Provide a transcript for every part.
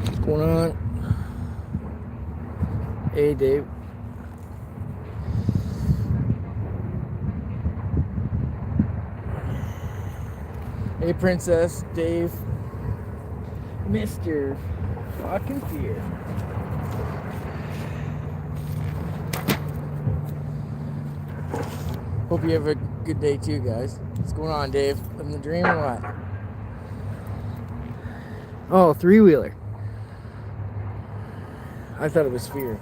What's going on? Hey, Dave. Hey, Princess, Dave, Mr. Fucking Fear. Hope you have a good day too, guys. What's going on, Dave? Living the dream or what? Oh, three-wheeler. I thought it was Fear.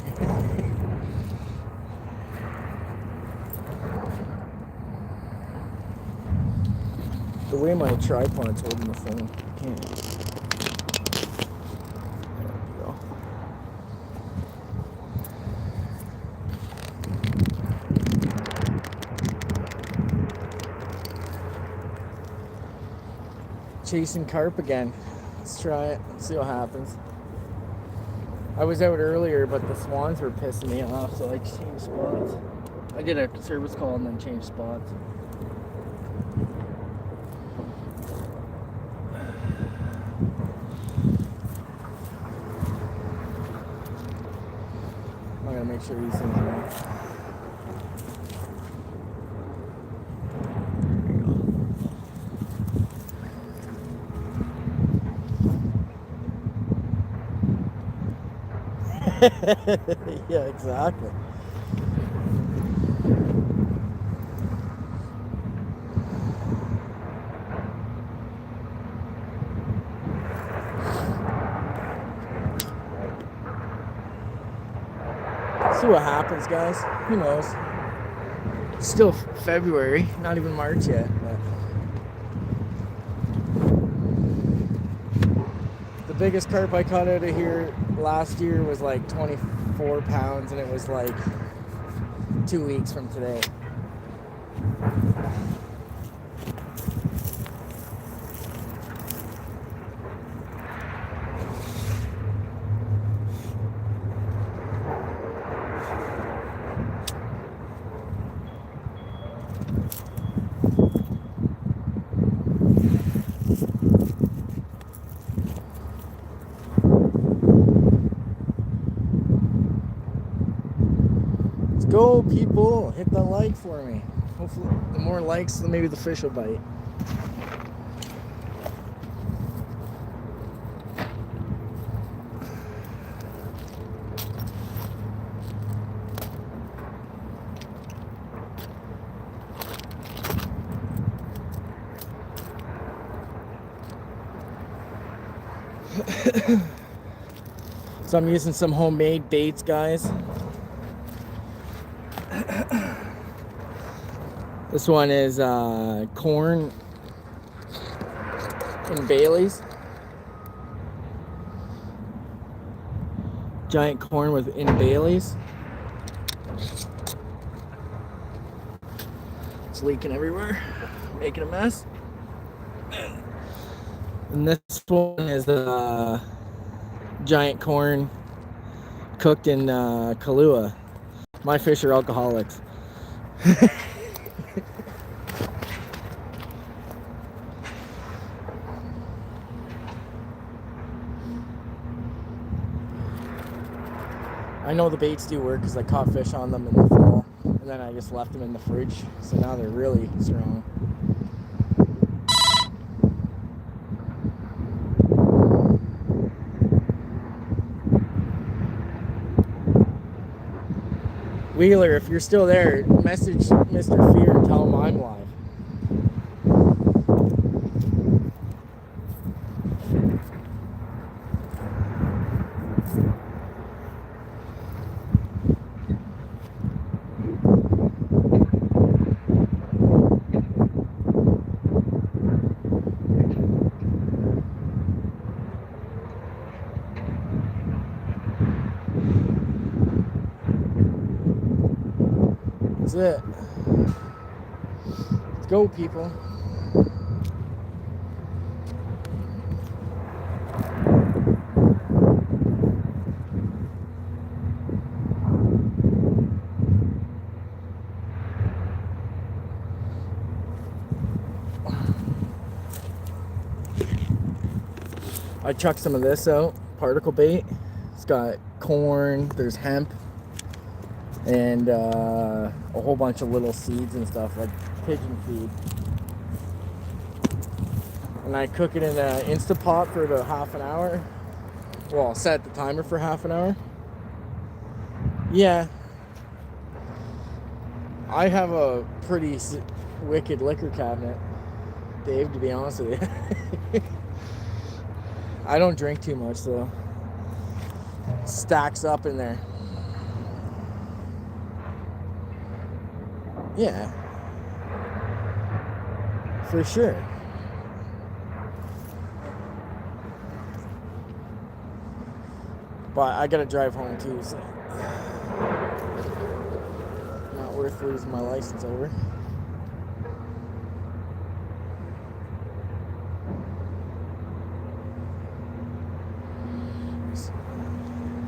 The way my tripod's holding the phone, I can't. There we go. Chasing carp again. Let's try it. Let's see what happens. I was out earlier, but the swans were pissing me off, so I changed spots. I did a service call and then changed spots. I'm gonna make sure these things are on. Yeah, exactly. See what happens, guys. Who knows? It's still February, not even March yet. But the biggest carp I caught out of here last year was like 24 pounds, and it was like 2 weeks from today. Go, people, hit that like for me. Hopefully the more likes, maybe the fish will bite. So I'm using some homemade baits, guys. This one is corn and Bailey's. Giant corn in Bailey's. It's leaking everywhere, making a mess. And this one is giant corn cooked in Kahlua. My fish are alcoholics. I know the baits do work because I caught fish on them in the fall, and then I just left them in the fridge, so now they're really strong. Wheeler, if you're still there, message Mr. Fear and tell him I'm live. That's it. Let's go, people. I chucked some of this out, particle bait. It's got corn, there's hemp, and a whole bunch of little seeds and stuff, like pigeon feed. And I cook it in an Instapot for about half an hour. Well, I'll set the timer for half an hour. Yeah. I have a pretty wicked liquor cabinet, Dave, to be honest with you. I don't drink too much, though. Stacks up in there. Yeah. For sure. But I gotta drive home too, so not worth losing my license over.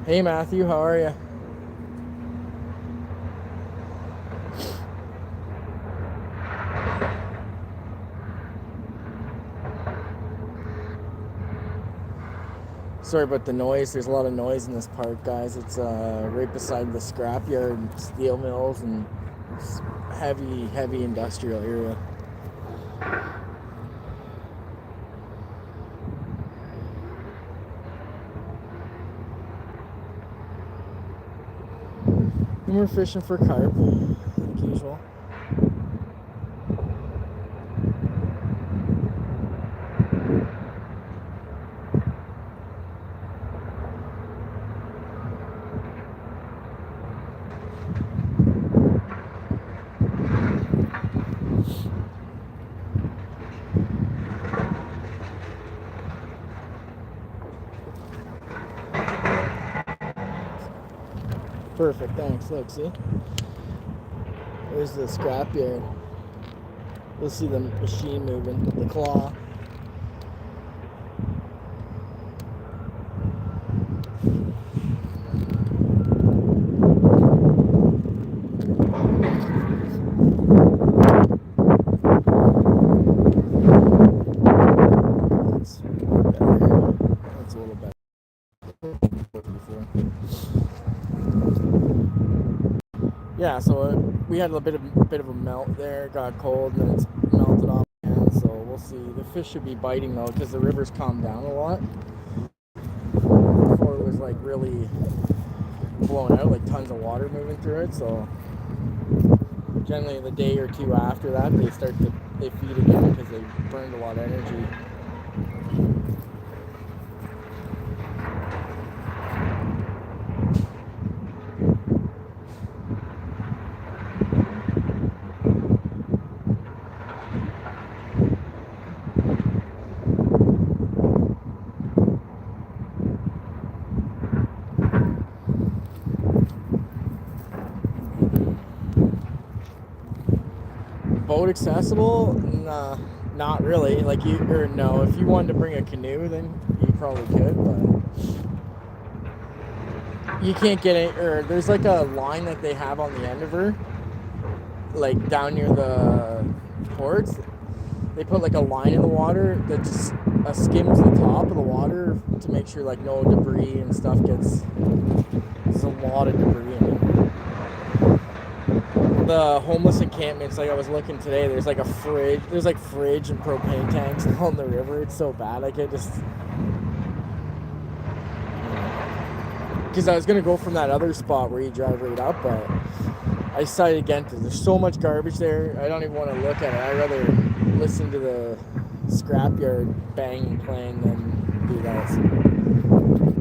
Hey Matthew, how are you? Sorry about the noise. There's a lot of noise in this park, guys. It's right beside the scrapyard and steel mills, and it's heavy industrial area. And we're fishing for carp, like usual. Perfect, thanks. Look, see? There's the scrapyard. You'll see the machine moving, the claw. That's a little better. Yeah, so we had a bit of a melt there. It got cold, and then it's melted off again. So we'll see. The fish should be biting though, because the river's calmed down a lot. Before it was like really blown out, like tons of water moving through it. So generally, the day or two after that, they feed again because they burned a lot of energy. Boat accessible? Nah, not really. Like no. If you wanted to bring a canoe, then you probably could, but you can't get it. Or there's like a line that they have on the end of her, like down near the ports. They put like a line in the water that just skims the top of the water to make sure like no debris and stuff gets. There's a lot of debris in it. The homeless encampments, like I was looking today, there's like a fridge, and propane tanks along the river. It's so bad. I can't just, because I was gonna go from that other spot where you drive right up, but I decided against it. There's so much garbage there. I don't even want to look at it. I'd rather listen to the scrapyard banging playing than do that.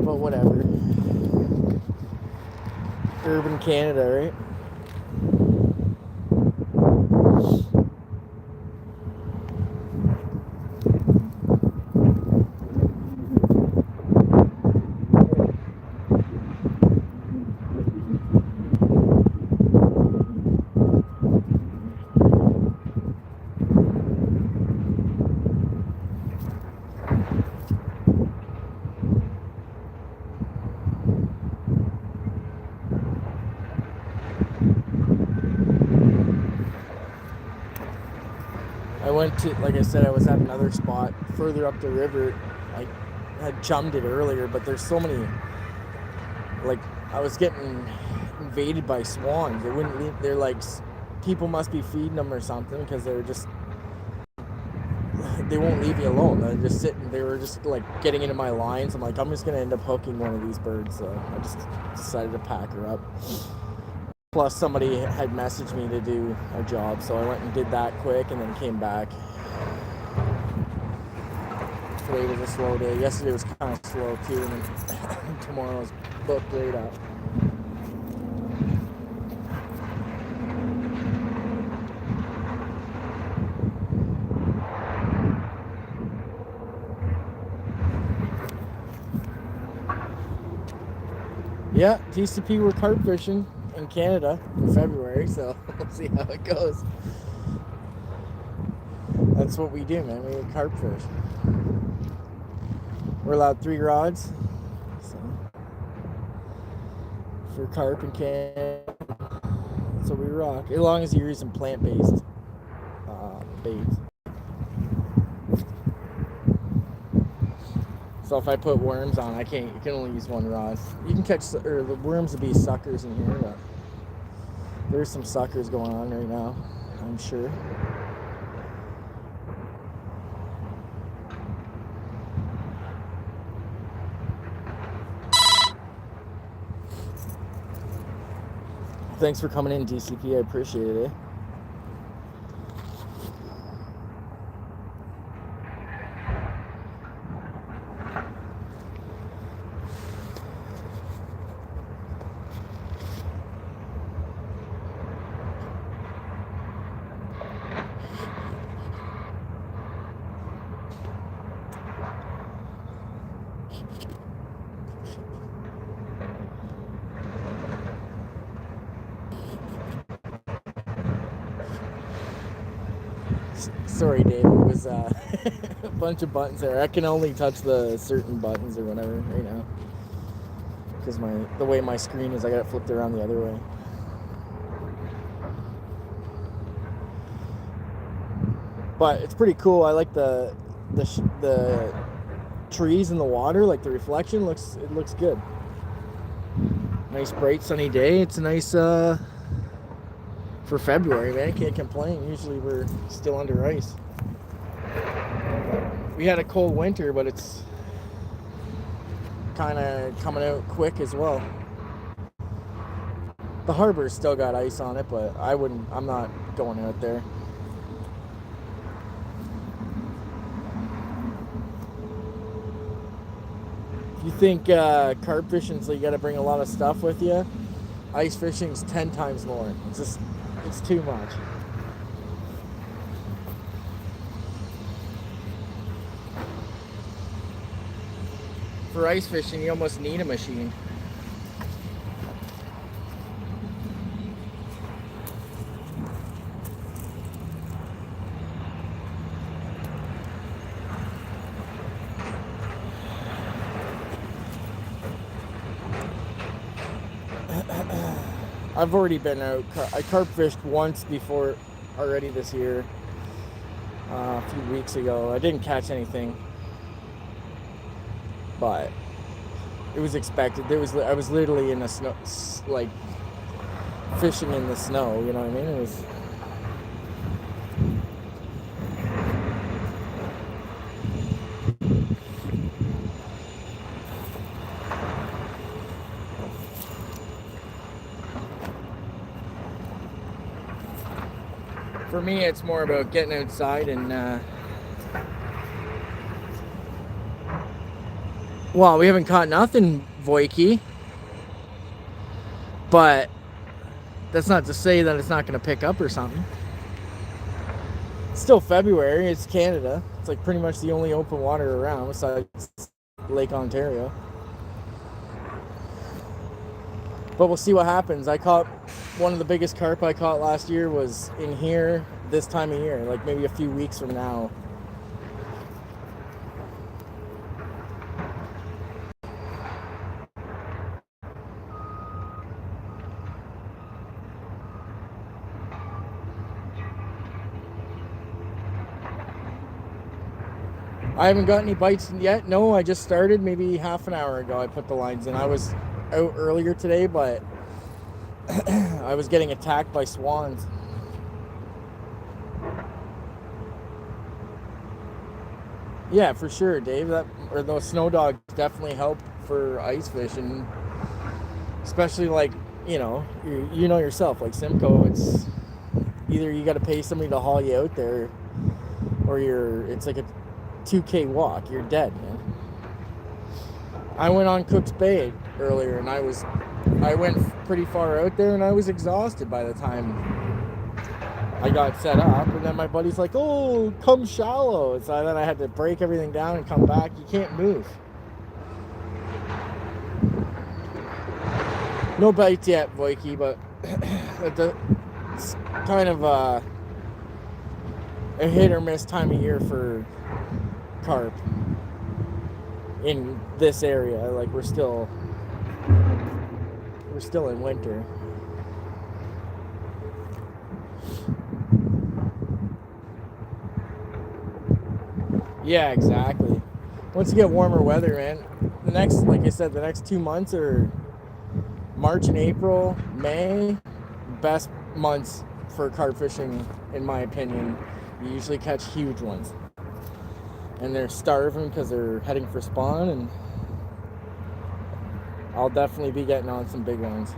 But whatever. Urban Canada, right? I went to, like I said, I was at another spot further up the river. I had chummed it earlier, but there's so many, like, I was getting invaded by swans. They wouldn't leave. They're like, people must be feeding them or something, because they won't leave you alone. They're just sitting. They were just like getting into my lines. I'm like, I'm just gonna end up hooking one of these birds. So I just decided to pack her up. Plus, somebody had messaged me to do a job, so I went and did that quick, and then came back. Today was a slow day. Yesterday was kind of slow too, and then tomorrow's booked right up. Yeah, TCP, we're carp fishing in Canada in February, so we'll see how it goes. That's what we do, man. We carp fish. We're allowed 3 rods, so for carp in Canada. So we rock, as long as you're using plant-based baits. So if I put worms on, you can only use 1 rod. You can catch, or the worms would be suckers in here, but there's some suckers going on right now, I'm sure. Thanks for coming in, DCP. I appreciate it. Sorry, Dave. It was a bunch of buttons there. I can only touch the certain buttons or whatever right now, because the way my screen is, I got it flipped around the other way. But it's pretty cool. I like the trees in the water, like the reflection looks good. Nice bright sunny day. It's a nice for February, man. Can't complain. Usually we're still under ice. We had a cold winter, but it's kind of coming out quick as well. The harbor's still got ice on it, but I'm not going out there. If you think carp fishing, so you got to bring a lot of stuff with you, ice fishing's 10 times more. It's too much. For ice fishing, you almost need a machine. I've already been out. I carp fished once before already this year, a few weeks ago. I didn't catch anything, but it was expected. I was literally in the snow, like fishing in the snow. You know what I mean? It was. For me, it's more about getting outside and, well, we haven't caught nothing, Voiki, but that's not to say that it's not going to pick up or something. It's still February, it's Canada. It's like pretty much the only open water around besides Lake Ontario. But we'll see what happens. I caught one of the biggest carp I caught last year was in here this time of year, like maybe a few weeks from now. I haven't got any bites yet. No, I just started maybe half an hour ago. I put the lines in. I was out earlier today, but I was getting attacked by swans. Yeah, for sure, Dave. Those snow dogs definitely help for ice fishing, especially like you know yourself, like Simcoe. It's either you got to pay somebody to haul you out there, or it's like a 2K walk. You're dead, man. I went on Cook's Bay earlier, and I went pretty far out there, and I was exhausted by the time I got set up. And then my buddy's like, "Oh, come shallow." So then I had to break everything down and come back. You can't move. No bites yet, Voiki, but it's kind of a hit or miss time of year for carp in this area. Like we're still in winter. Yeah, exactly. Once you get warmer weather, man, like I said, the next 2 months are March and April, May, best months for carp fishing, in my opinion. You usually catch huge ones. And they're starving because they're heading for spawn, and I'll definitely be getting on some big ones.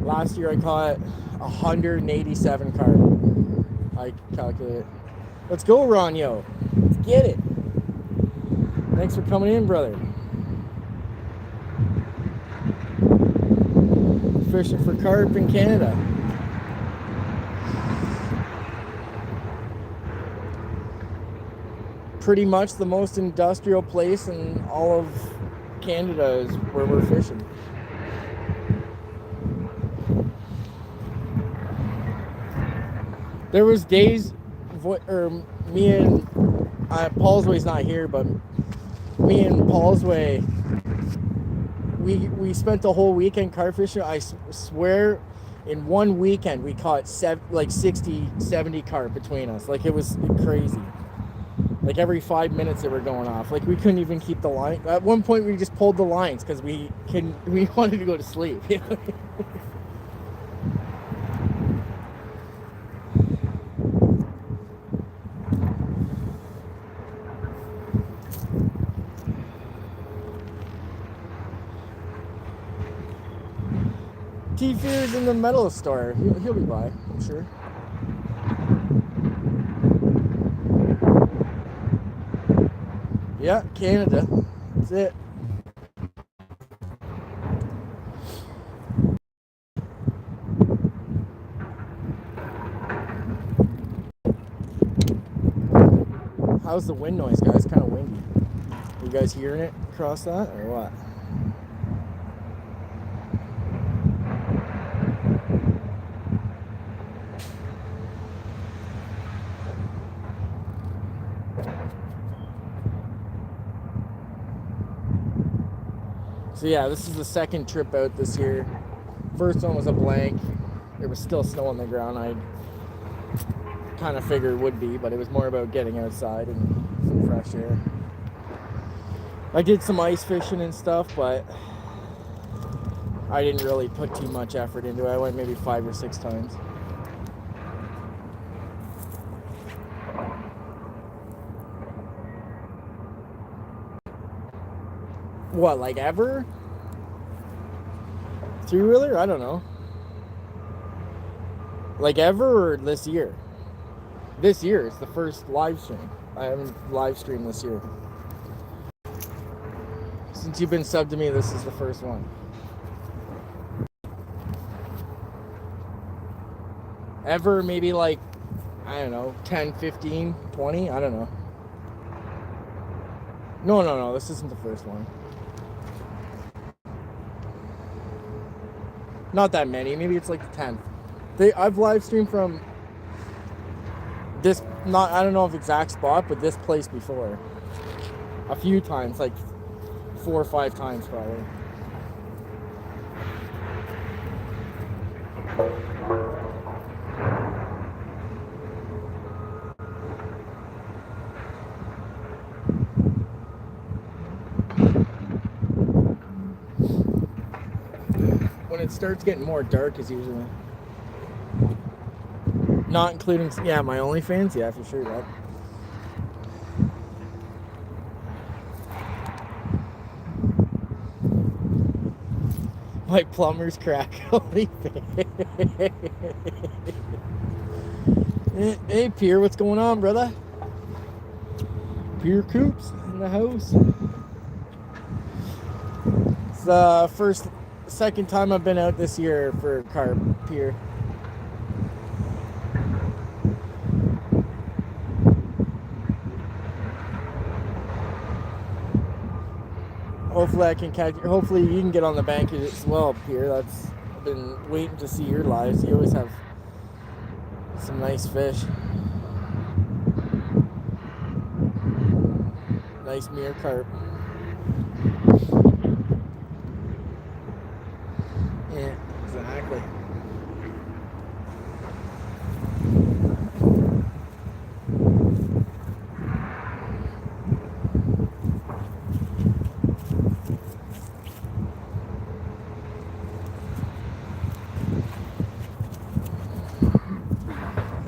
Last year I caught 187 carp. I calculate. Let's go, Ronyo. Let's get it. Thanks for coming in, brother. Fishing for carp in Canada. Pretty much the most industrial place in all of Canada is where we're fishing. There was days, me and Paulsway's not here, but me and Paulsway, we spent the whole weekend carp fishing. I swear, in one weekend we caught 60, 70 carp between us. Like, it was crazy. Like every 5 minutes they were going off. Like we couldn't even keep the line. At one point we just pulled the lines because we wanted to go to sleep. T-Fear's in the metal store. He'll be by, I'm sure. Yeah, Canada. That's it. How's the wind noise, guys? Kind of windy. You guys hearing it across that, or what? So yeah, this is the second trip out this year. First one was a blank. There was still snow on the ground. I kind of figured it would be, but it was more about getting outside and some fresh air. I did some ice fishing and stuff, but I didn't really put too much effort into it. I went maybe 5 or 6 times. What, like ever? Three-wheeler? I don't know. Like ever, or this year? This year, it's the first live stream. I haven't live streamed this year. Since you've been subbed to me, this is the first one. Ever, maybe like, I don't know, 10, 15, 20? I don't know. No, this isn't the first one. Not that many. Maybe it's like the 10th. I've live streamed from this, I don't know if exact spot, but this place before. A few times, like 4 or 5 times probably. it starts getting more dark is usually. Not including, yeah, my OnlyFans, yeah, for sure, that. My plumber's crack. Hey, Pierre, what's going on, brother? Pierre Coops in the house. It's the second time I've been out this year for carp, Pierre. Hopefully I can catch. Hopefully you can get on the bank as well, Pierre. I've been waiting to see your lives. You always have some nice fish. Nice mirror carp. Yeah, exactly.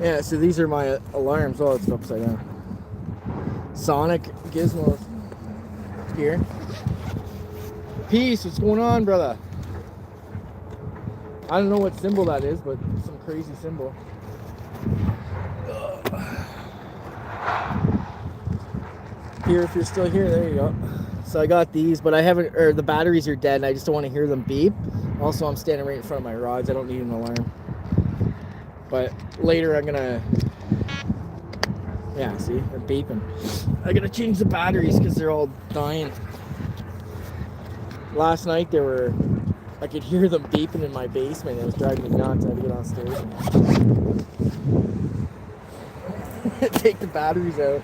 Yeah, so these are my alarms. Oh, it's upside down. Sonic gizmos. Here. Peace, what's going on, brother? I don't know what symbol that is, but some crazy symbol. Here, if you're still here, there you go. So I got these, but I haven't, or the batteries are dead, and I just don't want to hear them beep. Also, I'm standing right in front of my rods. I don't need an alarm. But later I'm gonna, yeah, see, they're beeping. I gotta change the batteries because they're all dying. Last night I could hear them beeping in my basement. It was driving me nuts. I had to get downstairs and take the batteries out.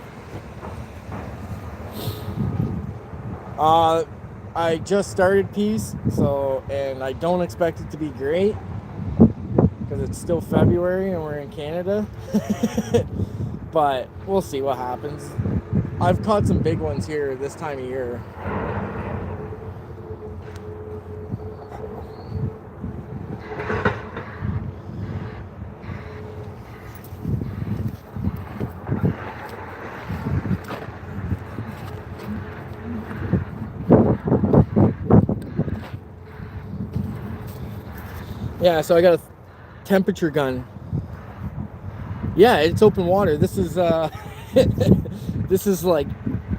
I just started Peace, and I don't expect it to be great because it's still February and we're in Canada. But we'll see what happens. I've caught some big ones here this time of year. Yeah, so I got a temperature gun. Yeah, it's open water. This is this is like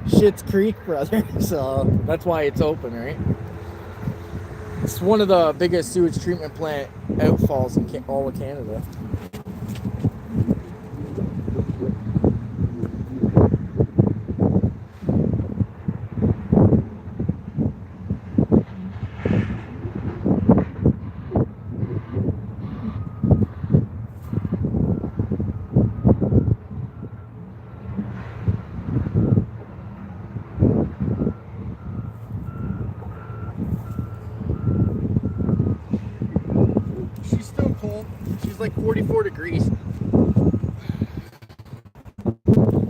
Schitt's Creek, brother. So that's why it's open, right? It's one of the biggest sewage treatment plant outfalls in all of Canada. She's like 44 degrees. It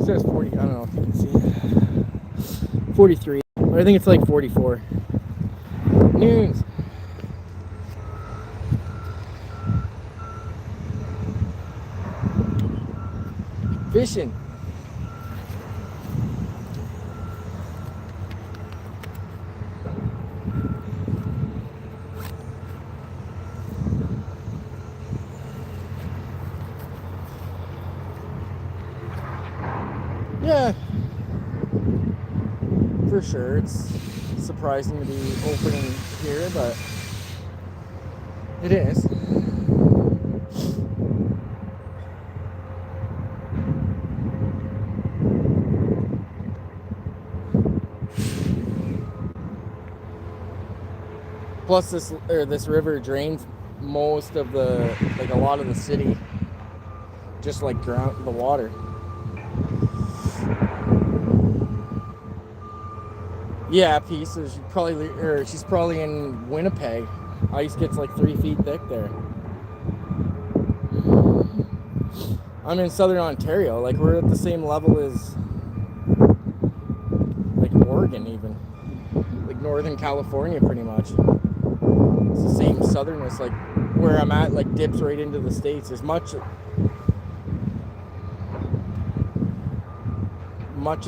says 40, I don't know if you can see. 43. I think it's like 44. Noons. Fishing. Yeah, for sure. It's surprising to be opening here, but it is. Plus, this river drains most of a lot of the city, just like the water. Yeah, Peace. So she's probably in Winnipeg. Ice gets like 3 feet thick there. I'm in southern Ontario. Like, we're at the same level as like Oregon, even like Northern California, pretty much. It's the same southernness, like where I'm at, like dips right into the States. As much of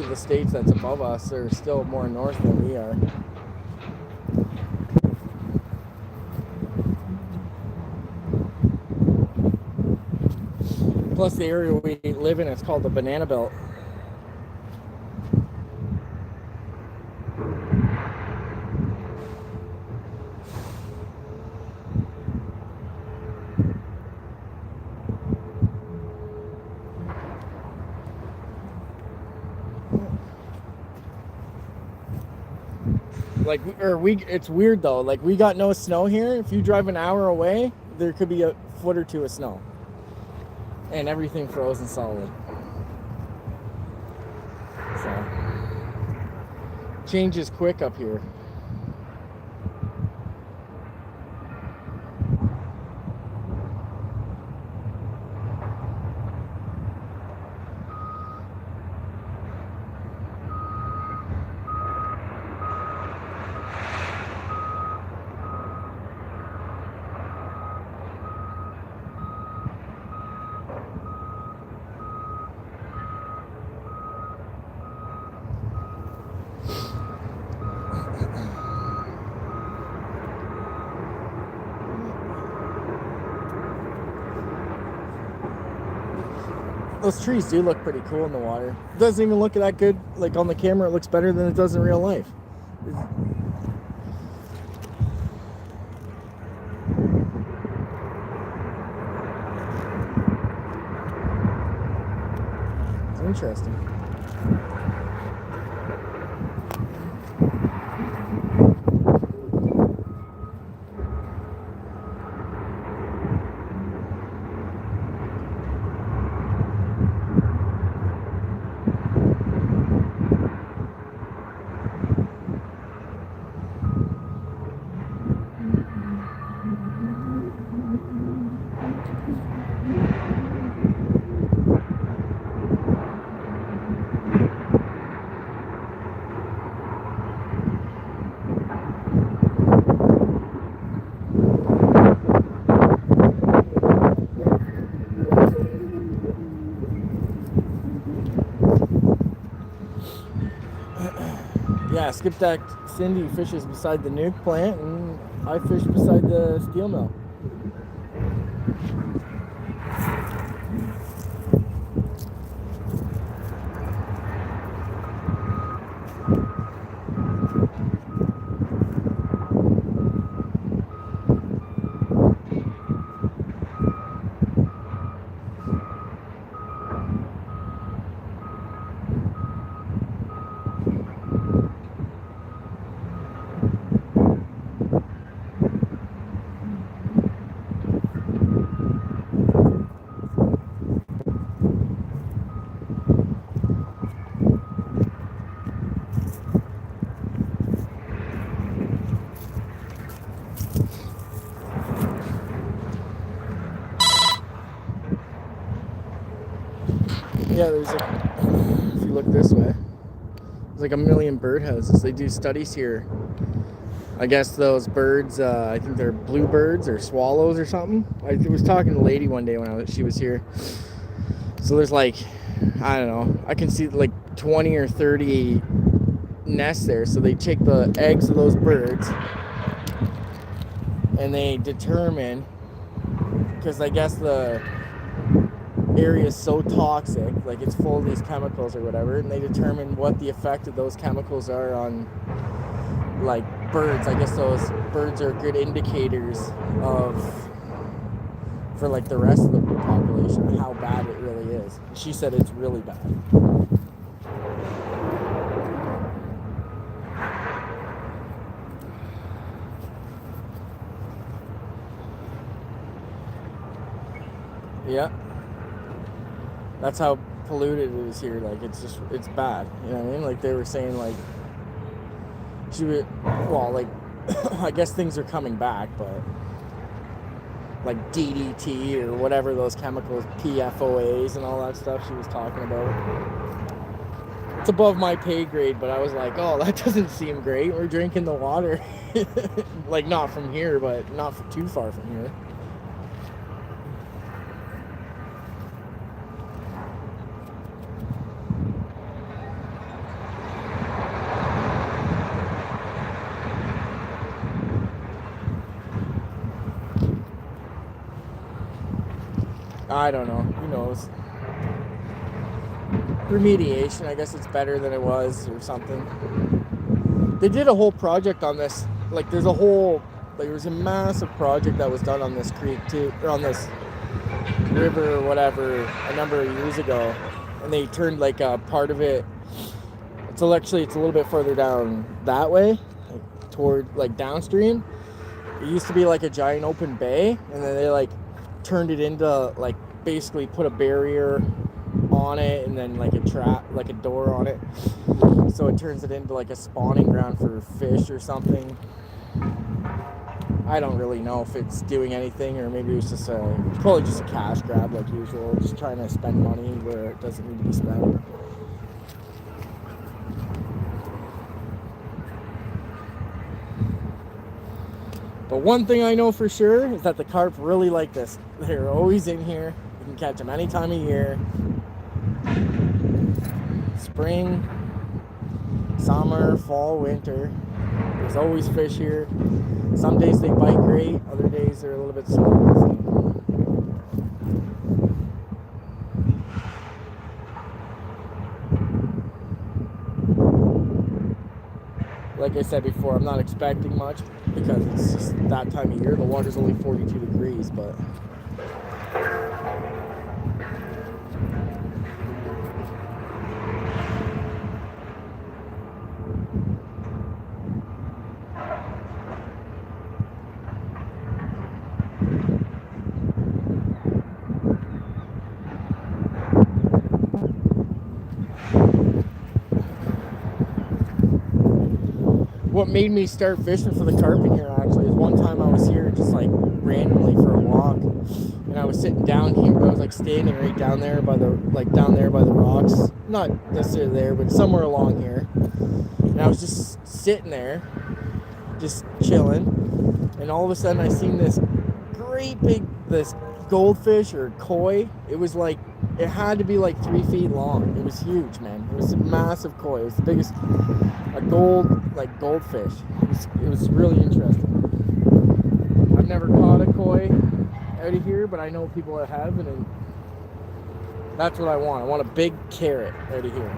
the States that's above us are still more north than we are. Plus the area we live in, it's called the Banana Belt. Like, it's weird though. Like, we got no snow here. If you drive an hour away, there could be a foot or two of snow, and everything frozen solid. So, change is quick up here. Those trees do look pretty cool in the water. It doesn't even look that good. Like on the camera, it looks better than it does in real life. It's interesting. Yeah, Skipjack Cindy fishes beside the nuke plant, and I fish beside the steel mill. Yeah, there's if you look this way, there's like a million birdhouses. They do studies here. I guess those birds, I think they're bluebirds or swallows or something. I was talking to a lady one day when she was here. So there's like, I don't know, I can see like 20 or 30 nests there. So they take the eggs of those birds and they determine, because I guess the area is so toxic, like it's full of these chemicals or whatever, and they determine what the effect of those chemicals are on like birds. I guess those birds are good indicators for like the rest of the population, how bad it really is. She said it's really bad. Yeah. That's how polluted it is here. Like, it's bad. You know what I mean? Like, they were saying, like, like, I guess things are coming back, but, like, DDT or whatever those chemicals, PFOAs and all that stuff she was talking about. It's above my pay grade, but I was like, oh, that doesn't seem great. We're drinking the water. Like, not from here, but not too far from here. I don't know. Who knows? Remediation, I guess it's better than it was or something. They did a whole project on this. Like, there was a massive project that was done on this creek too, or on this river or whatever, a number of years ago. And they turned like a part of it. It's a little bit further down that way, like, toward like downstream. It used to be like a giant open bay, and then they like turned it into like basically put a barrier on it and then like a trap, like a door on it, so it turns it into like a spawning ground for fish or something. I don't really know if it's doing anything, or maybe it's probably just a cash grab like usual, just trying to spend money where it doesn't need to be spent. But one thing I know for sure is that the carp really like this. They're always in here. You can catch them any time of year. Spring, summer, fall, winter. There's always fish here. Some days they bite great, other days they're a little bit slow. Like I said before, I'm not expecting much because it's just that time of year. The water's only 42 degrees, but what made me start fishing for the carp in here actually is one time I was here just like randomly for a walk, and I was sitting down here. I was like standing right down there by the rocks, not necessarily there, but somewhere along here. And I was just sitting there, just chilling, and all of a sudden I seen this great big goldfish or koi. It had to be like 3 feet long. It was huge, man. It was a massive koi. It was the biggest, goldfish. It was really interesting. I've never caught a koi out of here, but I know people that have, and that's what I want. I want a big carrot out of here.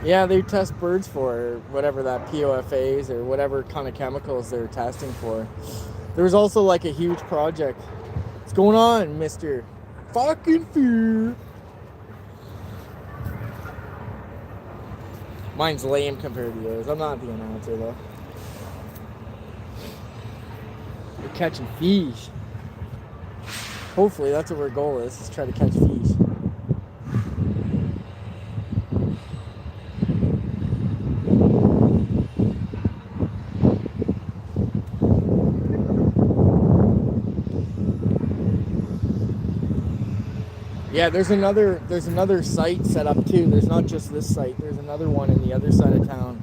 Yeah, they test birds for whatever that POFAs or whatever kind of chemicals they're testing for. There was also like a huge project. What's going on, Mr. Fucking Fear? Mine's lame compared to yours. I'm not the announcer though. We're catching fish. Hopefully that's what our goal is try to catch fish. Yeah, there's another site set up too. There's not just this site. There's another one in the other side of town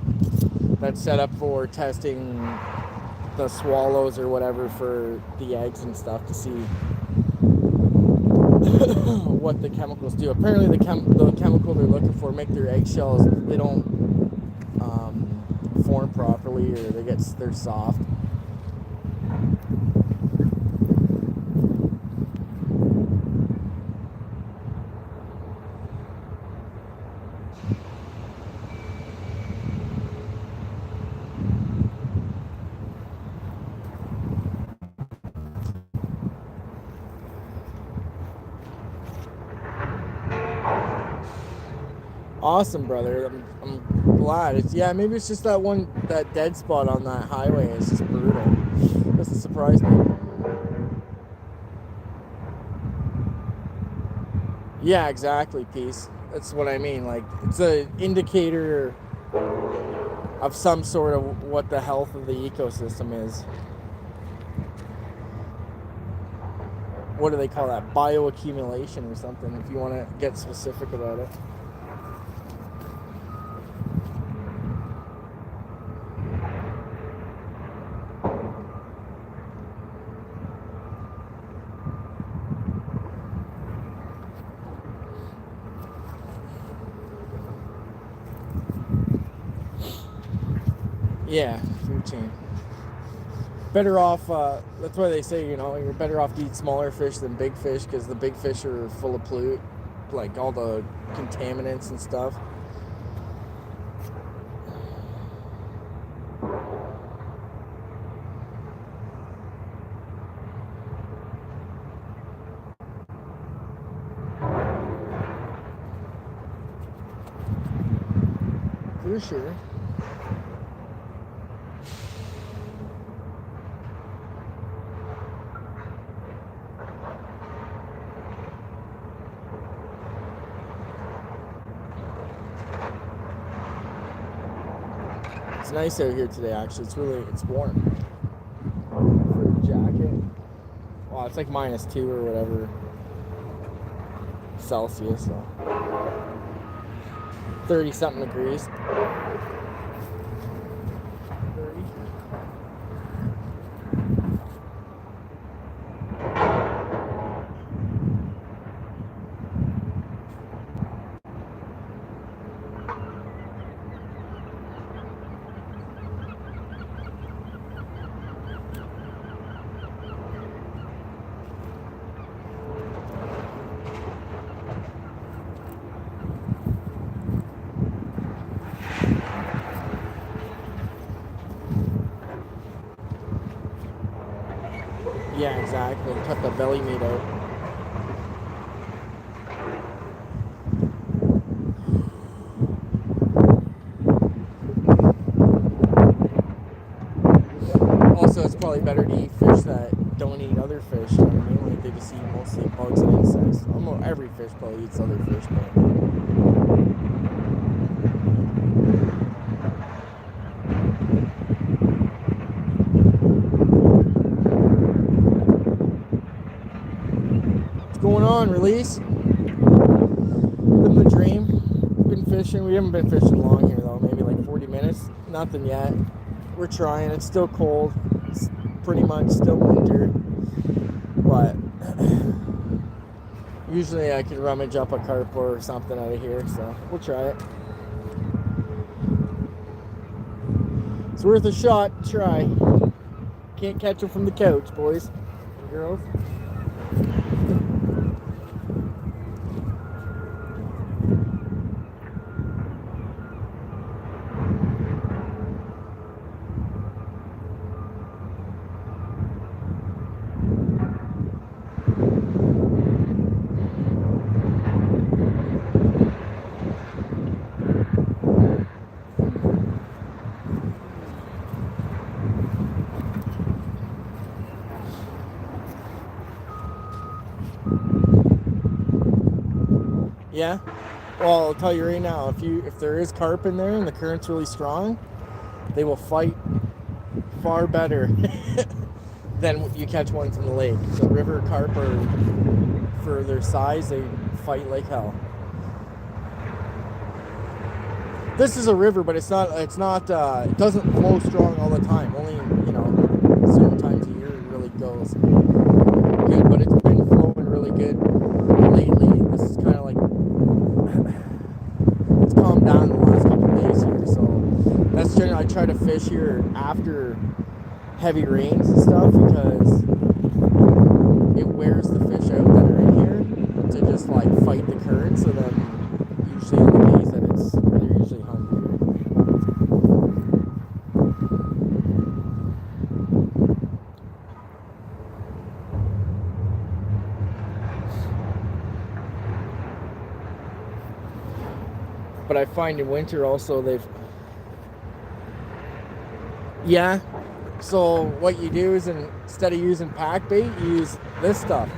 that's set up for testing the swallows or whatever for the eggs and stuff to see what the chemicals do. Apparently the chemical they're looking for make their eggshells, they don't form properly, or they're soft. Awesome, brother. I'm glad. Maybe it's just that dead spot on that highway is just brutal. Doesn't surprise me. Yeah, exactly, Peace. That's what I mean. Like, it's an indicator of some sort of what the health of the ecosystem is. What do they call that? Bioaccumulation or something, if you want to get specific about it. Yeah, food chain. Better off, that's why they say, you're better off to eat smaller fish than big fish, because the big fish are full of pollute, like all the contaminants and stuff. For sure. It's nice out here today, actually. It's warm. For a jacket. Well, it's like -2 or whatever Celsius, so 30 something degrees. 30. Yeah, exactly. Cut the belly meat out. Also, it's probably better to eat fish that don't eat other fish. You know what I mean? Like, they just eat mostly bugs and insects. Almost every fish probably eats other fish, but what's going on, Release? Living the dream. Been fishing. We haven't been fishing long here though. Maybe like 40 minutes. Nothing yet. We're trying. It's still cold. It's pretty much still winter. But usually I could rummage up a carp or something out of here, so we'll try it. It's worth a shot. Try. Can't catch them from the couch, boys and girls. Yeah. Well, I'll tell you right now, if there is carp in there and the current's really strong, they will fight far better than you catch ones in the lake. So river carp are, for their size, they fight like hell. This is a river, but it's not. It doesn't flow strong all the time. Only certain times a year it really goes good. But it's been flowing really good lately. This is kind of like it's calmed down the last couple of days here. So that's generally I try to fish here after heavy rains and stuff because it wears the fish out that are in here to just like fight the current. So then usually on the days that they're usually hungry. but I find in winter also they've... Yeah. So what you do is instead of using pack bait, you use this stuff.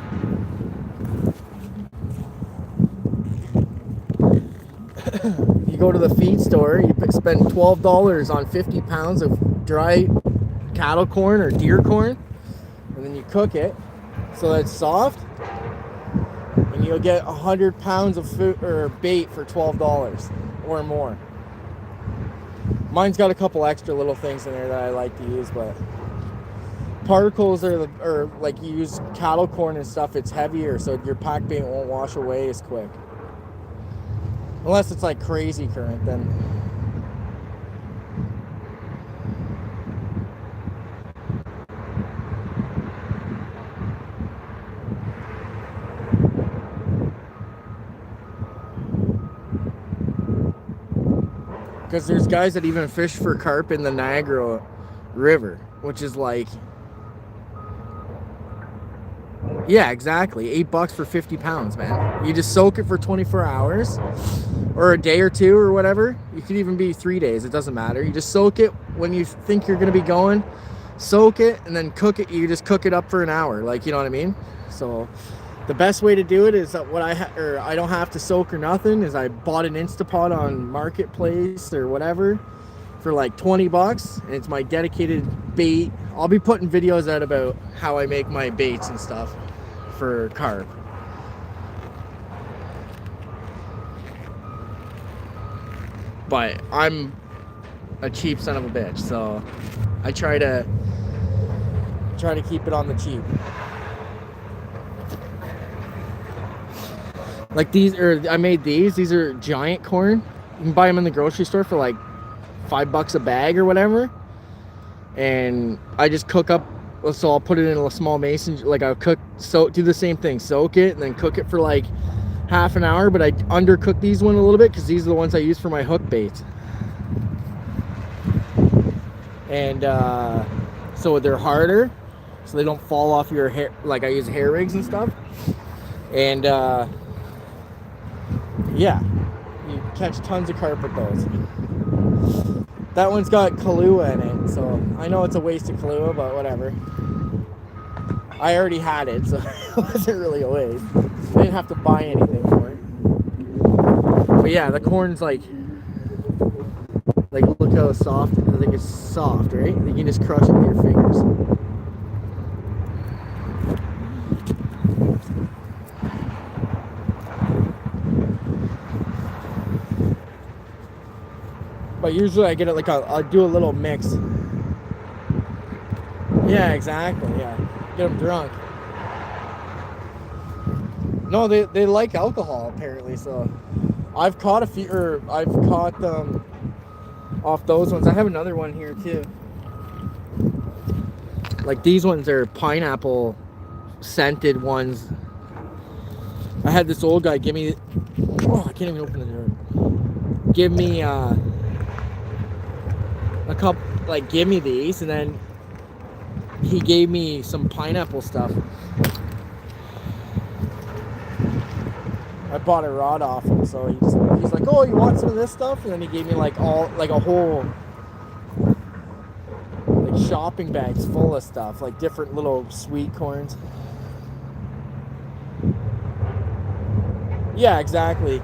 You go to the feed store, you spend $12 on 50 pounds of dry cattle corn or deer corn, and then you cook it so that it's soft, and you'll get 100 pounds of food or bait for $12 or more. Mine's got a couple extra little things in there that I like to use, but particles are like you use cattle corn and stuff, it's heavier, so your pack bait won't wash away as quick. Unless it's like crazy current, then. Because there's guys that even fish for carp in the Niagara River, which is like, yeah, exactly, $8 for 50 pounds, man. You just soak it for 24 hours or a day or two or whatever. You could even be 3 days, it doesn't matter. You just soak it when you think you're gonna be going, soak it, and then cook it. You just cook it up for an hour, like, you know what I mean? So the best way to do it is that what I don't have to soak or nothing, is I bought an Instapot on Marketplace or whatever for like $20, and it's my dedicated bait. I'll be putting videos out about how I make my baits and stuff for carp. But I'm a cheap son of a bitch, so I try to keep it on the cheap. Like these, or I made these. These are giant corn. You can buy them in the grocery store for like $5 a bag or whatever. And I just cook up. So I'll put it in a small mason. Like I'll do the same thing. Soak it and then cook it for like half an hour. But I undercook these one a little bit because these are the ones I use for my hook baits. And so they're harder, so they don't fall off your hair. Like I use hair rigs and stuff. And yeah, you catch tons of carp with those. That one's got Kahlua in it, so I know it's a waste of Kahlua, but whatever. I already had it, so it wasn't really a waste. I didn't have to buy anything for it. But yeah, the corn's like look how soft. I think it's soft, right? You can just crush it with your fingers. But usually I get it like I'll do a little mix. Yeah, exactly. Yeah, get them drunk. No, they like alcohol apparently. So I've caught I've caught them off those ones. I have another one here too. Like these ones are pineapple scented ones. I had this old guy give me. Oh, I can't even open the door. Give me a couple, like give me these, and then he gave me some pineapple stuff. I bought a rod off him, so he's like, oh, you want some of this stuff? And then he gave me like a whole like shopping bags full of stuff, like different little sweet corns. Yeah, exactly.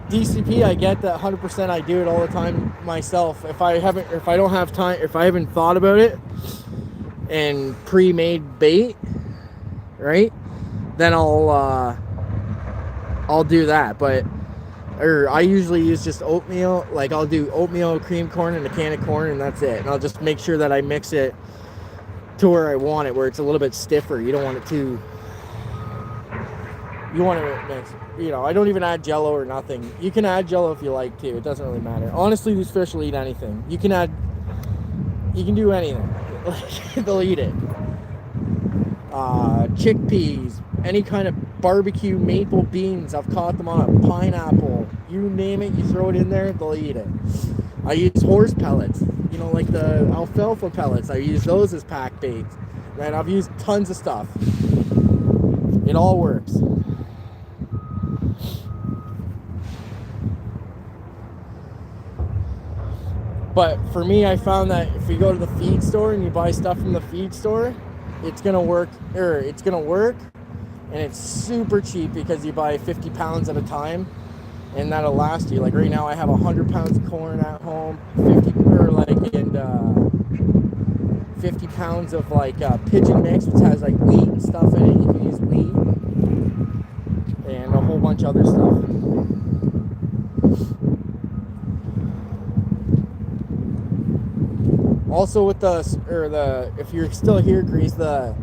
DCP, I get that 100%. I do it all the time myself. If I don't have time, if I haven't thought about it and pre-made bait, right, then I'll do that. But I usually use just oatmeal. Like I'll do oatmeal, cream corn, and a can of corn, and that's it. And I'll just make sure that I mix it to where I want it, where it's a little bit stiffer. You don't want it too. You want to mix, you know, I don't even add Jello or nothing. You can add Jello if you like to. It doesn't really matter. Honestly, these fish will eat anything. You can do anything. They'll eat it. Chickpeas, any kind of barbecue maple beans. I've caught them on a pineapple. You name it, you throw it in there, they'll eat it. I use horse pellets. You know, like the alfalfa pellets. I use those as pack baits. Man, I've used tons of stuff. It all works. But for me, I found that if you go to the feed store and you buy stuff from the feed store, it's gonna work, and it's super cheap because you buy 50 pounds at a time, and that'll last you. Like right now, I have 100 pounds of corn at home, 50 pounds of like pigeon mix, which has like wheat and stuff in it. You can use wheat and a whole bunch of other stuff. Also with if you're still here, Grease, the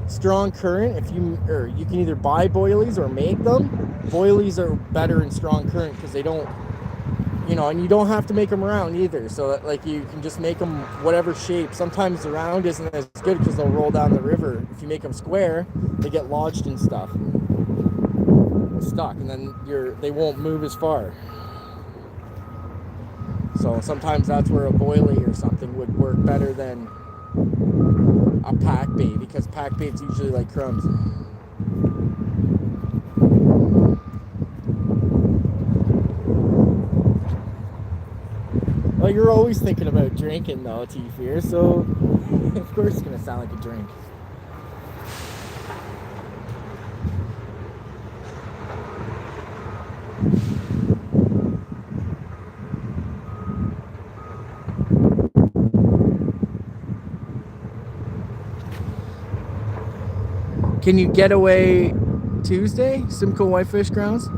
strong current, you can either buy boilies or make them. Boilies are better in strong current because they don't, and you don't have to make them round either. So that, like, you can just make them whatever shape. Sometimes the round isn't as good because they'll roll down the river. If you make them square, they get lodged and stuff, and stuck, and then they won't move as far. So sometimes that's where a boilie or something would work better than a pack bait, because pack bait's usually like crumbs. Well, you're always thinking about drinking though, T-Fear, so of course it's gonna sound like a drink. Can you get away Tuesday, Simcoe Whitefish Grounds?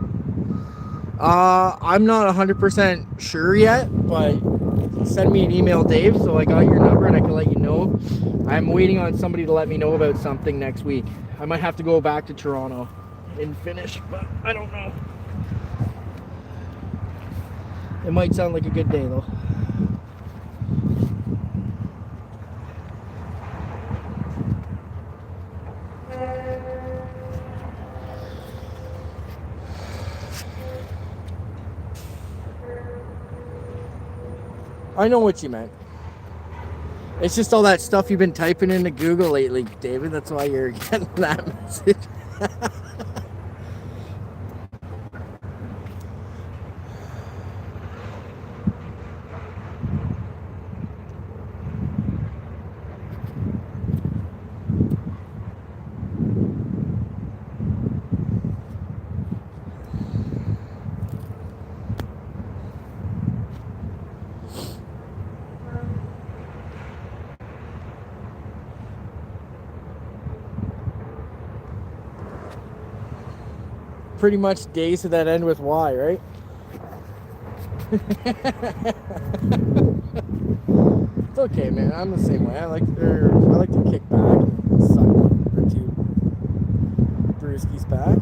I'm not 100% sure yet, but send me an email, Dave, so I got your number and I can let you know. I'm waiting on somebody to let me know about something next week. I might have to go back to Toronto and finish, but I don't know. It might sound like a good day though. I know what you meant. It's just all that stuff you've been typing into Google lately, David. That's why you're getting that message. Pretty much days to that end with Y, right? It's okay, man. I'm the same way. I like to kick back and suck one or two brewskis back.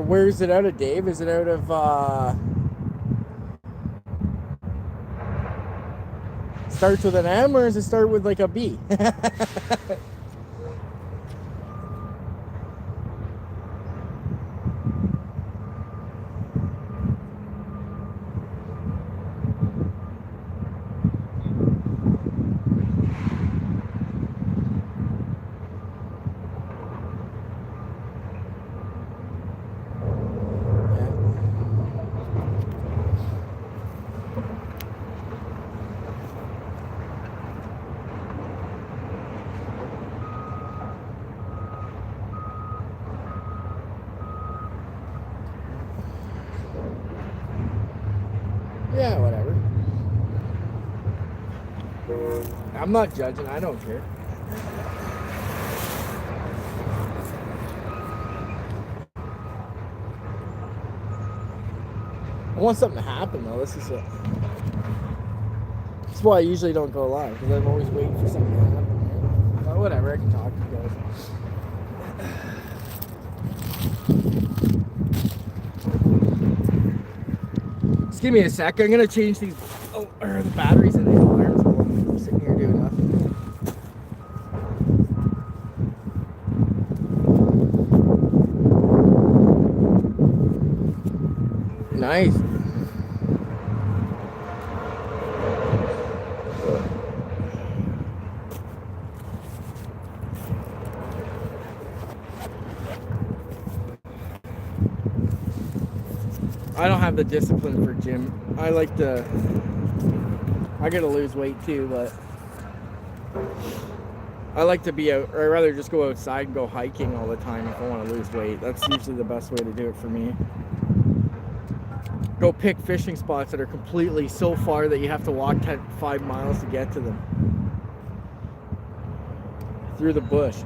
Where is it out of, Dave? Is it out of starts with an M, or does it start with like a B? Yeah, whatever. I'm not judging. I don't care. I want something to happen, though. This is it. That's why I usually don't go live, because I'm always waiting for something to happen. But whatever, I can talk to you guys. Just give me a sec. I'm gonna change these Oh, the batteries in the alarms. I'm sitting here doing nothing. Nice. I don't have the discipline for gym. I gotta lose weight too, but I like to be out, or I'd rather just go outside and go hiking all the time if I want to lose weight. That's usually the best way to do it for me. Go pick fishing spots that are completely so far that you have to walk 5 miles to get to them. Through the bush.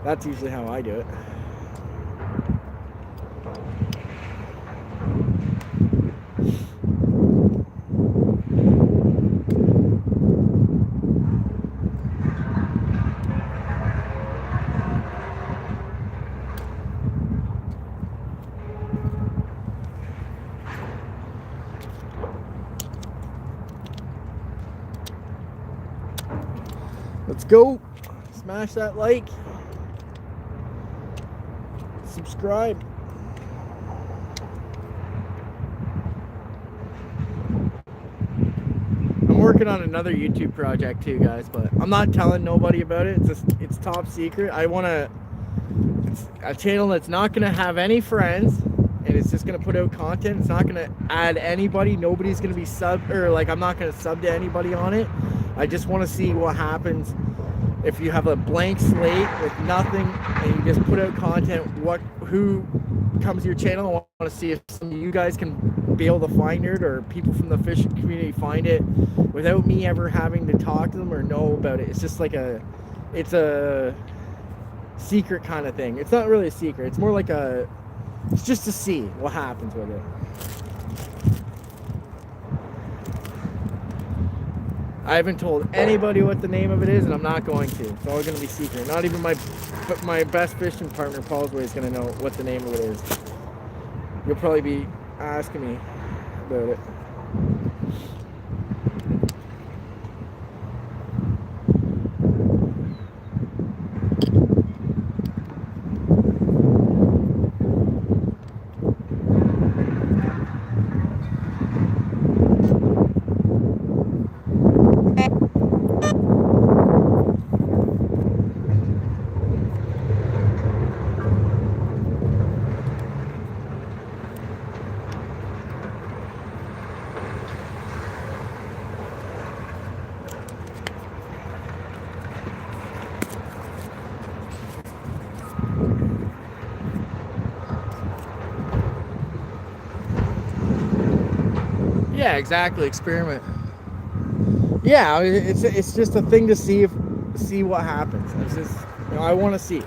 That's usually how I do it. Let's go. Smash that like. Subscribe. I'm working on another YouTube project too, guys, but I'm not telling nobody about it. It's top secret. It's a channel that's not gonna have any friends, and it's just gonna put out content. It's not gonna add anybody. Nobody's gonna be I'm not gonna sub to anybody on it. I just want to see what happens if you have a blank slate with nothing and you just put out content. Who comes to your channel? I want to see if some of you guys can be able to find it, or people from the fishing community find it without me ever having to talk to them or know about it. It's just like it's a secret kind of thing. It's not really a secret. It's more like it's just to see what happens with it. I haven't told anybody what the name of it is, and I'm not going to. It's all going to be secret. Not even my best fishing partner, Paul's Way, is going to know what the name of it is. You'll probably be asking me about it. Yeah, exactly. Experiment. Yeah, it's just a thing to see what happens. It's just, I want to see.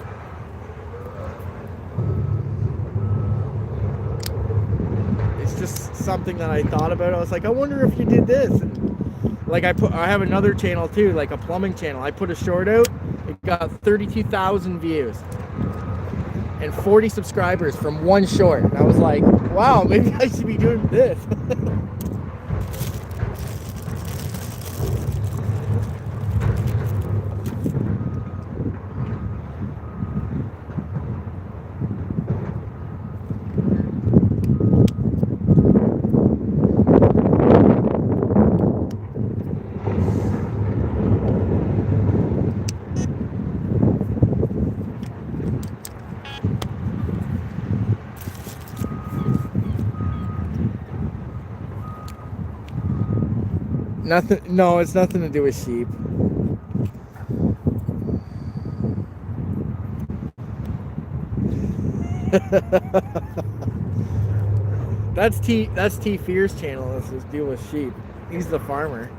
It's just something that I thought about. I was like, I wonder if you did this. And like I have another channel too, like a plumbing channel. I put a short out. It got 32,000 views and 40 subscribers from one short. And I was like, wow, maybe I should be doing this. Nothing. No, it's nothing to do with sheep. That's T Fear's channel. Let's just deal with sheep. He's the farmer.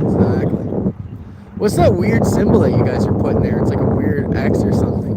Exactly. What's that weird symbol that you guys are putting there? It's like a weird X or something.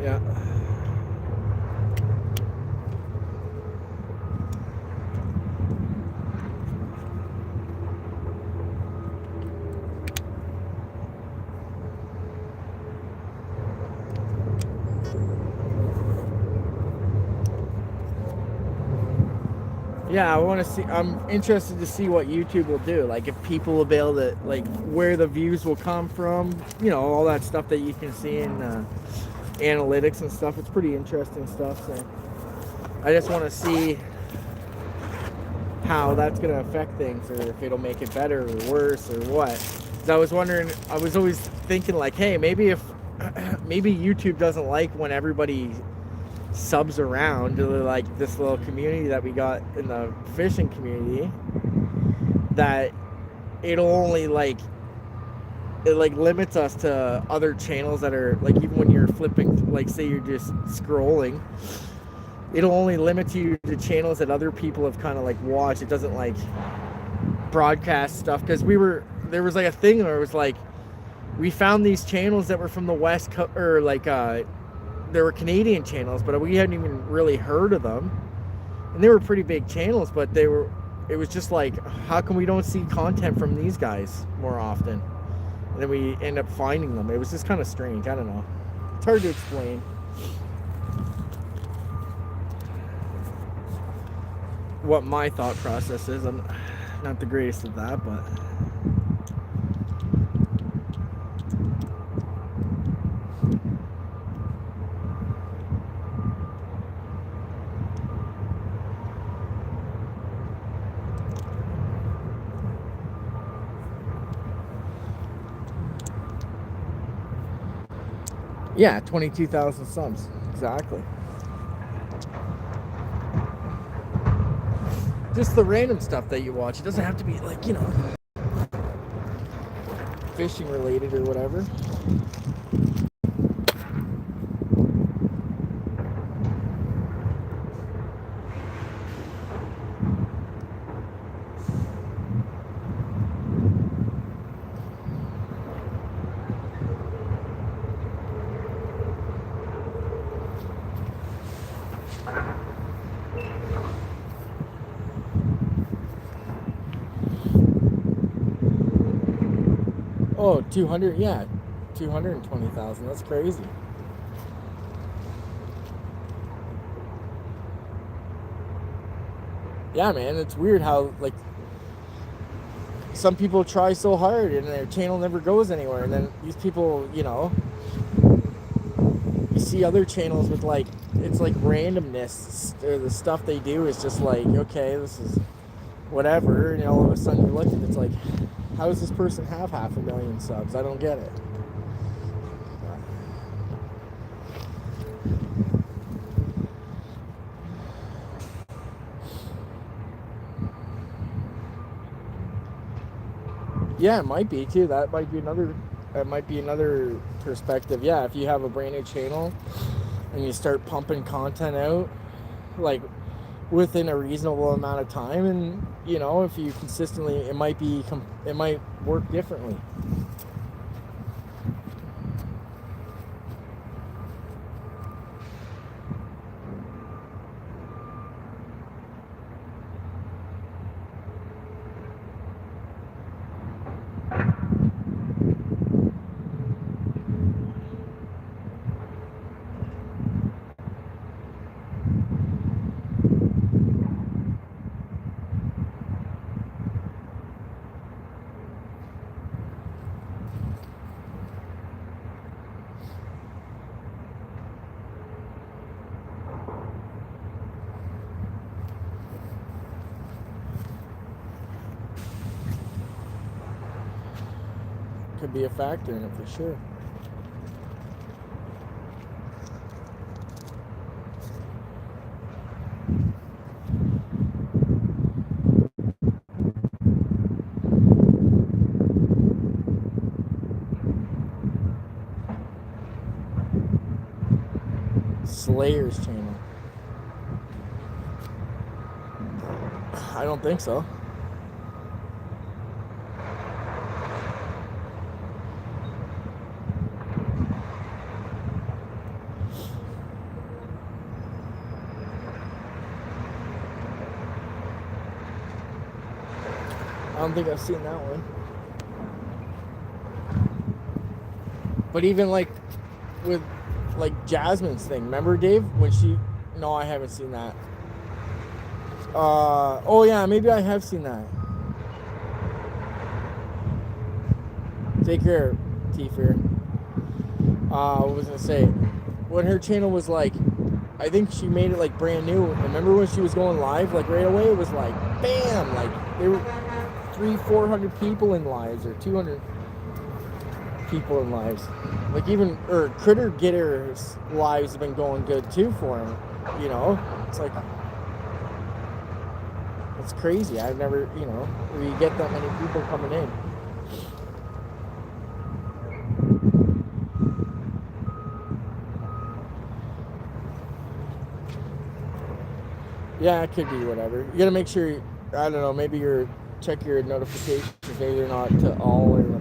Yeah. Yeah, I want to see. I'm interested to see what YouTube will do. Like, if people will be able to, like, where the views will come from. You know, all that stuff that you can see in analytics and stuff. It's pretty interesting stuff. So, I just want to see how that's going to affect things, or if it'll make it better or worse or what. 'Cause I was wondering. I was always thinking, like, hey, maybe if maybe YouTube doesn't like when everybody subs around to, like, this little community that we got in the fishing community, that it'll only, like, it, like, limits us to other channels that are, like, even when you're flipping, like, say you're just scrolling, it'll only limit you to channels that other people have kind of, like, watched. It doesn't, like, broadcast stuff, because there was, like, a thing where it was like we found these channels that were from the West Coast, or, like, there were Canadian channels, but we hadn't even really heard of them. And they were pretty big channels, but it was just like, how come we don't see content from these guys more often? And then we end up finding them. It was just kind of strange. I don't know. It's hard to explain. What my thought process is. I'm not the greatest at that, but... Yeah, 22,000 subs. Exactly. Just the random stuff that you watch. It doesn't have to be, like, you know, fishing related or whatever. Oh, 200, yeah. 220,000. That's crazy. Yeah, man, it's weird how, like, some people try so hard and their channel never goes anywhere, and then these people, you know, you see other channels with, like, it's like randomness, or the stuff they do is just like, okay, this is whatever, and all of a sudden you look and it's like, how does this person have 500,000 subs? I don't get it. Yeah, it might be too. That might be another perspective. Yeah, if you have a brand new channel and you start pumping content out, like, within a reasonable amount of time, and, you know, if you consistently, it might work differently. Could be a factor in it for sure. Slayer's channel. I don't think so. don't think I've seen that one. But even like with like Jasmine's thing, remember Dave when she? No, I haven't seen that. Oh yeah, maybe I have seen that. Take care, T-Fear. What was I gonna say? When her channel was like, I think she made it like brand new. Remember when she was going live like right away? It was like bam, like there were 300-400 people in lives or 200 people in lives. Like even Critter Getter's lives have been going good too for him. You know, it's like it's crazy. I've never, you know, where you get that many people coming in. Yeah, it could be whatever. You gotta make sure. I don't know. Maybe check your notifications. Maybe they're not to all or whatever.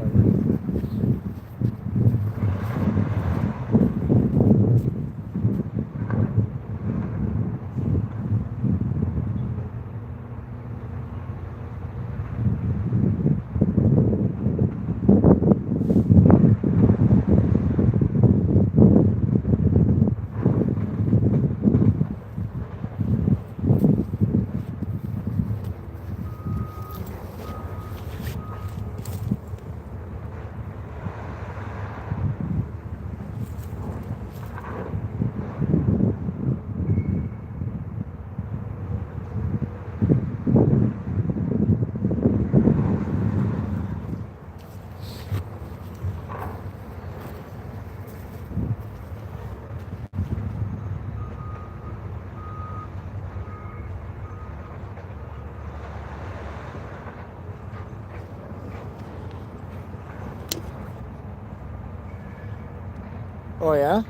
Oh yeah?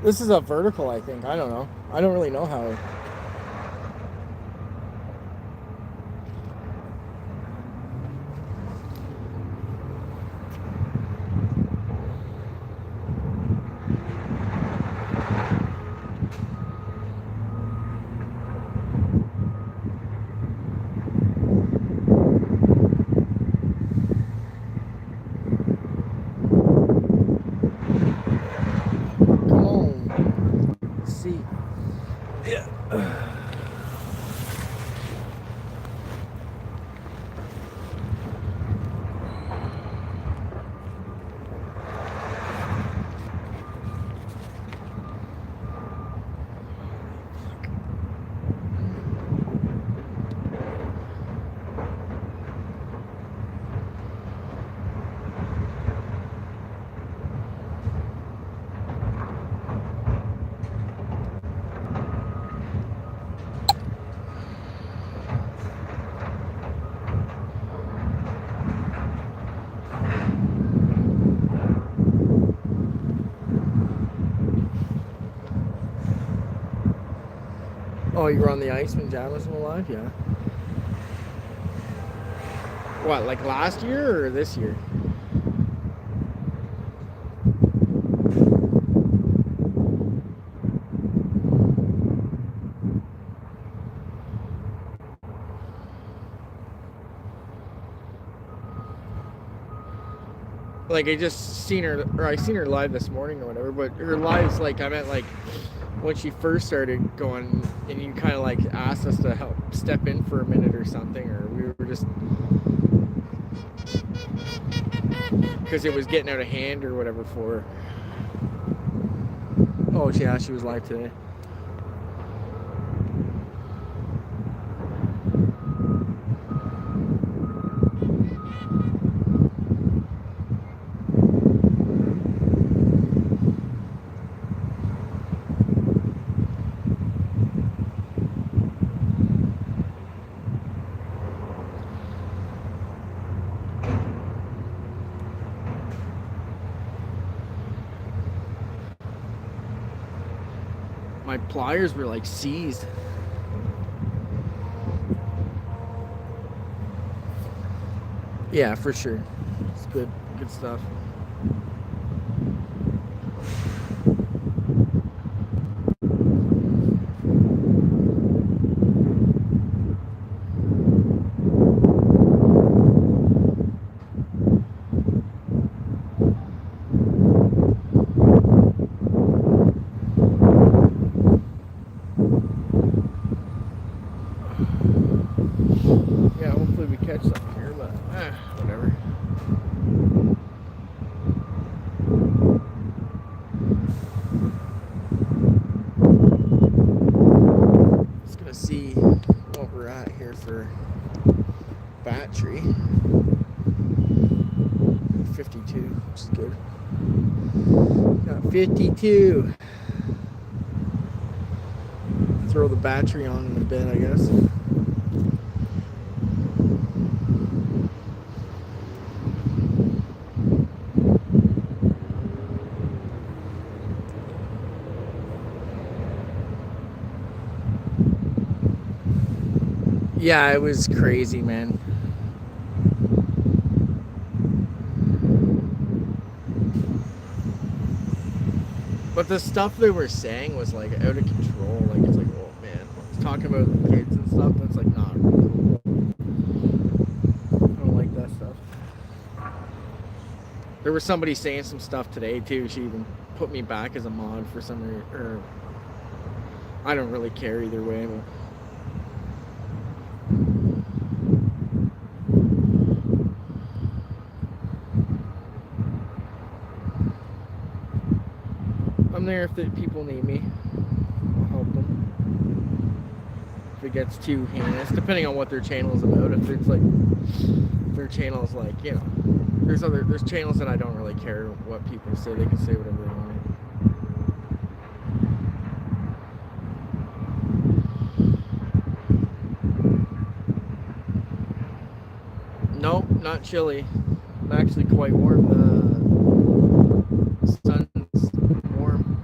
This is a vertical, I think. I don't know. I don't really know how. Come on. Let's see. Yeah. Oh, you were on the ice when Jam was alive? Yeah. What, like last year or this year? Like I just seen her, or I seen her live this morning or whatever, but her live's like, I meant like when she first started going and you kind of like asked us to help step in for a minute or something, or we were just, because it was getting out of hand or whatever for her. Oh yeah, she was live today. My pliers were like seized. Yeah, for sure. It's good stuff. too, which is good. Got 52. Throw the battery on in a bit, I guess. Yeah, it was crazy, man. But the stuff they were saying was like out of control. Like, it's like, oh man, it's talking about kids and stuff. That's like not cool. I don't like that stuff. There was somebody saying some stuff today too. She even put me back as a mod for some reason. Or I don't really care either way. But I'm there if the people need me. I'll help them. If it gets too heinous, depending on what their channel is about. If it's like their channel is like, you know, there's channels that I don't really care what people say. They can say whatever they want. Nope, not chilly. I'm actually quite warm. The sun's warm.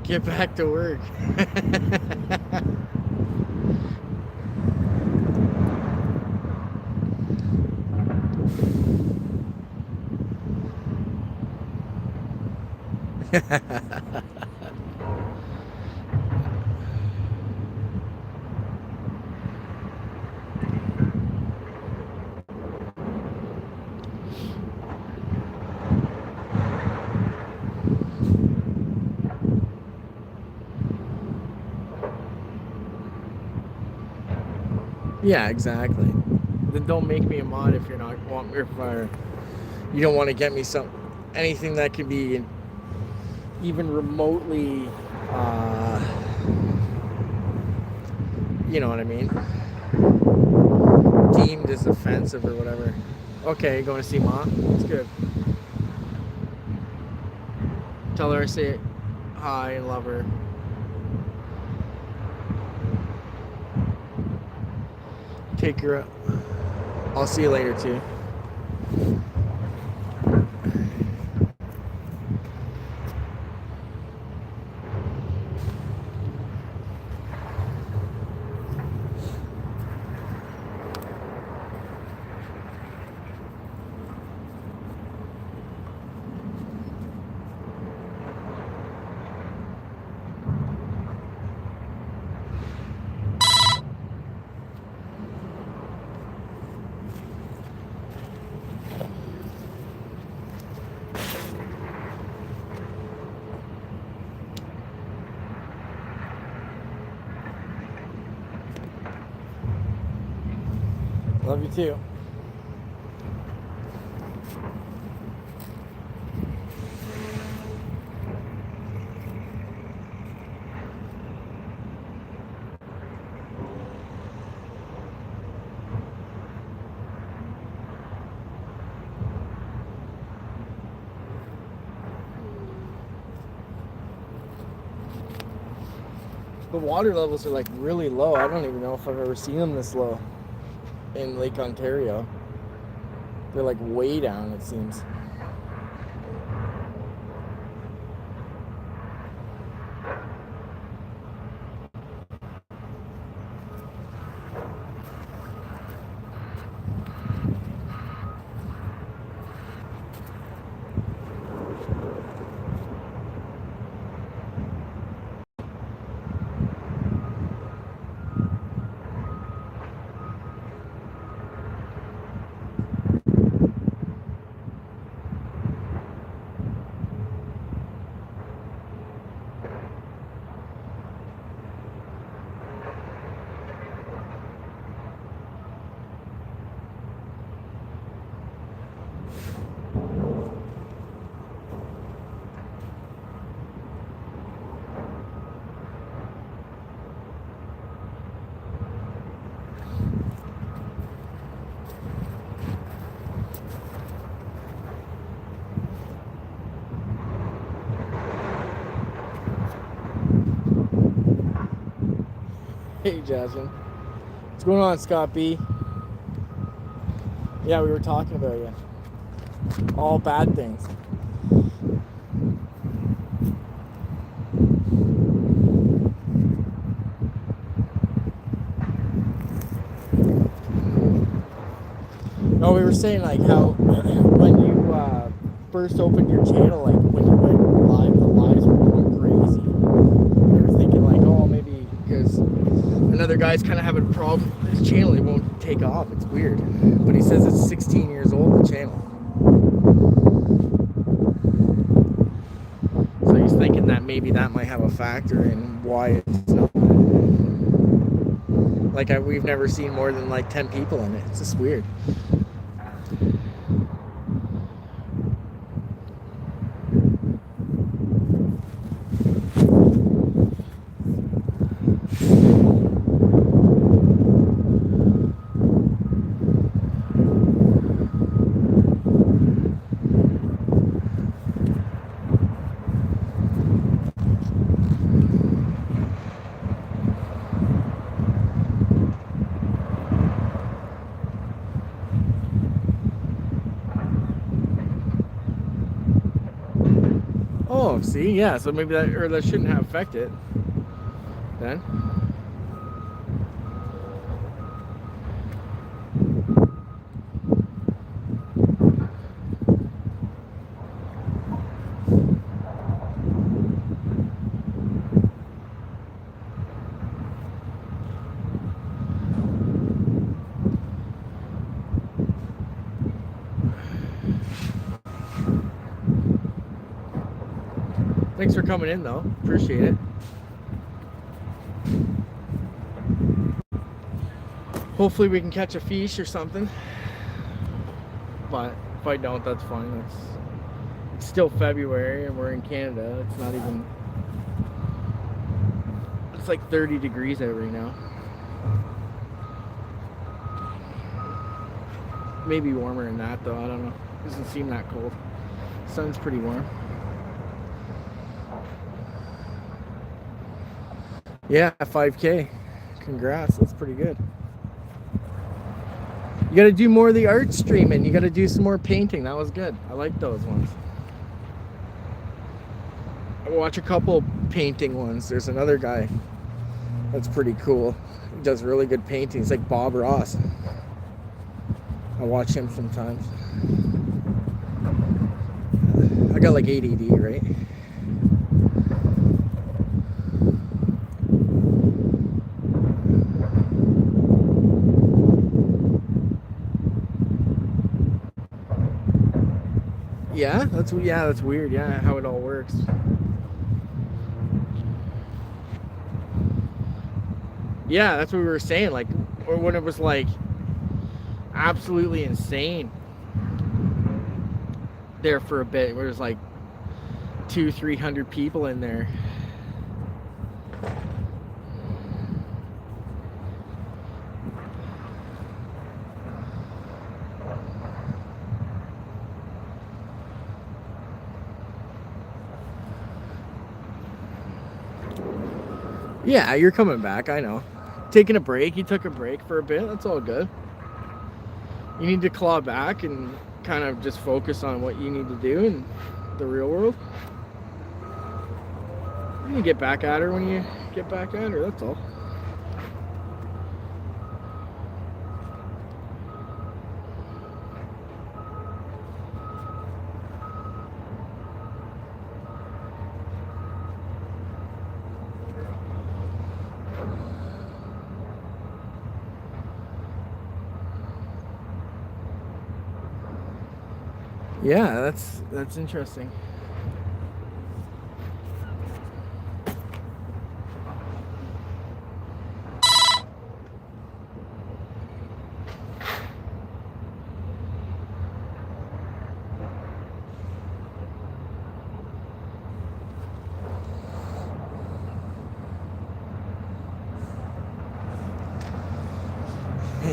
Get back to work. Yeah, exactly. Then don't make me a mod if you're not want me, if you don't want to get me anything that could be even remotely, you know what I mean, deemed as offensive or whatever. Okay, going to see Ma? That's good. Tell her I say hi and love her. Take her up. I'll see you later too. Love you too. The water levels are like really low. I don't even know if I've ever seen them this low in Lake Ontario. They're like way down, it seems. Hey, Jasmine. What's going on, Scott B? Yeah, we were talking about you. All bad things. No, we were saying like how when you first opened your channel, like when you went live, the lives were going crazy. We were thinking like, oh, maybe because another guy's kind of having a problem with his channel, it won't take off. It's weird, but he says it's 16 years old, the channel. So he's thinking that maybe that might have a factor in why it's not. Like we've never seen more than like 10 people in it. It's just weird. Oh, see, yeah, so maybe that shouldn't have affected then. Thanks for coming in, though. Appreciate it. Hopefully we can catch a fish or something. But if I don't, that's fine. It's still February and we're in Canada. It's not even... It's like 30 degrees out right now. Maybe warmer than that, though. I don't know. It doesn't seem that cold. The sun's pretty warm. Yeah, 5K. Congrats. That's pretty good. You got to do more of the art streaming. You got to do some more painting. That was good. I like those ones. I watch a couple painting ones. There's another guy that's pretty cool. He does really good paintings, like Bob Ross. I watch him sometimes. I got like ADD, right? Yeah, that's weird. Yeah, how it all works. Yeah, that's what we were saying. Like, or when it was like absolutely insane there for a bit, where there's like 200-300 people in there. Yeah, you're coming back, I know. Taking a break, you took a break for a bit, that's all good. You need to claw back and kind of just focus on what you need to do in the real world. You get back at her when you get back at her, that's all. Yeah, that's interesting.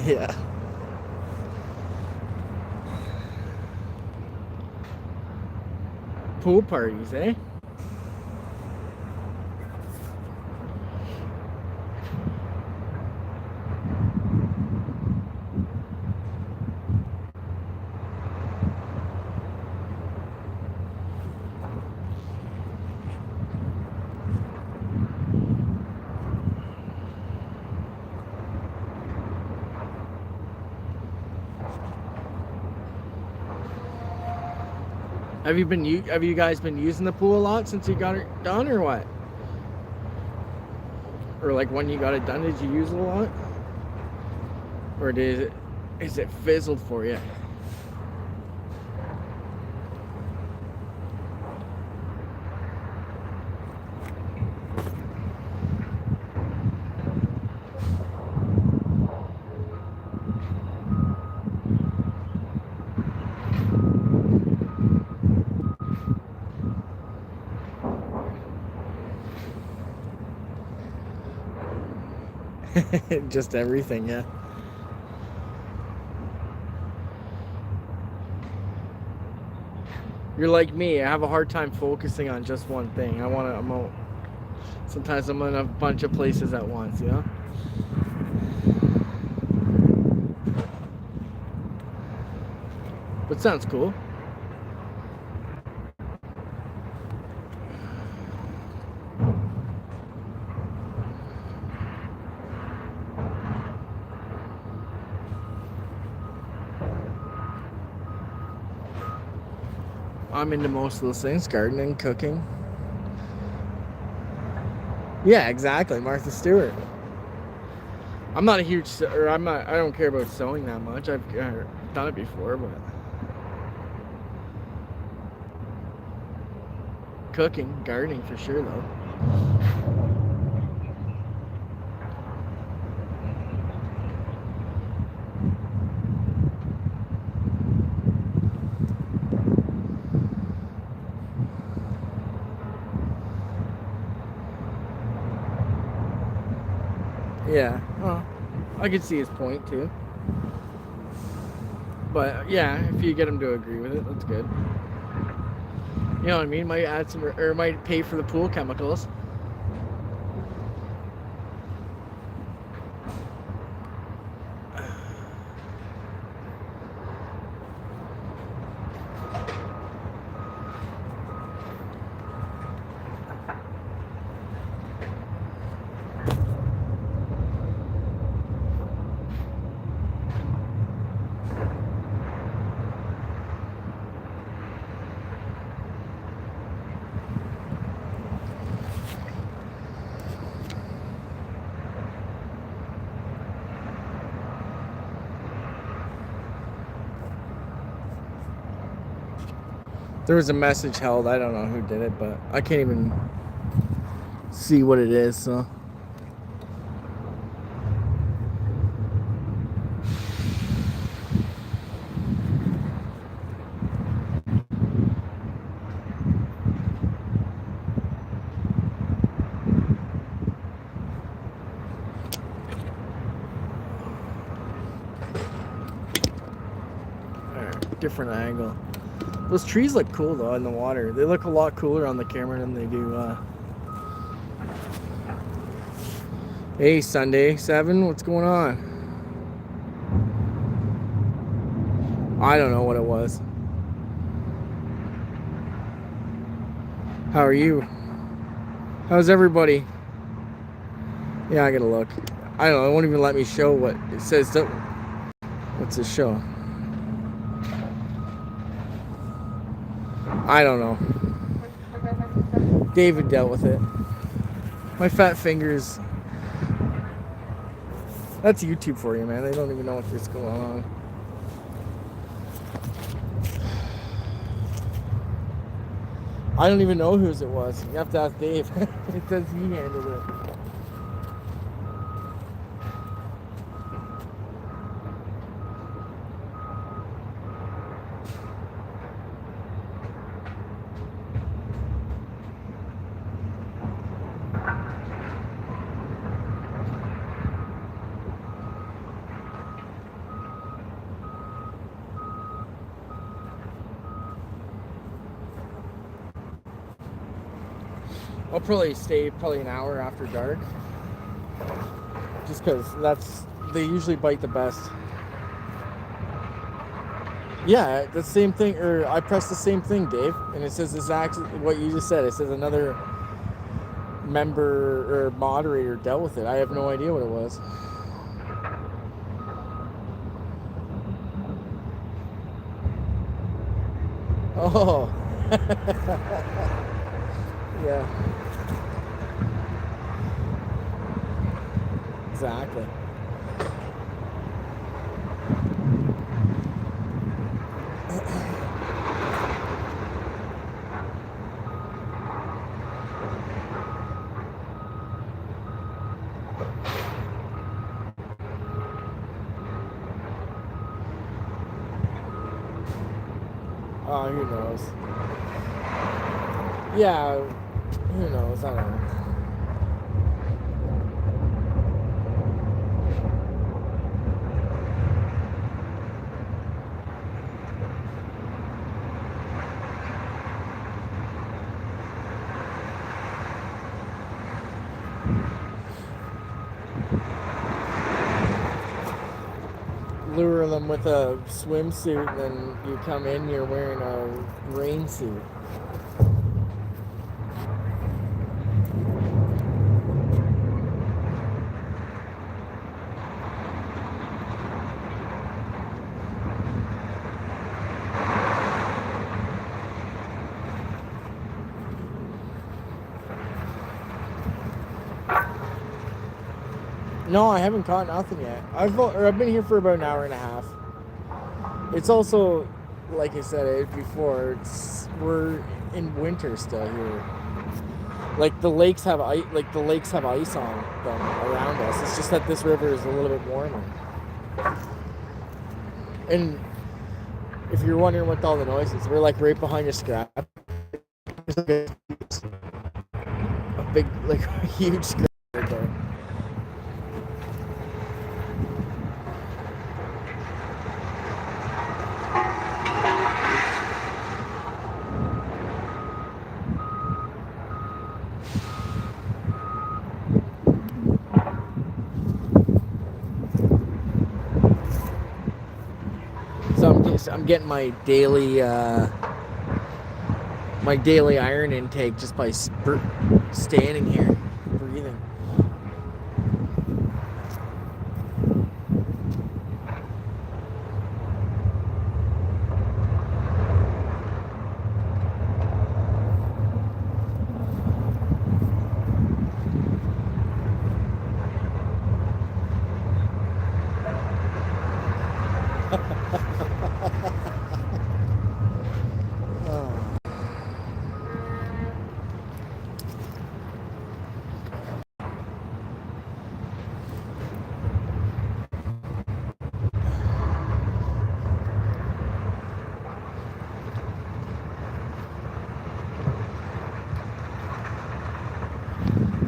Yeah. Pool parties, eh? Have you guys been using the pool a lot since you got it done, or what? Or like when you got it done, did you use it a lot, or is it fizzled for you? Just everything, yeah. You're like me. I have a hard time focusing on just one thing. Sometimes I'm in a bunch of places at once, you know? But sounds cool. I'm into most of those things, gardening, cooking. Yeah, exactly, Martha Stewart. I'm not a huge, or I don't care about sewing that much. I've done it before, but cooking, gardening for sure though. Yeah, well, I could see his point too. But yeah, if you get him to agree with it, that's good. You know what I mean? Might add some, or might pay for the pool chemicals. There was a message held. I don't know who did it, but I can't even see what it is, so. Alright, different angle. Those trees look cool though in the water. They look a lot cooler on the camera than they do. Hey, Sunday 7, what's going on? I don't know what it was. How are you? How's everybody? Yeah, I gotta look. I don't know. It won't even let me show what it says. What's this show? I don't know. David dealt with it. My fat fingers. That's YouTube for you, man. They don't even know what's going on. I don't even know whose it was. You have to ask Dave. It says he handled it. I'll probably stay an hour after dark, just because they usually bite the best. Yeah, the same thing, or I pressed the same thing, Dave, and it says exactly what you just said. It says another member or moderator dealt with it. I have no idea what it was. Oh, Yeah. Exactly. Oh, who knows? Yeah, who knows? I don't know. Lure them with a swimsuit, and then you come in, you're wearing a rain suit. No, I haven't caught nothing yet. I've been here for about an hour and a half. It's also, like I said before, we're in winter still here. Like the lakes have ice, on them around us. It's just that this river is a little bit warmer. And if you're wondering what all the noise is, we're like right behind a scrap. There's like a big, like a huge scrap right there. So I'm getting my daily iron intake just by standing here, breathing.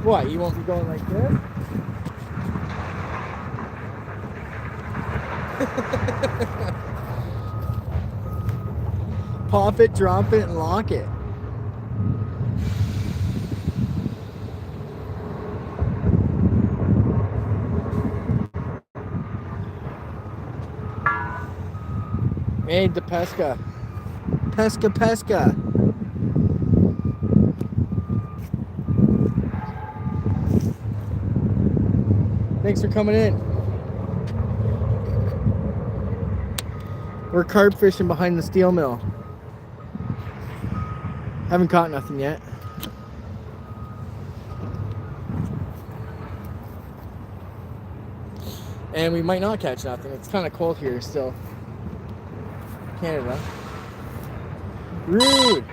What, you won't be going like this? Pop it, drop it, and lock it. Hey, the pesca. Pesca, pesca. Thanks for coming in. We're carp fishing behind the steel mill. Haven't caught nothing yet. And we might not catch nothing. It's kind of cold here still. Canada. Rude.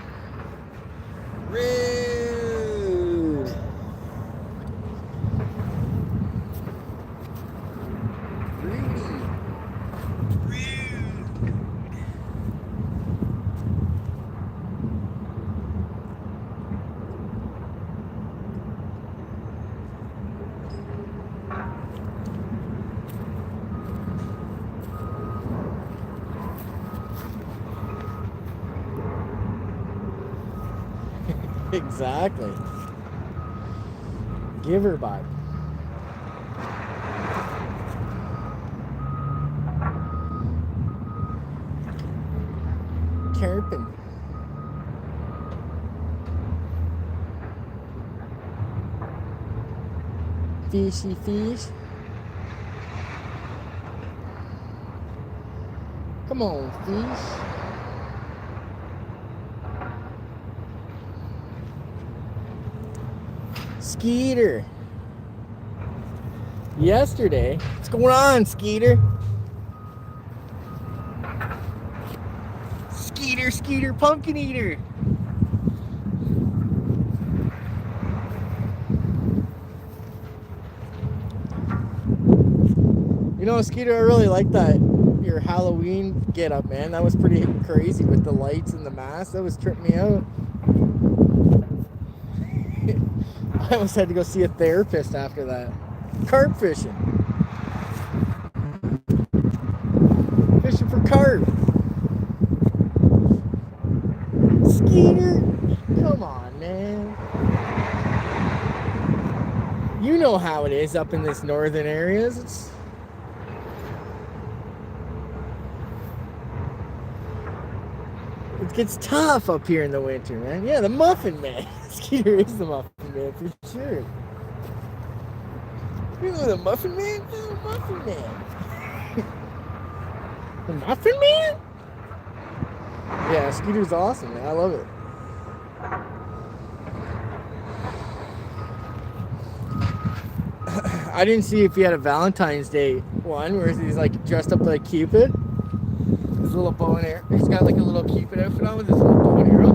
Rude. Rudy. Rude. Exactly. Give her bud. Carping. Fishy fish. Come on, fish. Skeeter. Yesterday. What's going on, Skeeter? Skeeter, pumpkin eater. You know, Skeeter, I really like that. Your Halloween get up, man. That was pretty crazy with the lights and the mask. That was tripping me out. I almost had to go see a therapist after that. Carp fishing. Fishing for carp. Skeeter, come on, man. You know how it is up in this northern areas. It gets tough up here in the winter, man. Yeah, the Muffin Man. Skeeter is the Muffin Man for sure. You know the Muffin Man? The Muffin Man. The Muffin Man? Yeah, Skeeter's awesome, man. I love it. I didn't see if he had a Valentine's Day one where he's like dressed up like Cupid. His little bow and arrow. He's got like a little Cupid outfit on with his little bow and arrow.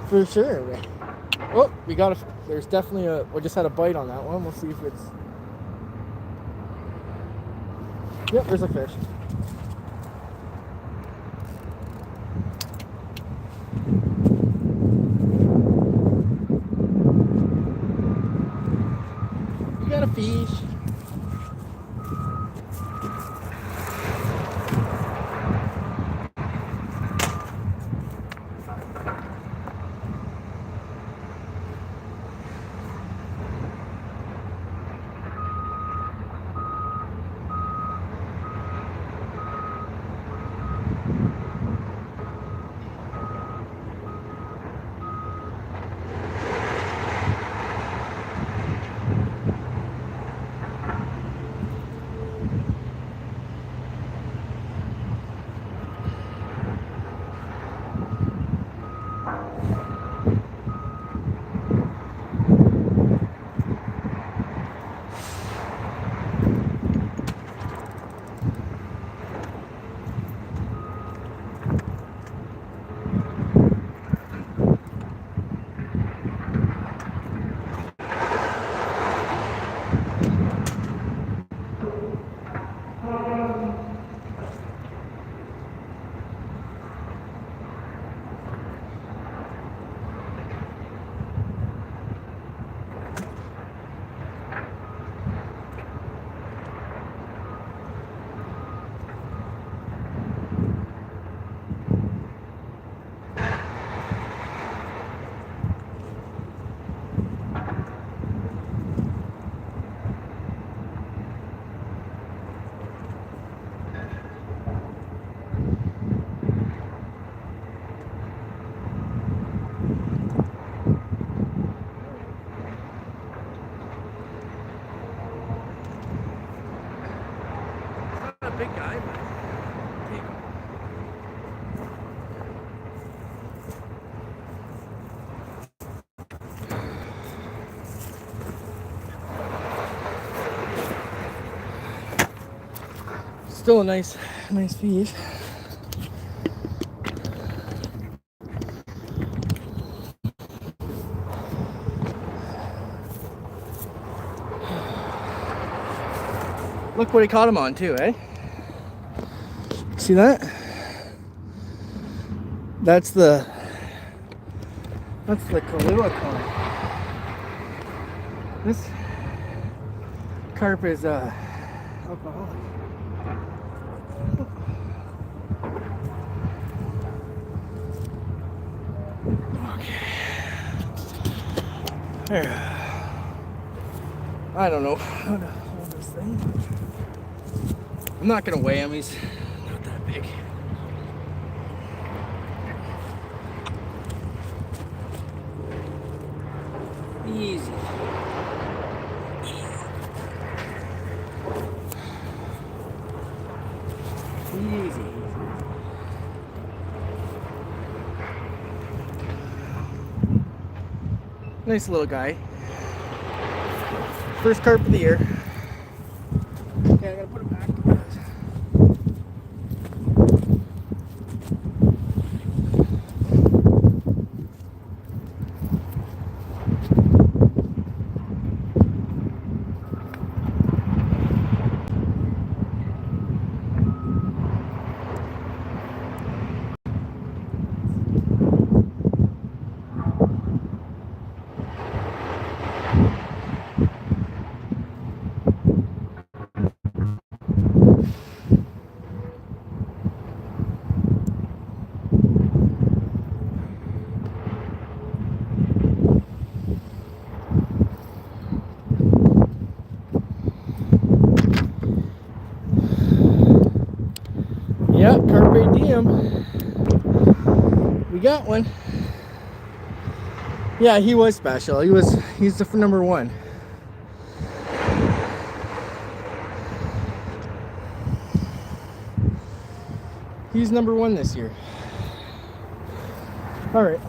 For sure, man. Oh, we got a. There's definitely a. We just had a bite on that one. We'll see if it's. Yep, there's a fish. We got a fish. Big guy, but take him. Still a nice fish. Look what he caught him on too, eh? See that? That's the Kahlua carp. This carp is alcoholic. Okay. There. I don't know how to hold this thing. I'm not gonna weigh him. He's not that big. Easy. Easy. Nice little guy. First carp of the year. Okay, I gotta put it back. Yeah, carpe diem. We got one. Yeah, he was special. He's the number one. He's number one this year. All right.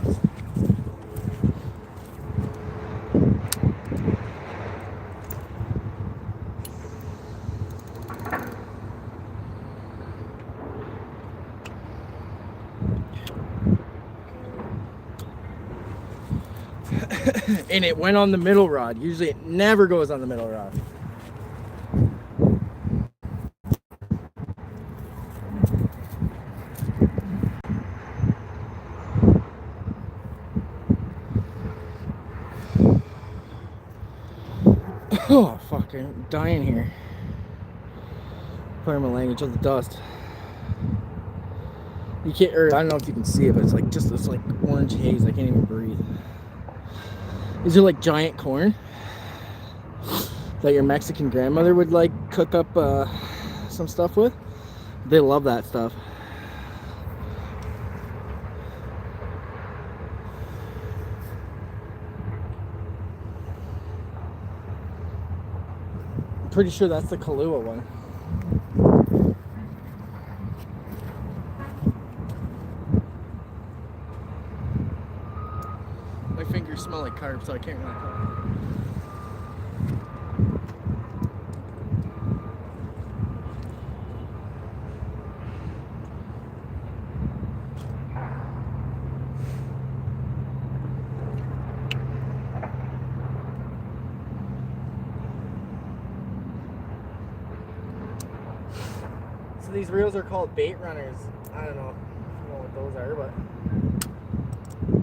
And it went on the middle rod. Usually it never goes on the middle rod. Oh, fuck, I'm dying here. Pardon my language of the dust. You can't, or I don't know if you can see it, but it's like just this like orange haze. I can't even breathe. These are like giant corn that your Mexican grandmother would like cook up some stuff with. They love that stuff. I'm pretty sure that's the Kahlua one. My fingers smell like carp, so I can't really tell. So these reels are called bait runners. I don't know what those are, but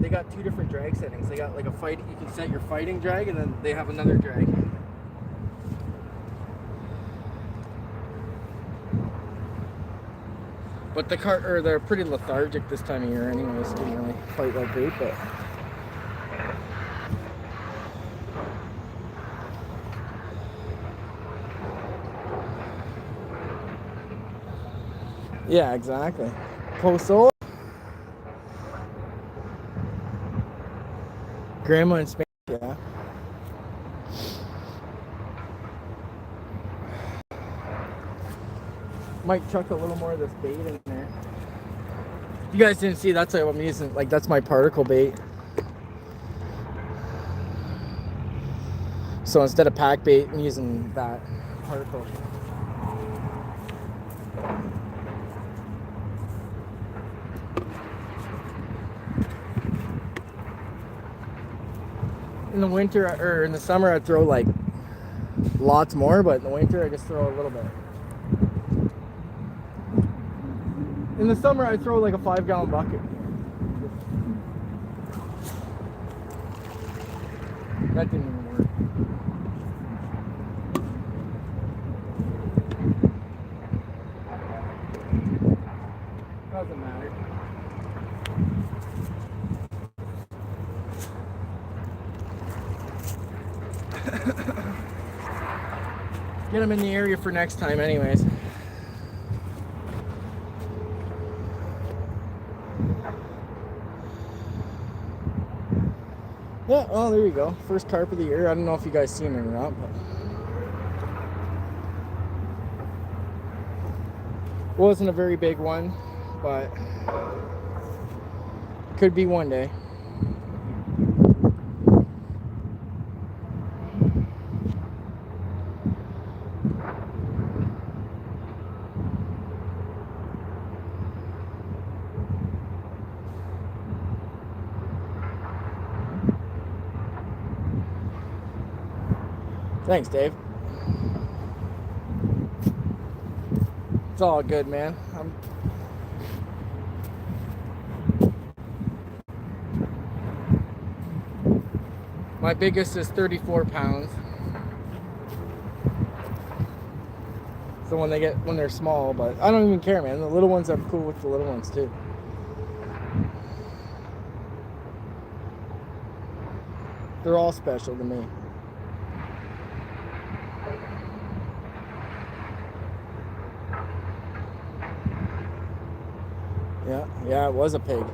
they got two different drag settings. They got like a fight, you can set your fighting drag, and then they have another drag. But they're pretty lethargic this time of year anyways, so they didn't really fight that great, but yeah, exactly. Coastal. Grandma in Spain, yeah. Might chuck a little more of this bait in there. You guys didn't see, that's what I'm using, like that's my particle bait. So instead of pack bait, I'm using that particle. In the winter, or in the summer, I'd throw like lots more, but in the winter, I just throw a little bit. In the summer, I throw like a 5-gallon bucket. That didn't even work. Doesn't matter. Get them in the area for next time anyways. Yeah, well, there you go. First carp of the year. I don't know if you guys seen it or not, but wasn't a very big one, but could be one day. Thanks, Dave. It's all good, man. My biggest is 34 pounds. So when they're small, but I don't even care, man. The little ones, I'm cool with the little ones too. They're all special to me. Yeah, it was a pig.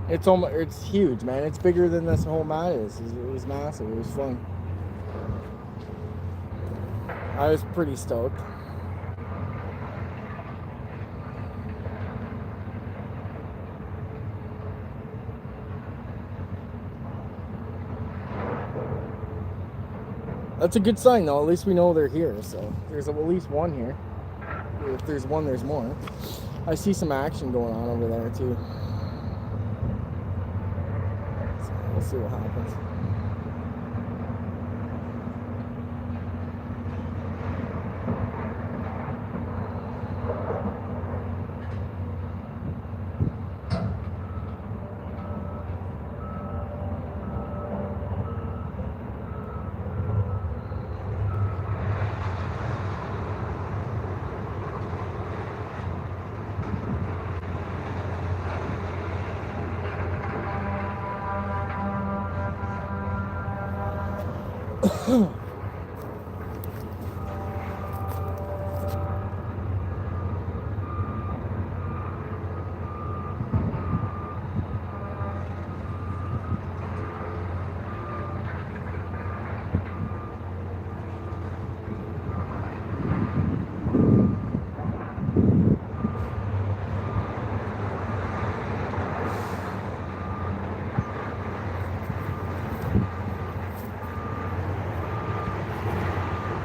It's huge, man. It's bigger than this whole mat is. It was massive. It was fun. I was pretty stoked. That's a good sign, though. At least we know they're here. So there's at least one here. If there's one, there's more. I see some action going on over there too. So we'll see what happens.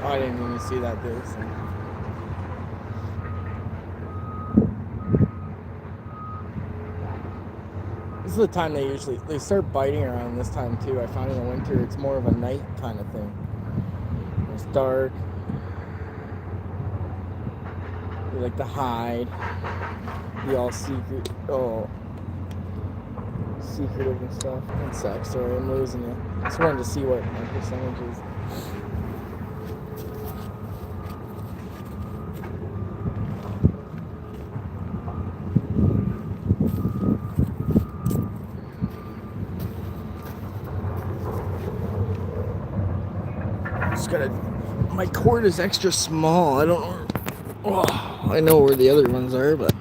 I didn't even see that dude. So. This is the time they start biting around this time too. I found in the winter it's more of a night kind of thing. It's dark. They like to hide. Be all secretive and stuff. One sec, sorry, I'm losing you. Just wanted to see what my percentage is. My cord is extra small. I don't know. Oh, I know where the other ones are, but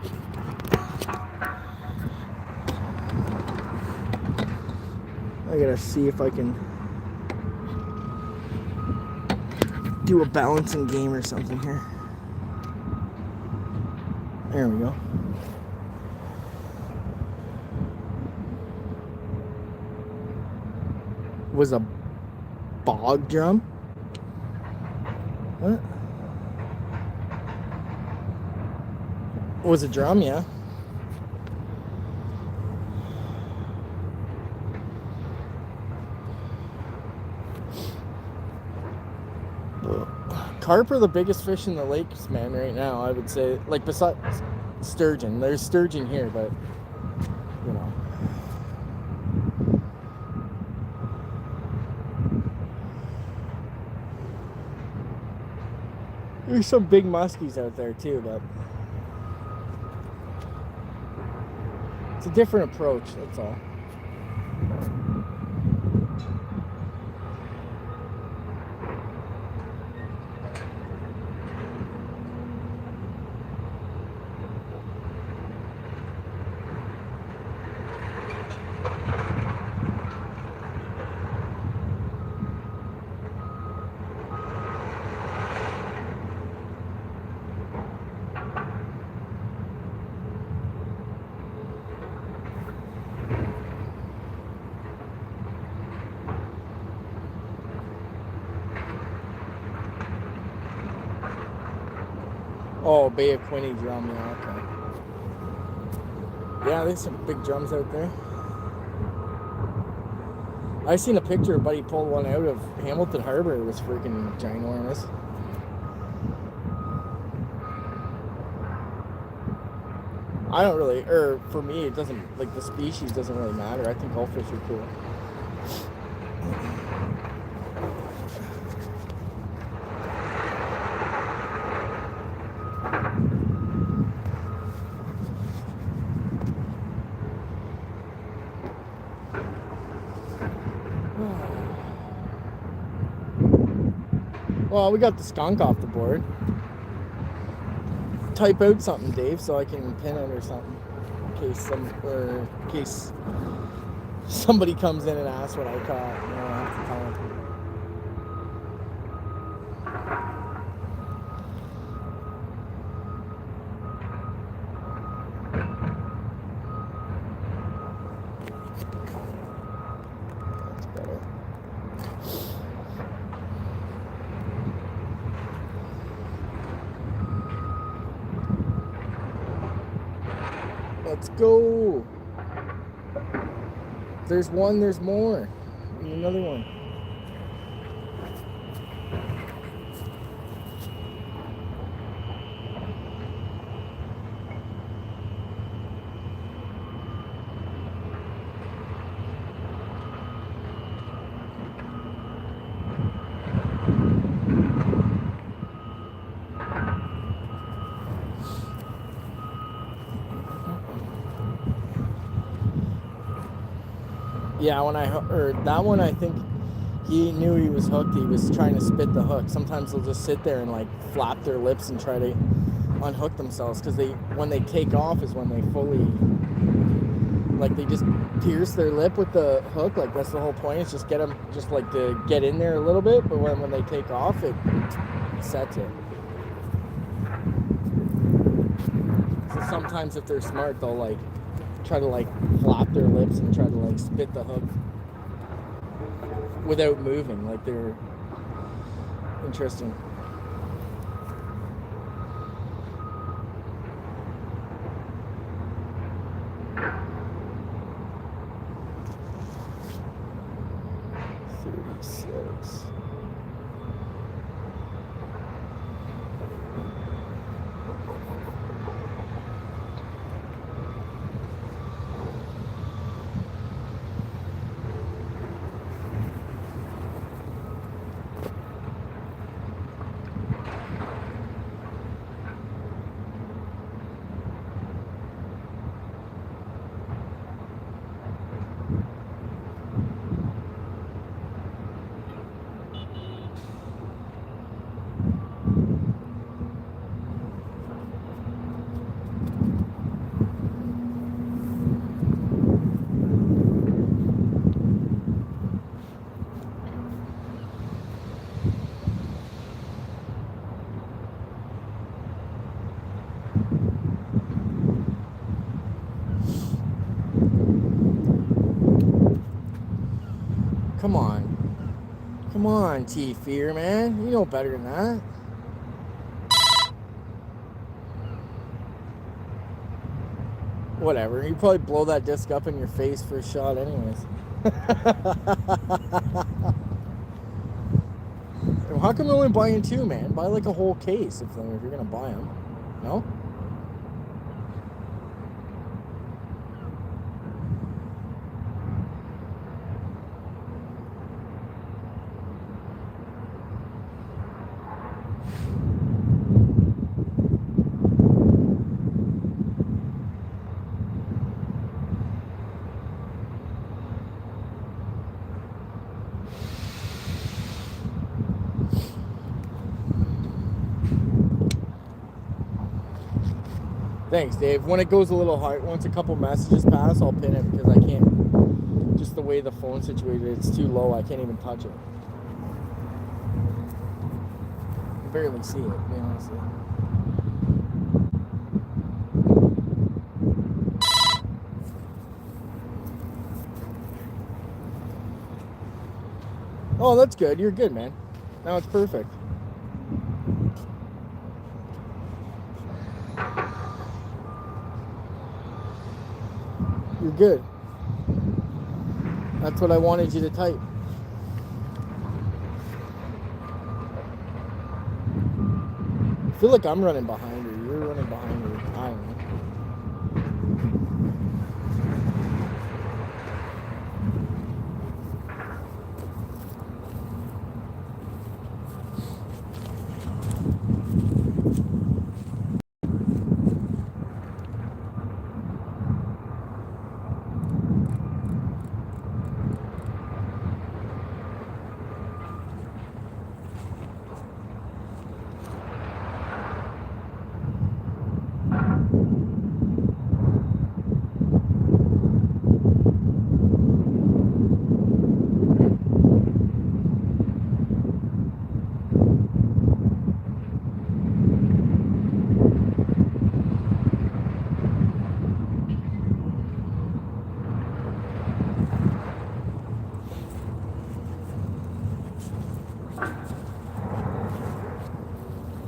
I gotta see if I can do a balancing game or something here. There we go. Was a bog drum? What? Was a drum, yeah. Carp are the biggest fish in the lakes, man, right now, I would say. Like, besides sturgeon. There's sturgeon here, but, you know. There's some big muskies out there too, but it's a different approach, that's all. Oh, Bay of Quinte drum, yeah, okay. Yeah, there's some big drums out there. I seen a picture of buddy pulled one out of Hamilton Harbor. It was freaking ginormous. I don't really, or for me, it doesn't, like the species doesn't really matter. I think all fish are cool. Well, we got the skunk off the board. Type out something, Dave, so I can pin it or something, in case somebody comes in and asks what I caught. You know, I have to tell them. That's better. Let's go. There's one, there's more. Need another one. Yeah, when I heard that one, I think he knew he was hooked. He was trying to spit the hook. Sometimes they'll just sit there and like flap their lips and try to unhook themselves, because when they take off is when they fully, like, they just pierce their lip with the hook. Like, that's the whole point. It's just get them, just like to get in there a little bit. But when they take off, it sets it. So sometimes if they're smart, they'll like try to like flap their lips and try to like spit the hook without moving. Like, they're interesting. Come on. Come on, T-Fear, man. You know better than that. Whatever. You probably blow that disc up in your face for a shot anyways. How come you're only buying two, man? Buy like a whole case if you're going to buy them. No? Thanks, Dave. When it goes a little hard, once a couple messages pass, I'll pin it, because I can't, just the way the phone's situated, it's too low, I can't even touch it. I can barely see it, to be honest with you. Oh, that's good. You're good, man. Now it's perfect. You're good. That's what I wanted you to type. I feel like I'm running behind her. You're running behind me. I don't know.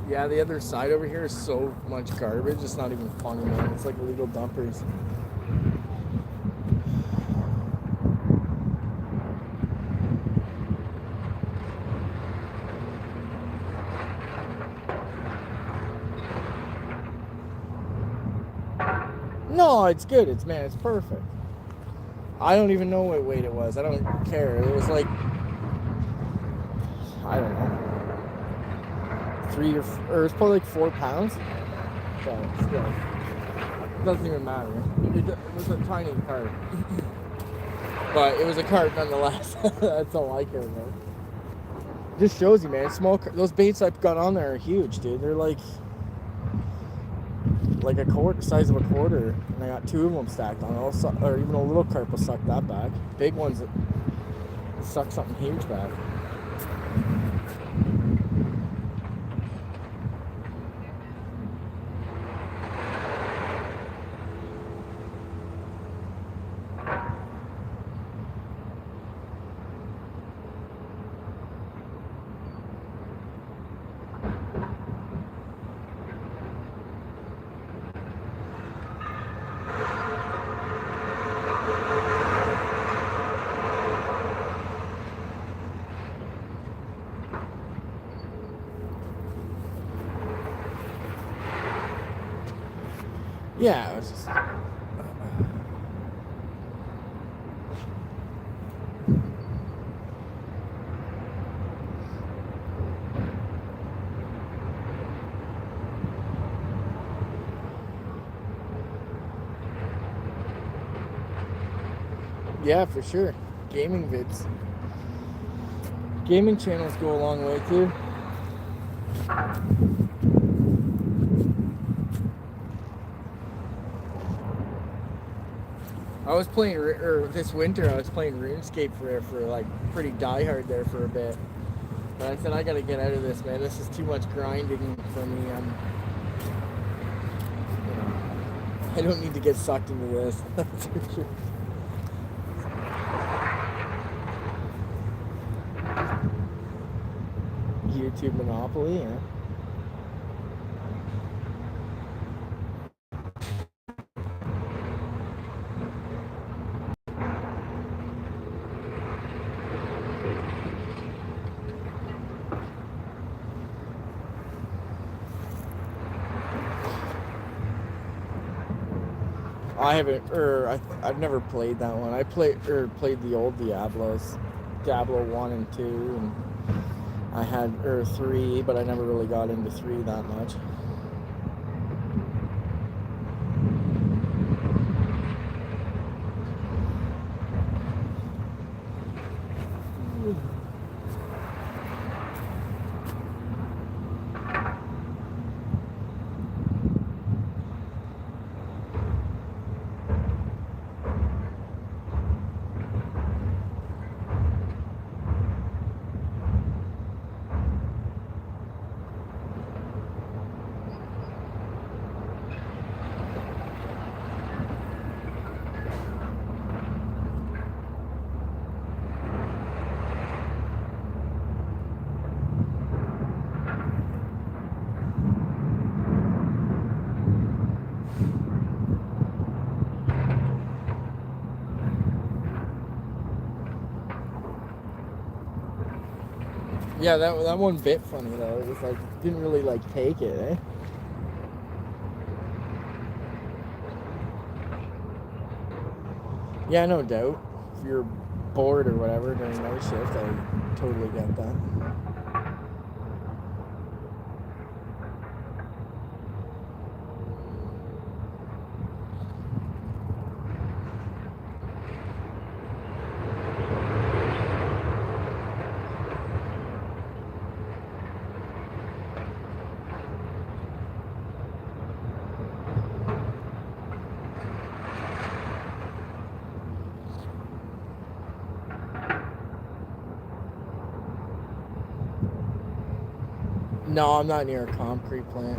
Yeah, the other side over here is so much garbage. It's not even funny, man. It's like illegal dumpers. No, it's good. It's perfect. I don't even know what weight it was. I don't care. It was like, I don't know, 3 or it's probably like 4 pounds. So still, it doesn't even matter. It was a tiny cart, but it was a cart nonetheless. That's all I care about. Just shows you, man. Small. Those baits I've got on there are huge, dude. They're like a quarter, size of a quarter, and I got 2 of them stacked on. Or even a little carp will suck that back. Big ones that suck something huge back. Yeah, it was just. Yeah, for sure. Gaming vids. Gaming channels go a long way too. I was playing, this winter I was playing RuneScape for like pretty diehard there for a bit. But I said I gotta get out of this, man. This is too much grinding for me. I don't need to get sucked into this. That's for sure. YouTube monopoly, yeah. I haven't, I've never played that one. I played the old Diablos, Diablo 1 and 2, and I had 3, but I never really got into 3 that much. Yeah, that one bit funny though. It was like didn't really like take it, eh? Yeah, no doubt. If you're bored or whatever during night shift, I totally get that. No, I'm not near a concrete plant.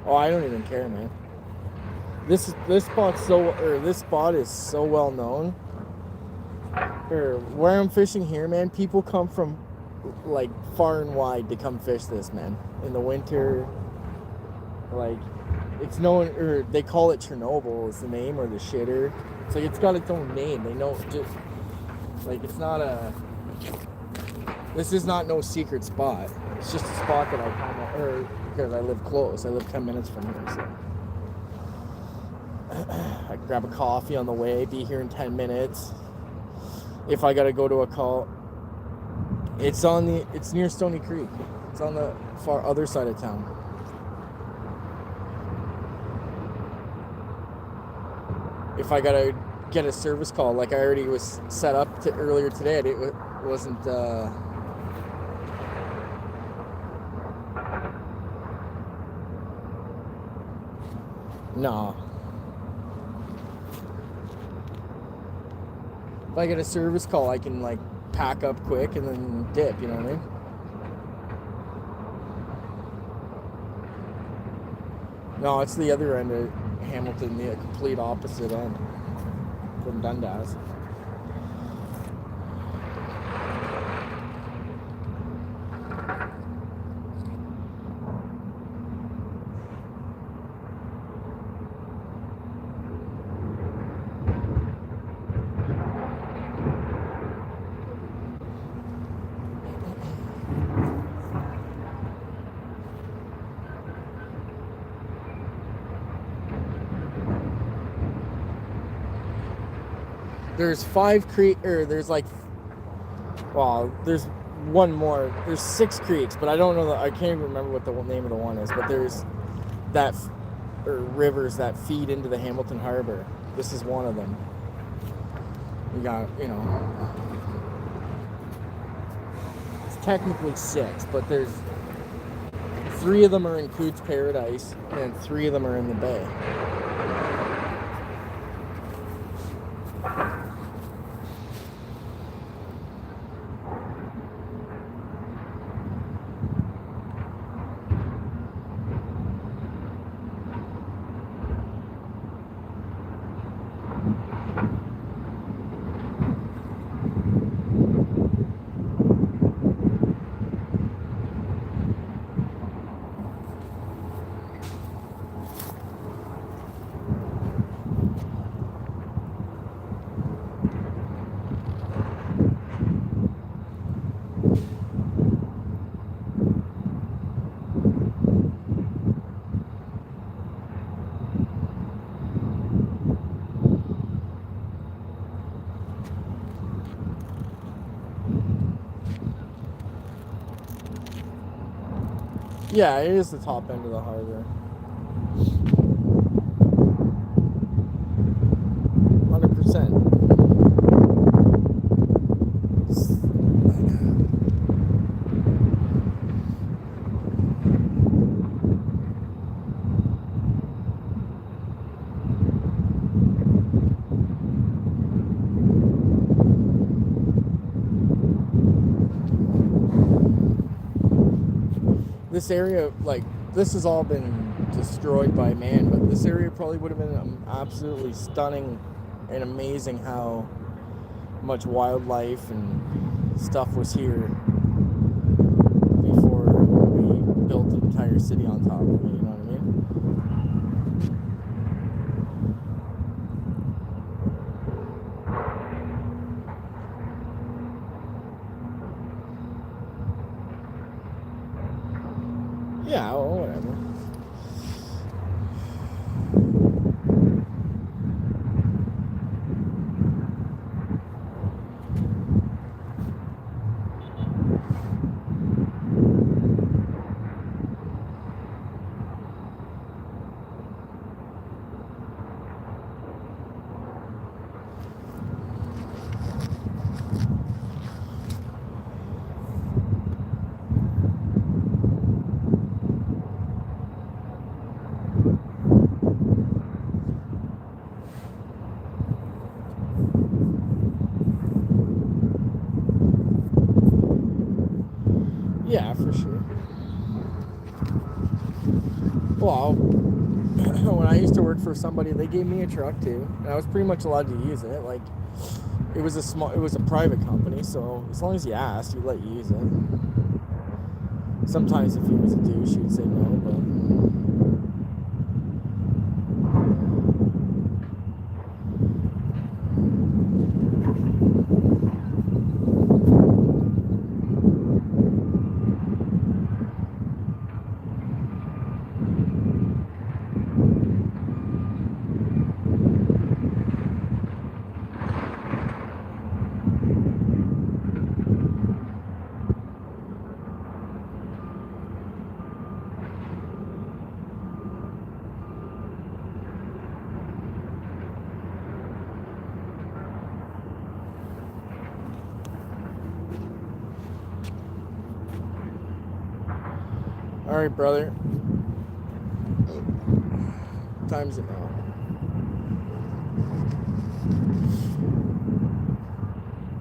Oh, I don't even care, man. This spot is so well known. Or where I'm fishing here, man, people come from like far and wide to come fish this, man. In the winter, like it's known, or they call it Chernobyl is the name, or the shitter. It's like it's got its own name. They know, just like it's not a. This is not no secret spot. It's just a spot that I kind of, or because I live close. I live 10 minutes from here, so I can grab a coffee on the way. Be here in 10 minutes. If I gotta go to a call, it's near Stony Creek. It's on the far other side of town. If I gotta get a service call, like I already was set up to earlier today, it wasn't. No. If I get a service call, I can like pack up quick and then dip. You know what I mean? No, it's the other end of Hamilton, the complete opposite end from Dundas. There's 5 creek, or there's like, well, there's one more. There's 6 creeks, but I don't know I can't even remember what the name of the one is. But there's that, or rivers that feed into the Hamilton Harbor. This is one of them. You got, it's technically 6, but there's 3 of them are in Coots Paradise, and 3 of them are in the bay. Yeah, it is the top end of the harbor. 100%. This area, like, this has all been destroyed by man, but this area probably would have been absolutely stunning and amazing how much wildlife and stuff was here before we built city on top of it, you know what I mean? Yeah, well, whatever. Yeah, for sure. Well, when I used to work for somebody, they gave me a truck too, and I was pretty much allowed to use it. Like, it was a private company, so as long as you asked, he'd let you use it. Sometimes if he was a douche, he'd say no, but all right, brother. What time is it now?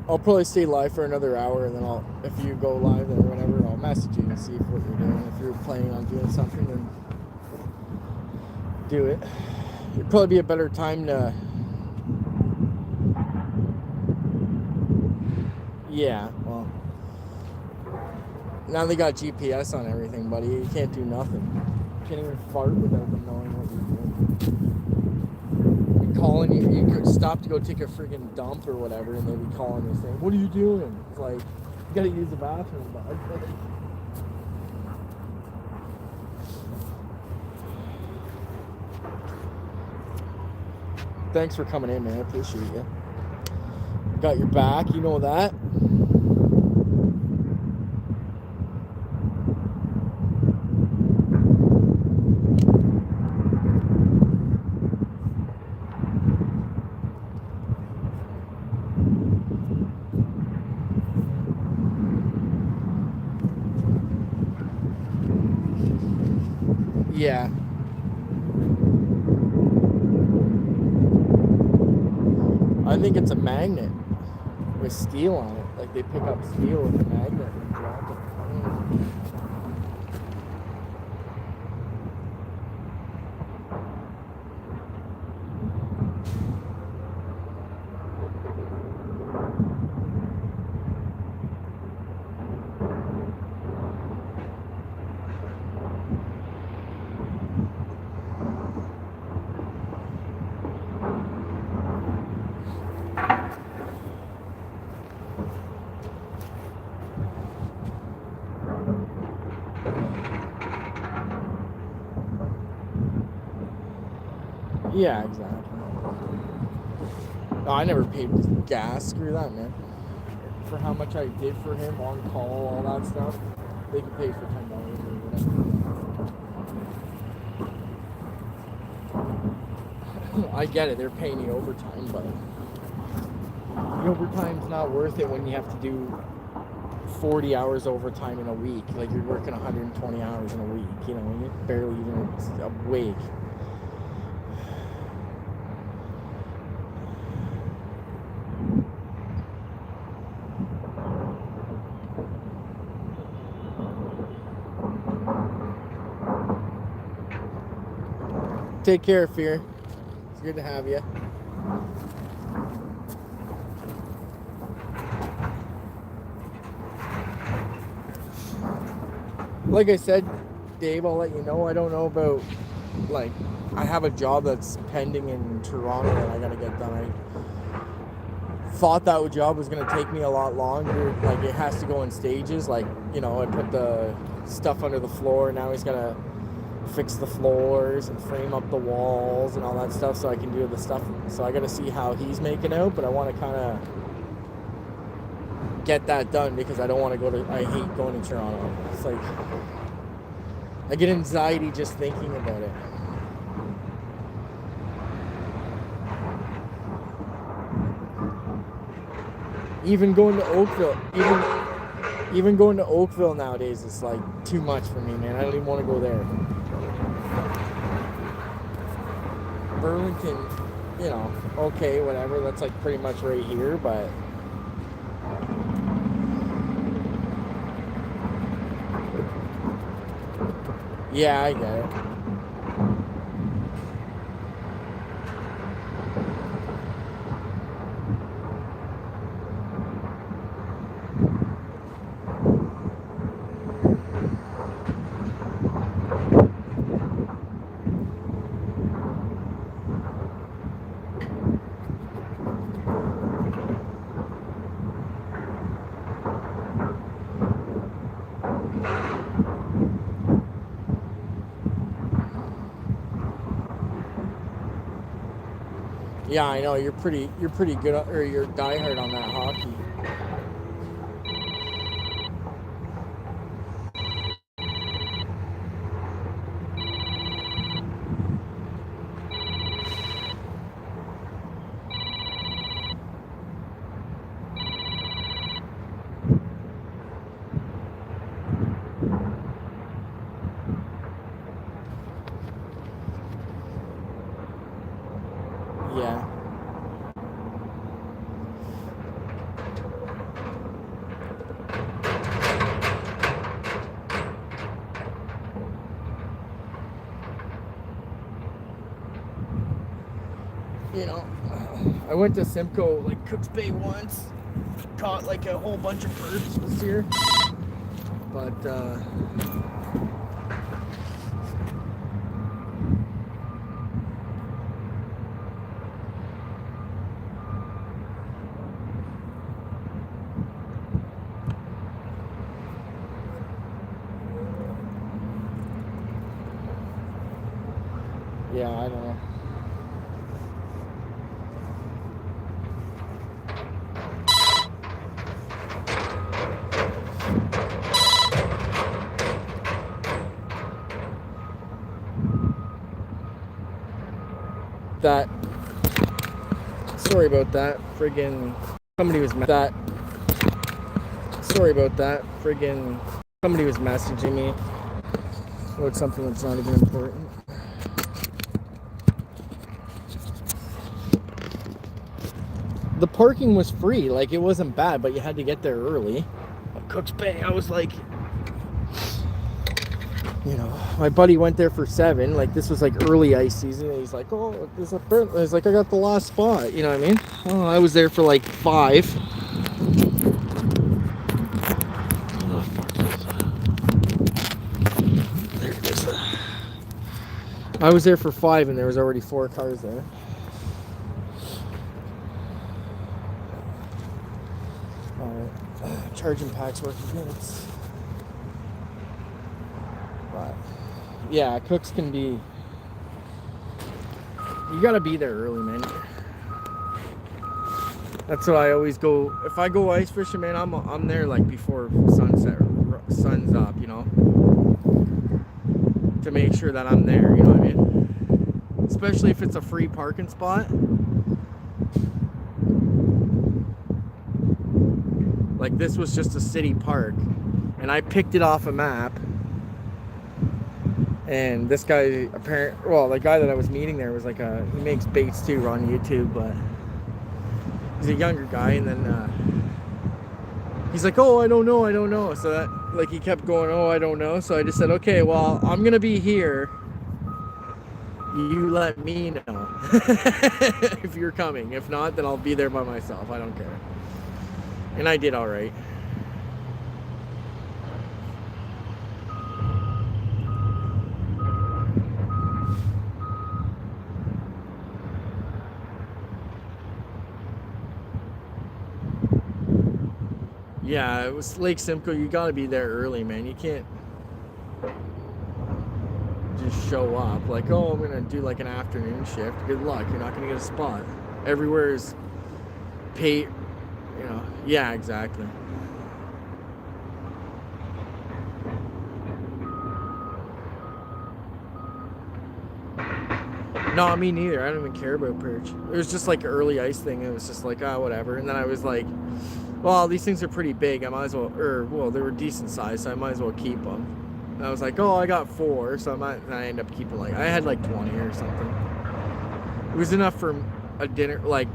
I'll probably stay live for another hour, and then if you go live or whatever, I'll message you and see what you're doing. If you're planning on doing something, then do it. It'd probably be a better time to... Yeah, well... Now they got GPS on everything, buddy. You can't do nothing. You can't even fart without them knowing what you're doing. And calling you, you could stop to go take a friggin' dump or whatever, and they'd be calling you saying, "What are you doing?" It's like, you gotta use the bathroom, bud. Thanks for coming in, man. I appreciate you. Got your back, you know that. Yeah. I think it's a magnet with steel on it. Like they pick up steel with a magnet and drop it. Yeah, exactly. No, I never paid gas. Screw that, man. For how much I did for him on call, all that stuff, they could pay for $10 or whatever. I get it. They're paying you overtime, but the overtime's not worth it when you have to do 40 hours overtime in a week. Like you're working 120 hours in a week. You know, you're barely even awake. Take care, Fear. It's good to have you. Like I said, Dave, I'll let you know. I don't know about, like, I have a job that's pending in Toronto that I gotta get done. I thought that job was gonna take me a lot longer. Like, it has to go in stages. Like, you know, I put the stuff under the floor. Now he's gotta fix the floors and frame up the walls and all that stuff so I can do the stuff. So I gotta see how he's making out, but I want to kind of get that done because I don't want to go to, I hate going to Toronto. It's like, I get anxiety just thinking about it. Even going to Oakville, even going to Oakville nowadays is like too much for me, man. I don't even want to go there. Burlington, you know, okay, whatever. That's like pretty much right here, but yeah, I get it. Yeah, I know you're pretty good, or you're diehard on that hockey. Yeah. You know, I went to Simcoe, like Cooks Bay once, caught like a whole bunch of perps this year, but yeah, I don't know. That, sorry about that, friggin' somebody was that, sorry about that, friggin' somebody was messaging me about something that's not even important. The parking was free, like it wasn't bad, but you had to get there early. At Cooks Bay, I was like, you know, my buddy went there for 7. Like, this was like early ice season. And he's like, oh, there's a burn. He's like, I got the last spot. You know what I mean? Well, I was there for like 5. There it is. I was there for 5, and there was already 4 cars there. All right, charging packs working good. Yeah, Cooks can be, you gotta be there early, man. That's what I always go, if I go ice fishing, man, I'm there like before sunset, sun's up, you know, to make sure that I'm there, you know what I mean? Especially if it's a free parking spot. Like, this was just a city park, and I picked it off a map. And this guy, the guy that I was meeting there was like he makes baits too on YouTube, but he's a younger guy. And then he's like, oh, I don't know. So that, like, he kept going, oh, I don't know. So I just said, okay, well, I'm gonna be here. You let me know if you're coming. If not, then I'll be there by myself. I don't care. And I did all right. Yeah, it was Lake Simcoe. You got to be there early, man. You can't just show up like, oh, I'm gonna do like an afternoon shift. Good luck. You're not gonna get a spot. Everywhere is paid. You know. Yeah, exactly. No, me neither. I don't even care about perch. It was just like an early ice thing. It was just like, ah, whatever. And then I was like, well, these things are pretty big. I might as well, well, they were decent size, so I might as well keep them. And I was like, oh, I got 4, so I end up keeping like, I had like 20 or something. It was enough for a dinner, like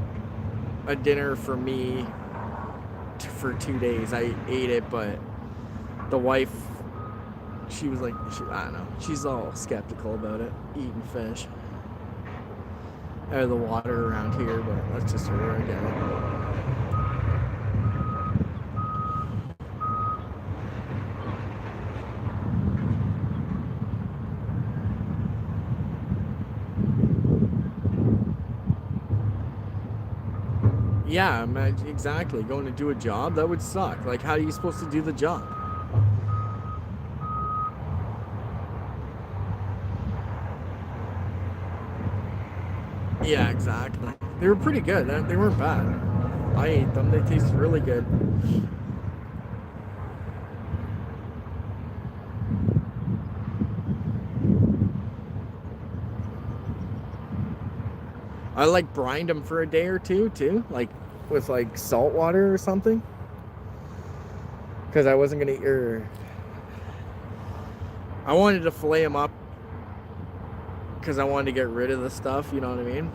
a dinner for me for 2 days. I ate it, but the wife, she was like, I don't know, she's all skeptical about it, eating fish out of the water around here, but that's just her again. Yeah, exactly. Going to do a job, that would suck. Like, how are you supposed to do the job? Yeah, exactly. They were pretty good. They weren't bad. I ate them. They tasted really good. I like brined them for a day or two too, like with like salt water or something, because I wasn't gonna eat. I wanted to fillet them up because I wanted to get rid of the stuff. You know what I mean?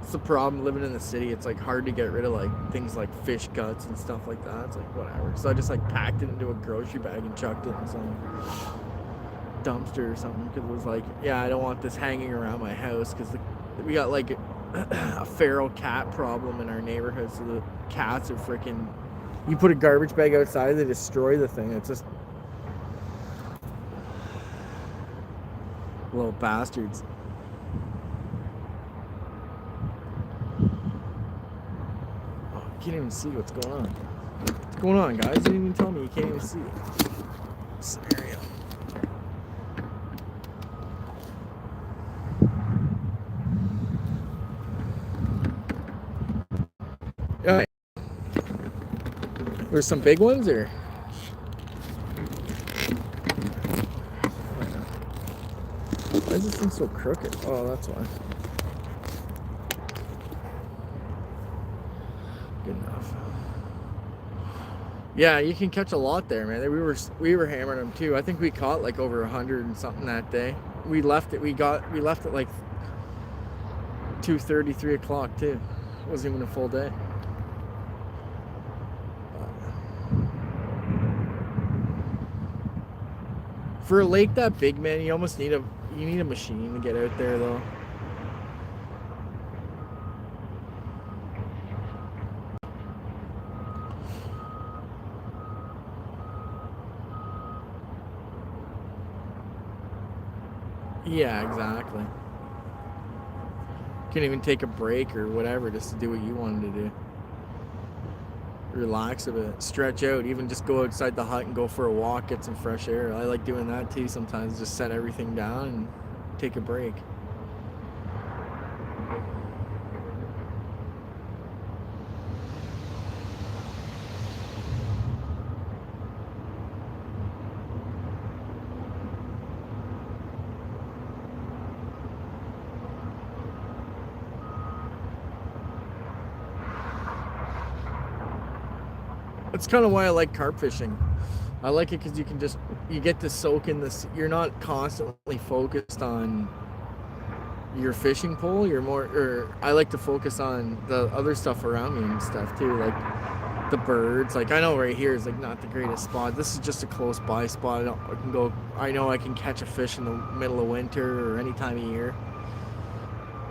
It's the problem living in the city. It's like hard to get rid of like things like fish guts and stuff like that. It's like whatever. So I just like packed it into a grocery bag and chucked it in some dumpster or something, because it was like, yeah, I don't want this hanging around my house, because we got like a feral cat problem in our neighborhood. So the cats are freaking, you put a garbage bag outside, they destroy the thing. It's just little bastards. Oh, you can't even see what's going on. What's going on, guys? You didn't even tell me. You can't even see it. Scenario. Yeah. There's some big ones, or? Why is this thing so crooked? Oh, that's why. Good enough. Yeah, you can catch a lot there, man. We were hammering them too. I think we caught like over 100 and something that day. We left at like 2:30, 3 o'clock too. It wasn't even a full day. For a lake that big, man, you almost need a machine to get out there though. Yeah, exactly. Can't even take a break or whatever just to do what you wanted to do. Relax a bit, stretch out, even just go outside the hut and go for a walk, get some fresh air. I like doing that too sometimes, just set everything down and take a break. That's kind of why I like carp fishing. I like it because you get to soak in this. You're not constantly focused on your fishing pole. You're more, or I like to focus on the other stuff around me and stuff too, like the birds. Like I know right here is like not the greatest spot. This is just a close by spot. I can go. I know I can catch a fish in the middle of winter or any time of year.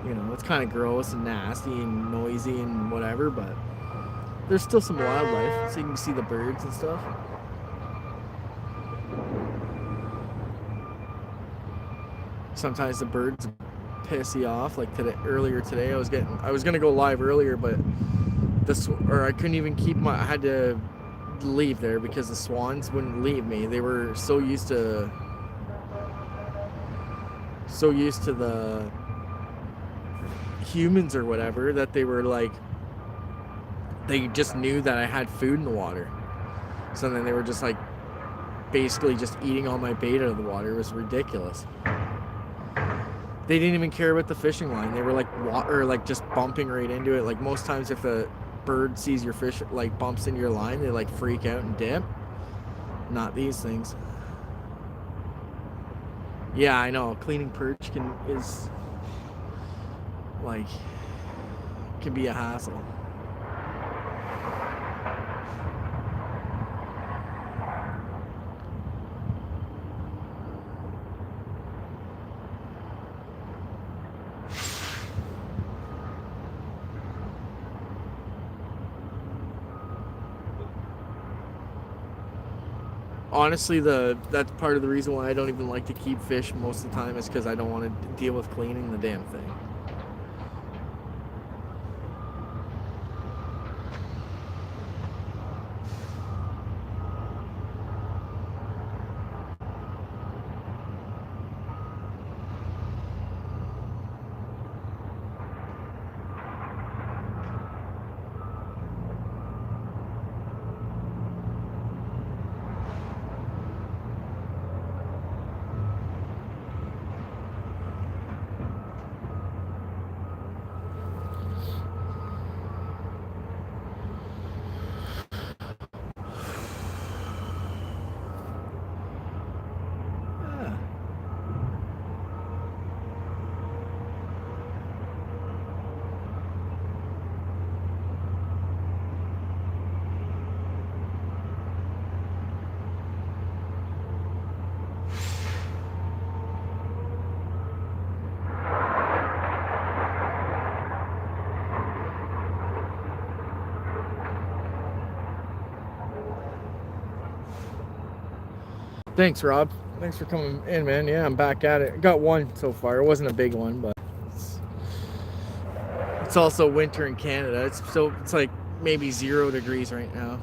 You know, it's kind of gross and nasty and noisy and whatever, but there's still some wildlife, so you can see the birds and stuff. Sometimes the birds piss you off. Like earlier today, I was gonna go live earlier, but I couldn't even I had to leave there because the swans wouldn't leave me. They were so used to the humans or whatever that they were like, they just knew that I had food in the water. So then they were just like basically just eating all my bait out of the water. It was ridiculous. They didn't even care about the fishing line. They were like just bumping right into it. Like most times if a bird sees your fish, like bumps into your line, they like freak out and dip. Not these things. Yeah, I know. Cleaning perch can be a hassle. Honestly, that's part of the reason why I don't even like to keep fish most of the time, is because I don't want to deal with cleaning the damn thing. Thanks, Rob. Thanks for coming in, man. Yeah, I'm back at it. Got one so far. It wasn't a big one, but it's also winter in Canada. It's like maybe 0 degrees right now.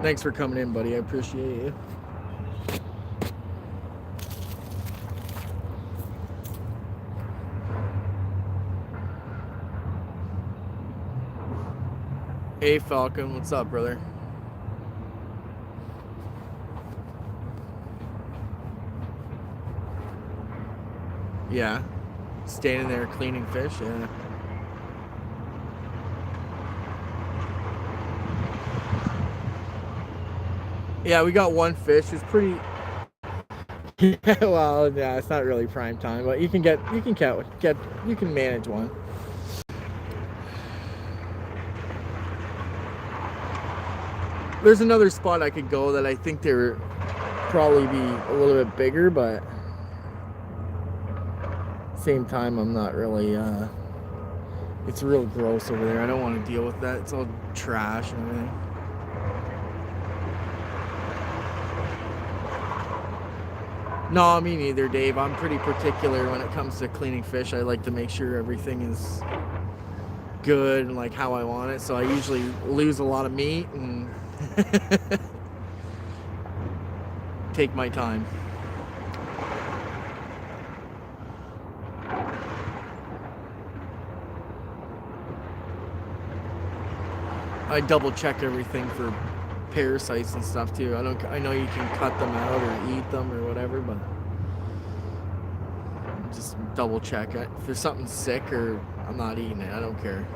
Thanks for coming in, buddy. I appreciate you. Hey, Falcon. What's up, brother? Yeah. Standing there cleaning fish, yeah. Yeah, we got one fish. It's pretty. Well, yeah, it's not really prime time, but you can manage one. There's another spot I could go that I think they would probably be a little bit bigger, but same time I'm not really. It's real gross over there. I don't want to deal with that. It's all trash and everything. No, me neither, Dave. I'm pretty particular when it comes to cleaning fish. I like to make sure everything is good and like how I want it. So I usually lose a lot of meat and take my time. I double check everything for parasites and stuff too. I know you can cut them out or eat them or whatever, but just double check it. If there's something sick, or I'm not eating it. I don't care.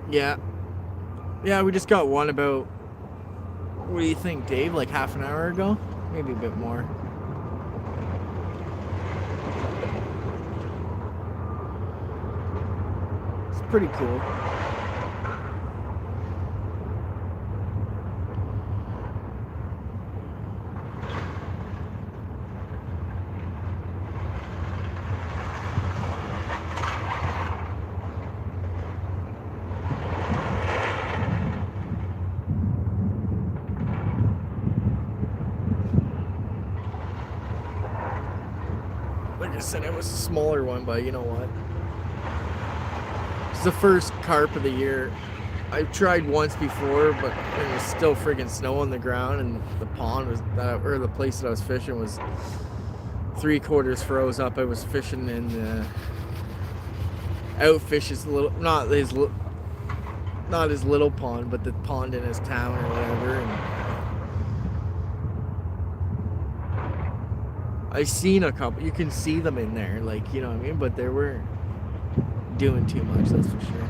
Yeah. Yeah, we just got one about, what do you think, Dave? Like half an hour ago? Maybe a bit more. It's pretty cool. Like I said, it was a smaller one, but you know what? It's the first carp of the year. I've tried once before, but there was still friggin' snow on the ground, and the pond was that, or the place that I was fishing was 3/4 froze up. I was fishing in the outfish is little, not his little pond, but the pond in his town or whatever. And I seen a couple. You can see them in there, like, you know what I mean. But they weren't doing too much, that's for sure.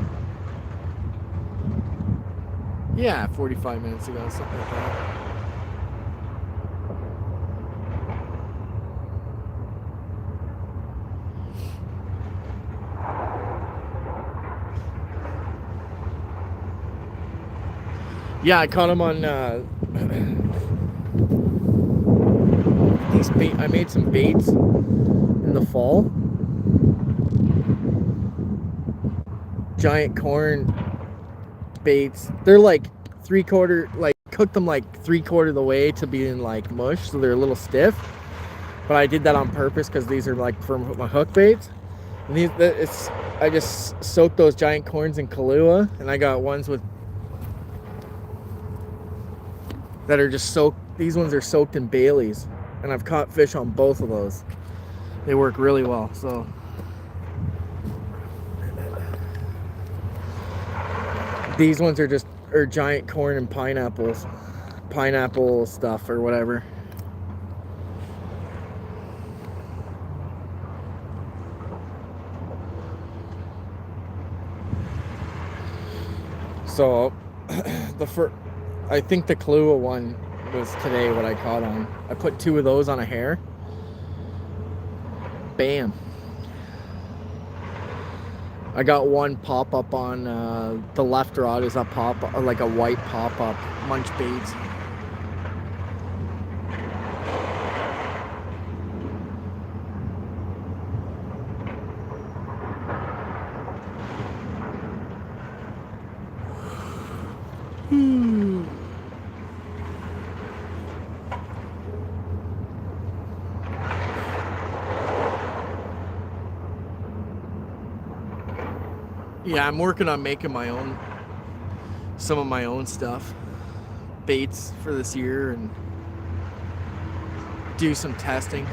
Yeah, 45 minutes ago, something like that. Yeah, I caught him on these bait. I made some baits in the fall. Giant corn baits. They're like 3/4, like cooked them like 3/4 of the way to being like mush, so they're a little stiff. But I did that on purpose because these are like for my hook baits. And I just soaked those giant corns in Kahlua, and I got ones with that are just soaked. These ones are soaked in Bailey's, and I've caught fish on both of those. They work really well. So these ones are just giant corn and pineapple stuff or whatever. So I think the Kahlua one was today what I caught on. I put 2 of those on a hair. Bam. I got one pop up on the left rod is a pop, like a white pop up munch baits. Yeah, I'm working on making some of my own stuff, baits for this year, and do some testing.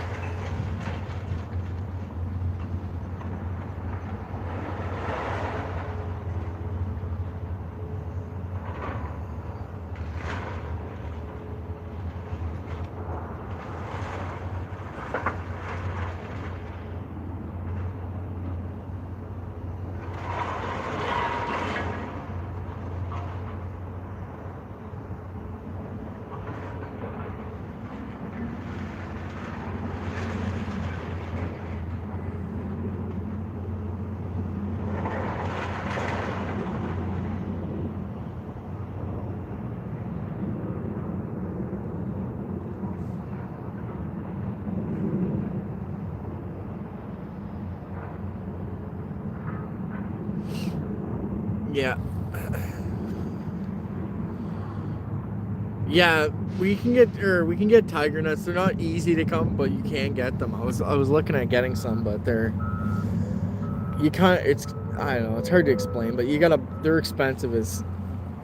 Yeah. Yeah, we can get tiger nuts. They're not easy to come, but you can get them. I was looking at getting some, but they're I don't know, it's hard to explain, but they're expensive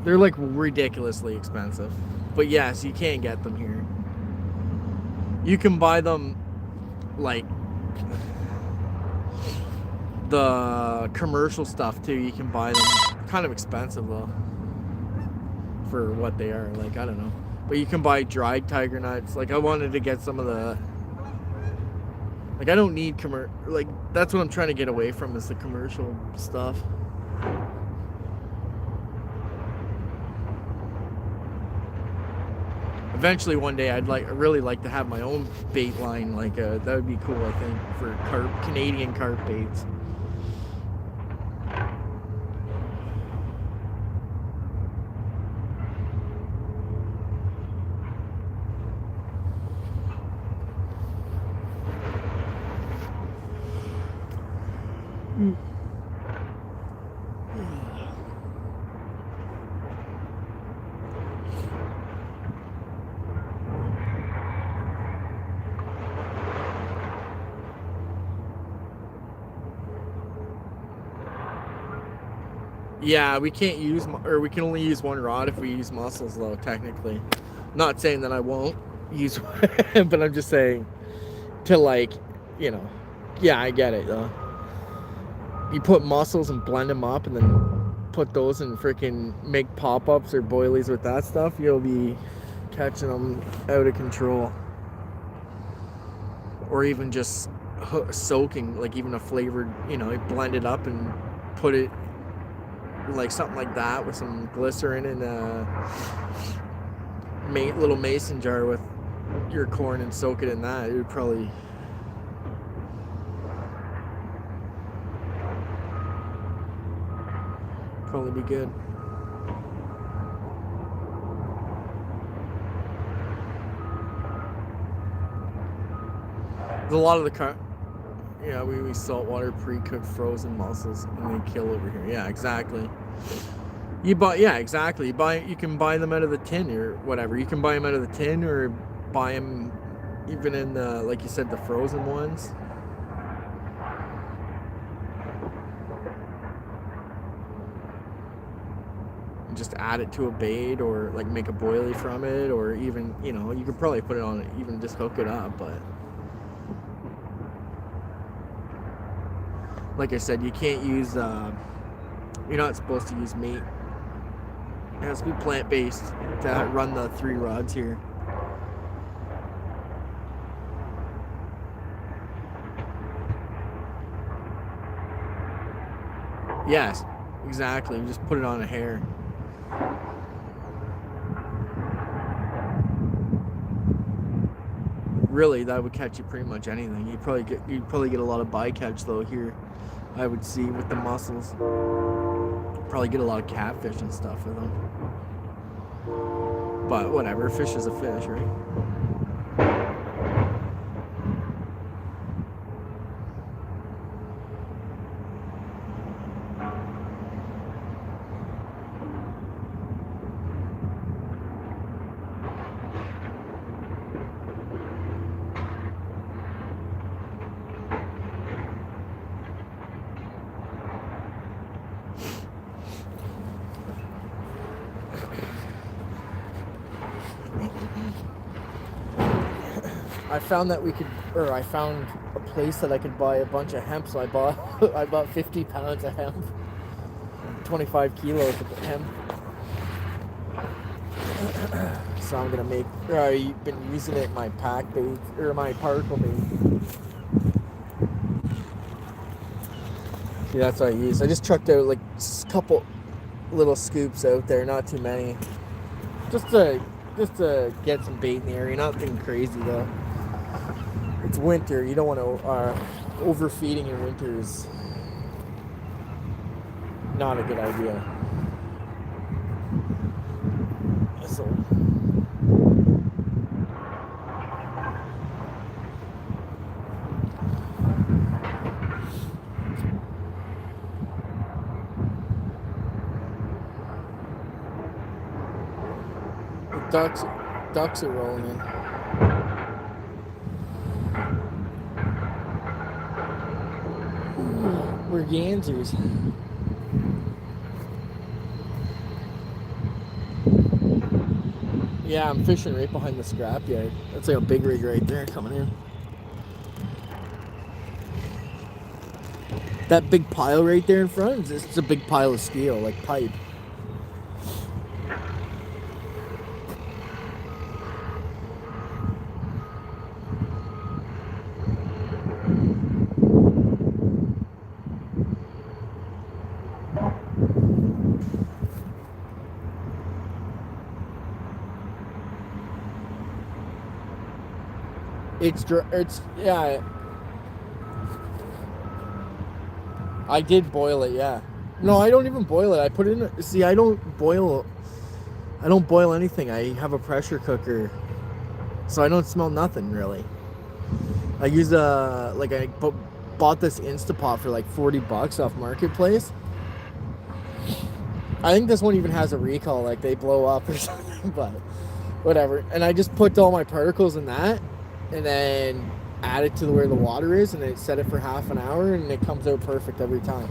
they're like ridiculously expensive. But yes, you can get them here. You can buy them like the commercial stuff too. You can buy them kind of expensive though for what they are. Like, I don't know, but you can buy dried tiger nuts. Like, I wanted to get some of the, like, I don't need like, that's what I'm trying to get away from, is the commercial stuff. Eventually, one day, I'd really like to have my own bait line. Like that would be cool. I think for Canadian carp baits. Yeah, we can't use, or we can only use one rod if we use mussels, though, technically. Not saying that I won't use one, but I'm just saying to, like, you know, yeah, I get it, though. You put mussels and blend them up and then put those and freaking make pop-ups or boilies with that stuff, you'll be catching them out of control. Or even just soaking, like even a flavored, you know, blend it up and put it like something like that with some glycerin and a little mason jar with your corn and soak it in that. It would probably be good. There's a lot of the yeah, we saltwater pre-cooked frozen mussels and they kill over here. Yeah, exactly. You can buy them out of the tin or whatever. You can buy them out of the tin or buy them even in the, like you said, the frozen ones. And just add it to a bait or like make a boilie from it, or even, you know, you could probably put it on, even just hook it up, but like I said, you can't use, you're not supposed to use meat. It has to be plant-based to run the 3 rods here. Yes, exactly. Just put it on a hair. Really, that would catch you pretty much anything. You'd probably get a lot of bycatch though here, I would see, with the mussels. Probably get a lot of catfish and stuff with them. But whatever, fish is a fish, right? I found that I found a place that I could buy a bunch of hemp, so I bought 50 pounds of hemp, 25 kilos of hemp. So I'm gonna make, I've been using it in my pack bait, or my particle bait. See, that's what I use. I just trucked out like a couple little scoops out there, not too many. Just to get some bait in the area, nothing crazy though. It's winter, you don't want to, overfeeding in winter is not a good idea. So, ducks are rolling in. We're gansers. Yeah, I'm fishing right behind the scrapyard. That's like a big rig right there coming in. That big pile right there in front, it's a big pile of steel, like pipe. It's yeah. I did boil it, yeah. No, I don't even boil it. I put it in. See, I don't boil anything. I have a pressure cooker, so I don't smell nothing really. I use I bought this Instapot for like $40 off Marketplace. I think this one even has a recall, like they blow up or something, but whatever. And I just put all my particles in that, and then add it to where the water is, and then set it for half an hour, and it comes out perfect every time.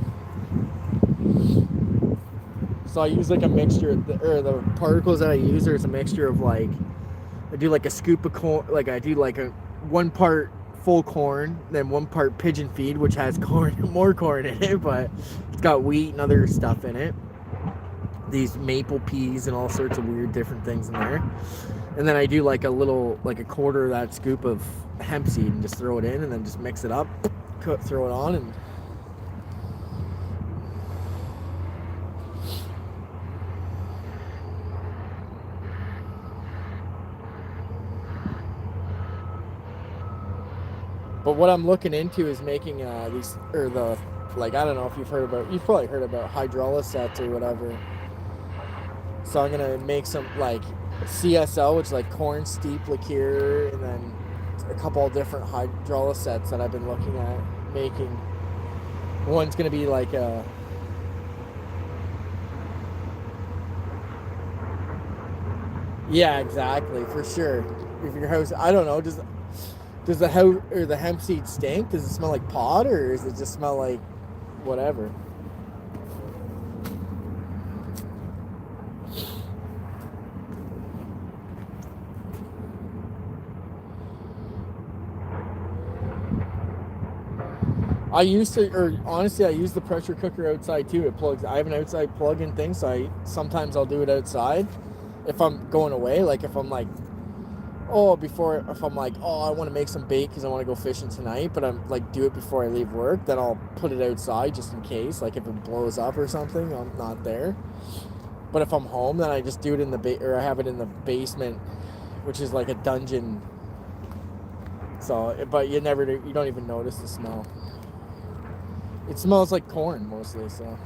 So I use like a mixture, the particles that I use, there's a mixture of like, I do like a scoop of corn, like I do like a 1 part full corn, then 1 part pigeon feed, which has more corn in it, but it's got wheat and other stuff in it. These maple peas and all sorts of weird different things in there. And then I do like a quarter of that scoop of hemp seed and just throw it in, and then just mix it up, throw it on, and but what I'm looking into is making these, or the, like, I don't know if you've probably heard about hydrolysets or whatever. So I'm gonna make some like CSL, which is like corn steep liqueur, and then a couple of different hydrolysets that I've been looking at making. One's gonna be like a yeah, exactly, for sure. If your house, I don't know, does the house or the hemp seed stink? Does it smell like pot, or does it just smell like whatever? I use the pressure cooker outside too. It plugs. I have an outside plug-in thing, so sometimes I'll do it outside if I'm going away. Like if I'm like, if I'm like, I want to make some bait because I want to go fishing tonight, but I'm like, do it before I leave work. Then I'll put it outside just in case, like if it blows up or something, I'm not there. But if I'm home, then I just do it in or I have it in the basement, which is like a dungeon. So, but you don't even notice the smell. It smells like corn mostly, so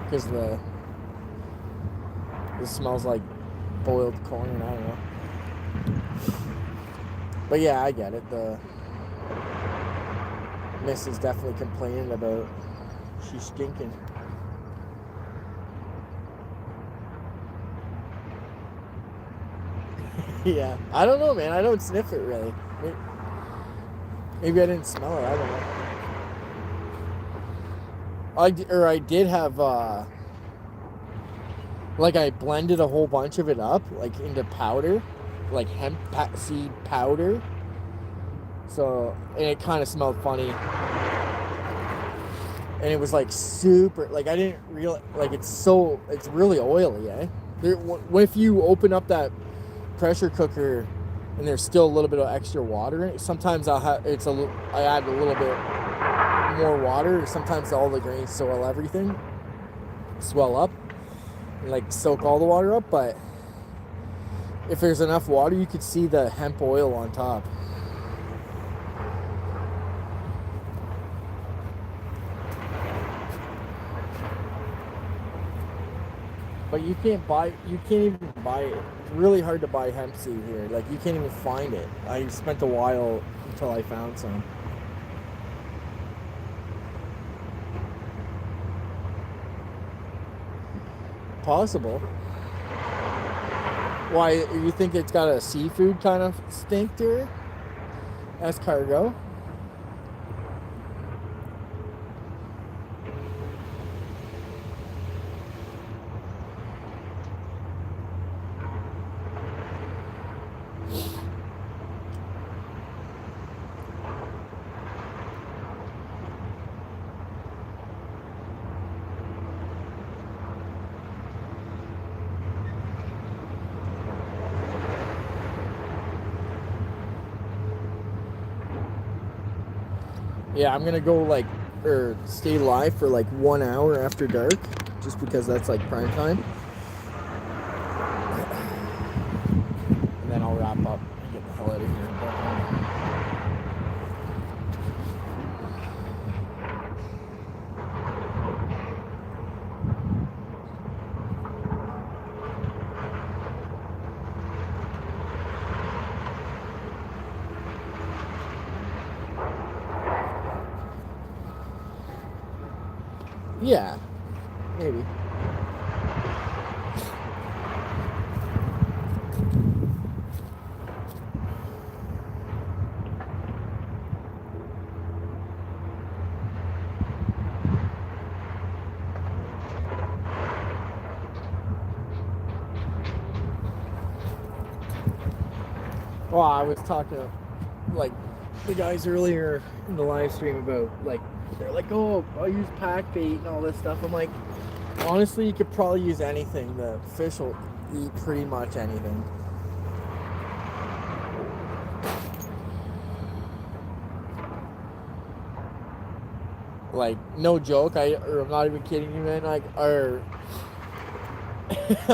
because it smells like boiled corn. I don't know, but yeah, I get it. The miss is definitely complaining about she's stinking. Yeah, I don't know, man. I don't sniff it really. Maybe I didn't smell it. I don't know. I did have like I blended a whole bunch of it up like into powder, like hemp seed powder. So, and it kind of smelled funny, and it was like super, like I didn't realize, like it's really oily, eh? If you open up that pressure cooker and there's still a little bit of extra water in it, sometimes I add a little bit more water. Sometimes all the grains swell up and like soak all the water up, but if there's enough water, you could see the hemp oil on top. But you can't even buy it. It's really hard to buy hemp seed here. Like you can't even find it. I spent a while until I found some. Possible. Why, you think it's got a seafood kind of stink to it? Escargot? Yeah, I'm gonna go stay live for like 1 hour after dark, just because that's like prime time. And then I'll wrap up and get the hell out of here. Yeah, maybe. Well, I was talking to, like, the guys earlier in the live stream about, like, they're like, oh, I'll use pack bait and all this stuff. I'm like, honestly, you could probably use anything. The fish will eat pretty much anything. Like, no joke, I'm not even kidding you, man. Like,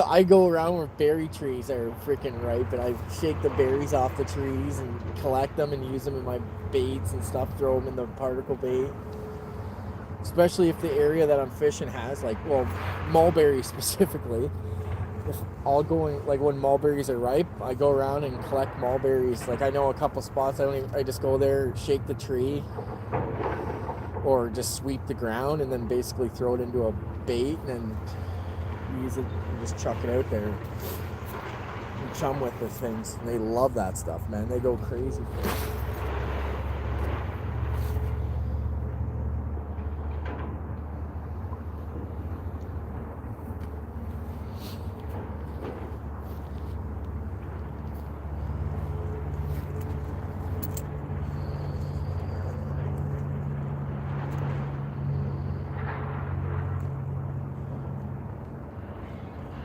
I go around where berry trees are freaking ripe, and I shake the berries off the trees and collect them and use them in my baits and stuff. Throw them in the particle bait. Especially if the area that I'm fishing has, like, well, mulberries specifically. If I'll go in, like, when mulberries are ripe, I go around and collect mulberries. Like, I know a couple spots. I just go there, shake the tree, or just sweep the ground, and then basically throw it into a bait and use it and just chuck it out there and chum with the things. And they love that stuff, man. They go crazy for it.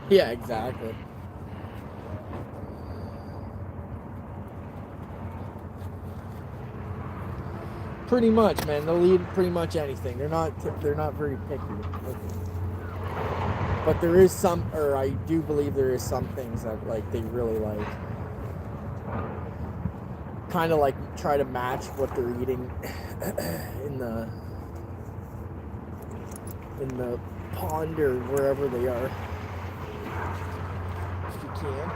Yeah, exactly. Pretty much, man. They'll eat pretty much anything. They're not very picky. But there is some, or I do believe there is some things that, like, they really like. Kind of like try to match what they're eating in the pond or wherever they are. If you can.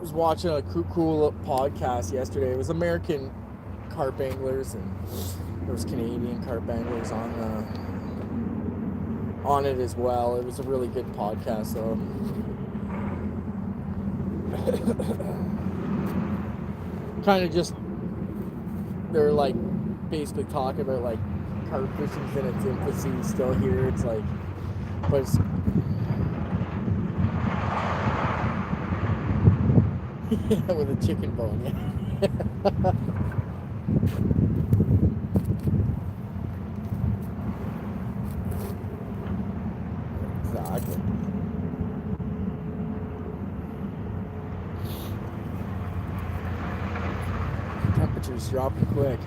Was watching a cool podcast yesterday. It was American carp anglers, and there was Canadian carp anglers on it as well. It was a really good podcast, so kind of just, they're like basically talking about like carp fishing's in its infancy still here. It's like, but it's with a chicken bone, yeah. Exactly. Temperatures dropping quick.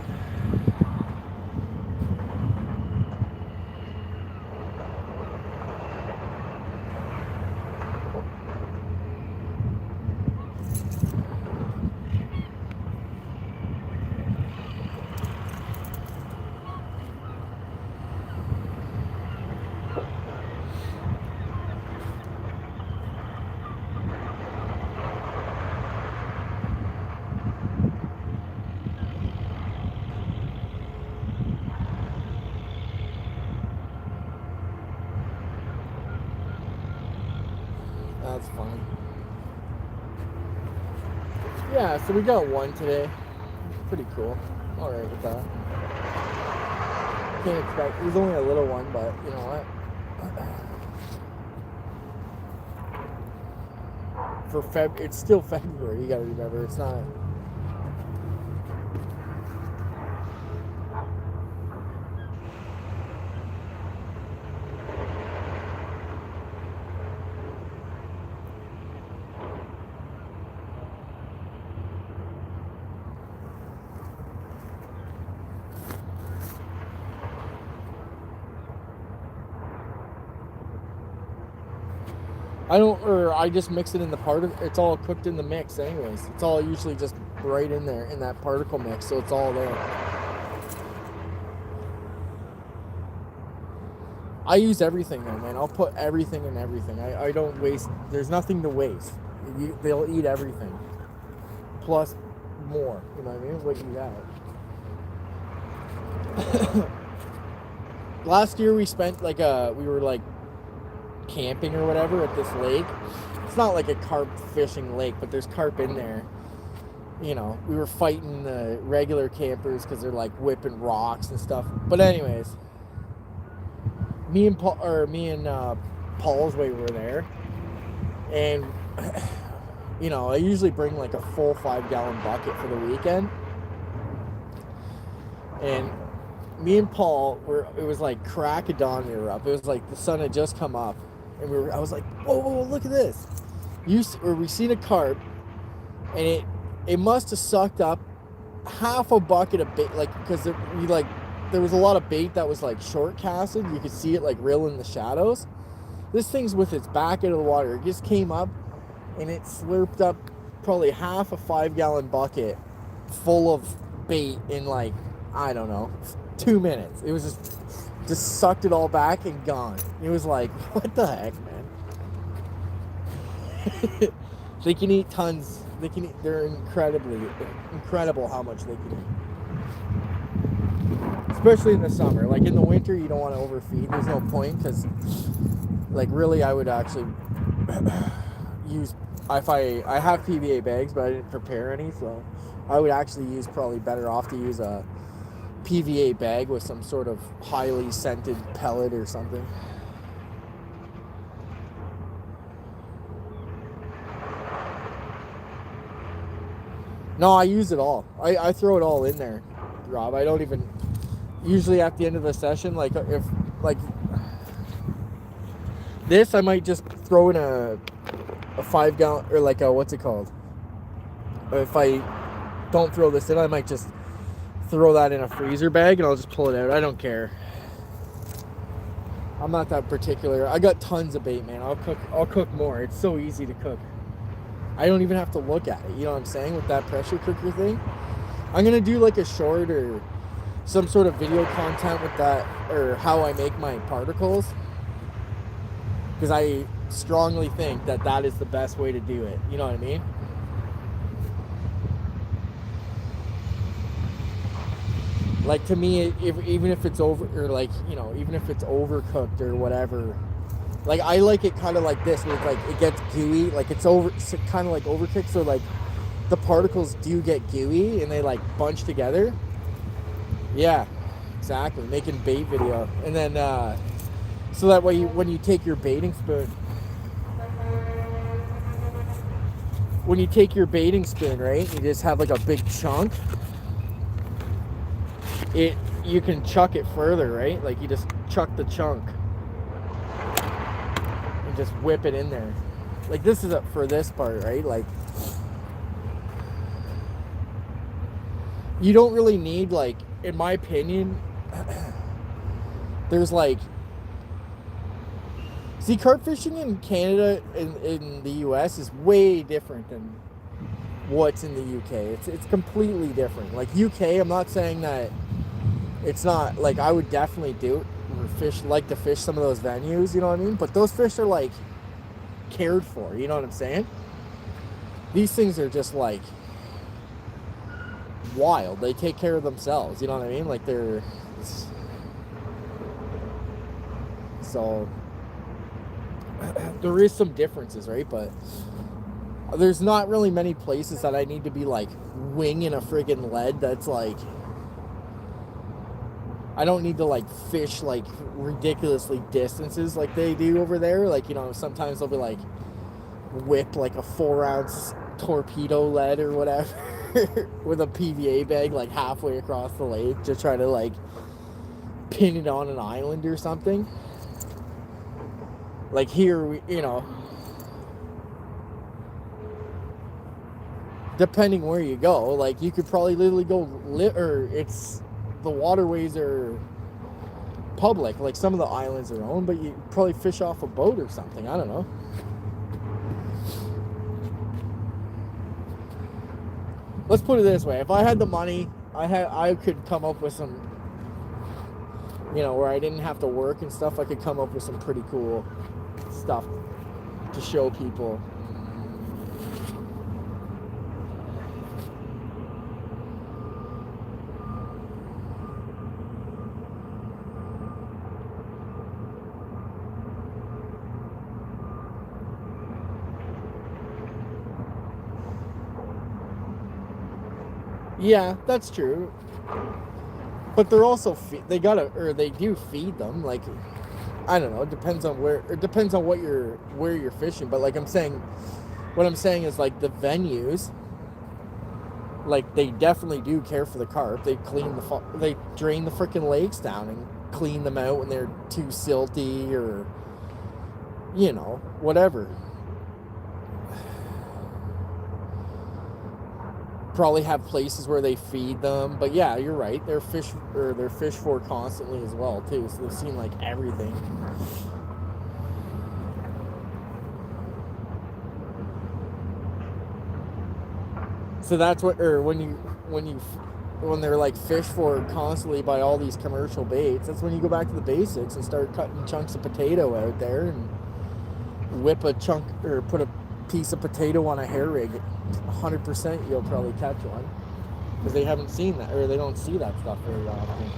That's funny. Yeah, so we got one today. Pretty cool. Alright with that. Can't expect, it was only a little one, but you know what? It's still February, you gotta remember, it's not. I just mix it in the it's all cooked in the mix anyways. It's all usually just right in there in that particle mix, so it's all there. I use everything though, man. I'll put everything in everything. I don't waste. There's nothing to waste. They'll eat everything. Plus more. You know what I mean? What you got. Last year we spent we were like camping or whatever at this lake. It's not like a carp fishing lake, but there's carp in there. You know, we were fighting the regular campers because they're like whipping rocks and stuff. But anyways, me and Paul's way were there, and you know, I usually bring like a full 5-gallon bucket for the weekend. And me and Paul it was like crack of dawn we were up. It was like the sun had just come up, and I was like, whoa, look at this. We seen a carp, and it must have sucked up half a bucket of bait, like, because there was a lot of bait that was like short casted. You could see it like real in the shadows. This thing's with its back out of the water. It just came up and it slurped up probably half a 5-gallon bucket full of bait in like, I don't know, 2 minutes. It was just sucked it all back and gone. It was like, what the heck, man? They can eat tons. They're incredible how much they can eat. Especially in the summer. Like in the winter, you don't want to overfeed. There's no point, because like really I would actually use, I have PVA bags, but I didn't prepare any, so I would actually use, probably better off to use a PVA bag with some sort of highly scented pellet or something. No, I use it all. I throw it all in there, Rob. I don't even, usually at the end of the session, like if like this, I might just throw in a 5-gallon, or like a, what's it called? If I don't throw this in, I might just throw that in a freezer bag and I'll just pull it out. I don't care. I'm not that particular. I got tons of bait, man. I'll cook more. It's so easy to cook. I don't even have to look at it. You know what I'm saying? With that pressure cooker thing. I'm going to do like a short or some sort of video content with that, or how I make my particles. Because I strongly think that is the best way to do it. You know what I mean? Like, to me, even if it's over, or like, you know, even if it's overcooked or whatever, like, I like it kind of like this, where it's like it gets gooey, like it's kind of like overcooked, so like the particles do get gooey and they like bunch together. Yeah, exactly. Making bait video, and then so that way when you take your baiting spoon, right, you just have like a big chunk. You can chuck it further, right? Like you just chuck the chunk and just whip it in there. Like this is for this part, right? Like you don't really need, like, in my opinion, there's like, see, carp fishing in Canada and in the US is way different than what's in the UK. It's completely different. Like UK, I'm not saying that it's not, like, I would definitely do it, like to fish some of those venues, you know what I mean? But those fish are like cared for, you know what I'm saying? These things are just like wild. They take care of themselves, you know what I mean? Like so there is some differences, right? But there's not really many places that I need to be like winging a friggin' lead that's like, I don't need to like fish like ridiculously distances like they do over there. Like, you know, sometimes they'll be like whip like a 4-ounce torpedo lead or whatever with a PVA bag like halfway across the lake to try to like pin it on an island or something. Like here, you know, depending where you go, like you could probably literally go or the waterways are public, like some of the islands are owned, but you probably fish off a boat or something. I don't know. let's put it this way. If I had the money, I could come up with some, where I didn't have to work and stuff. I could come up with some pretty cool stuff to show people. Yeah, that's true. But they're also they do feed them. Like, I don't know. It depends on where. It depends on where you're fishing. But like what I'm saying is like the venues. Like they definitely do care for the carp. They drain the freaking lakes down and clean them out when they're too silty or whatever. Probably have places where they feed them, but yeah, you're right. They're fished for constantly as well too. So they've seen like everything. So that's when they're like fished for constantly by all these commercial baits. That's when you go back to the basics and start cutting chunks of potato out there and whip a chunk or put a piece of potato on a hair rig. 100% you'll probably catch one because they haven't seen that, or they don't see that stuff very often.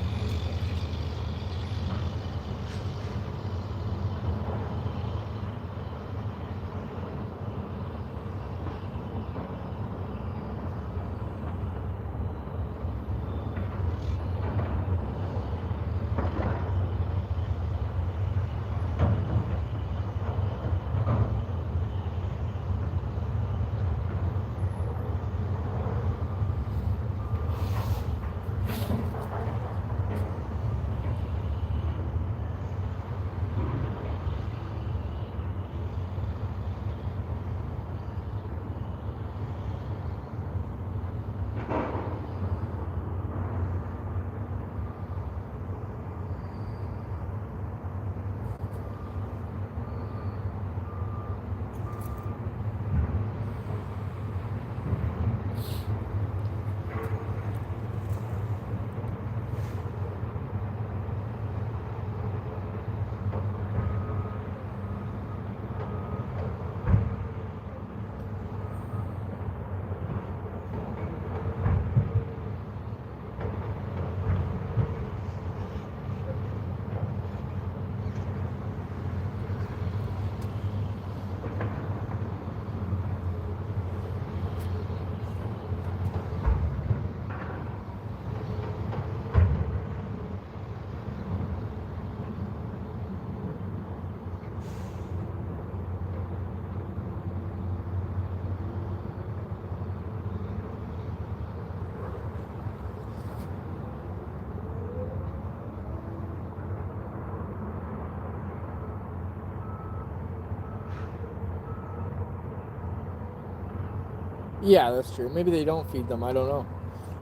Yeah, that's true. Maybe they don't feed them. I don't know.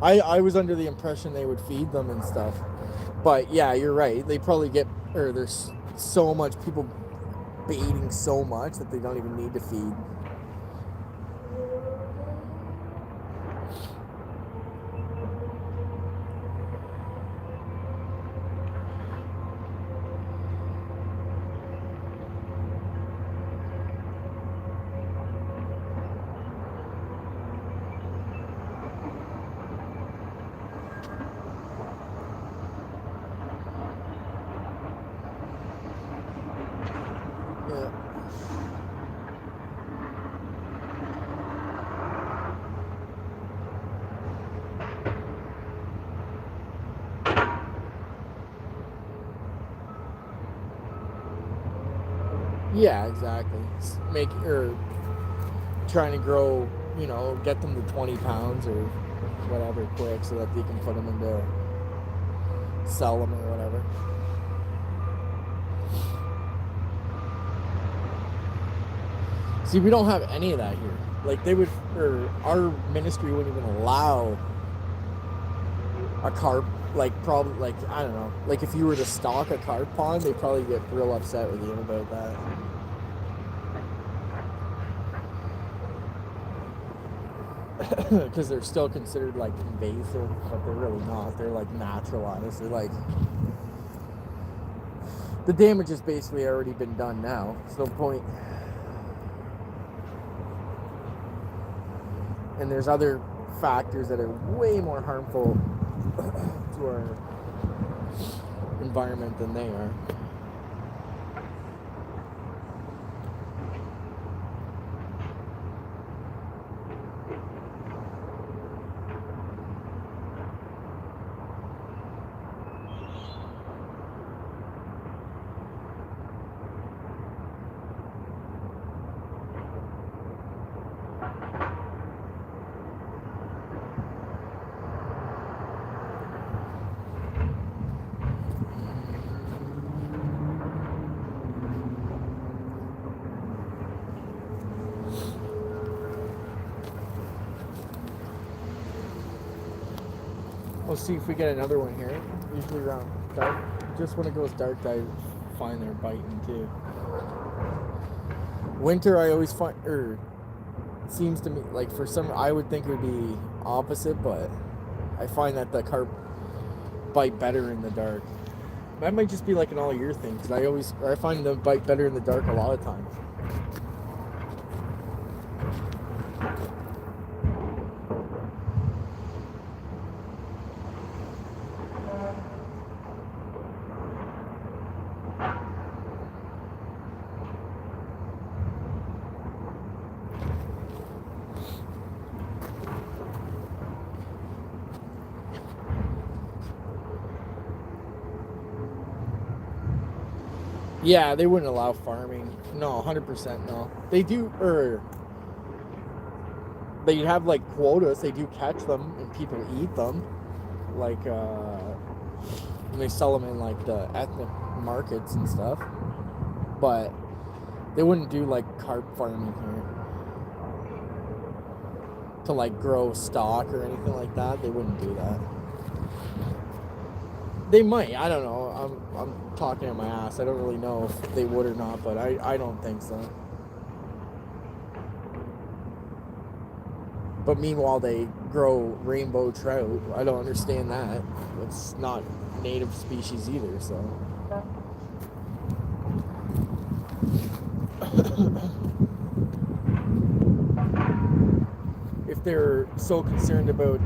I was under the impression they would feed them and stuff. But yeah, you're right. They probably there's so much people baiting so much that they don't even need to feed. Yeah, exactly. Trying to grow, get them to 20 pounds or whatever quick so that they can put them into, sell them or whatever. See, we don't have any of that here. Like our ministry wouldn't even allow a carp, like probably, like, I don't know, like if you were to stock a carp pond, they'd probably get real upset with you about that. because they're still considered like invasive, but they're really not. They're like naturalized. They're like the damage has basically already been done now. There's no point. And there's other factors that are way more harmful to our environment than they are. We'll see if we get another one here. Usually around dark. Just when it goes dark, I find they're biting too. Winter, I always find, it seems to me like for some, I would think it would be opposite, but I find that the carp bite better in the dark. That might just be like an all year thing, because I find them bite better in the dark a lot of times. Yeah, they wouldn't allow farming. No, 100% no. They do, they have like quotas. They do catch them and people eat them. Like, and they sell them in like the ethnic markets and stuff. But they wouldn't do like carp farming here. To like grow stock or anything like that. They wouldn't do that. They might. I don't know. I'm talking at my ass. I don't really know if they would or not, but I don't think so. But meanwhile, they grow rainbow trout. I don't understand that. It's not native species either, so. If they're so concerned about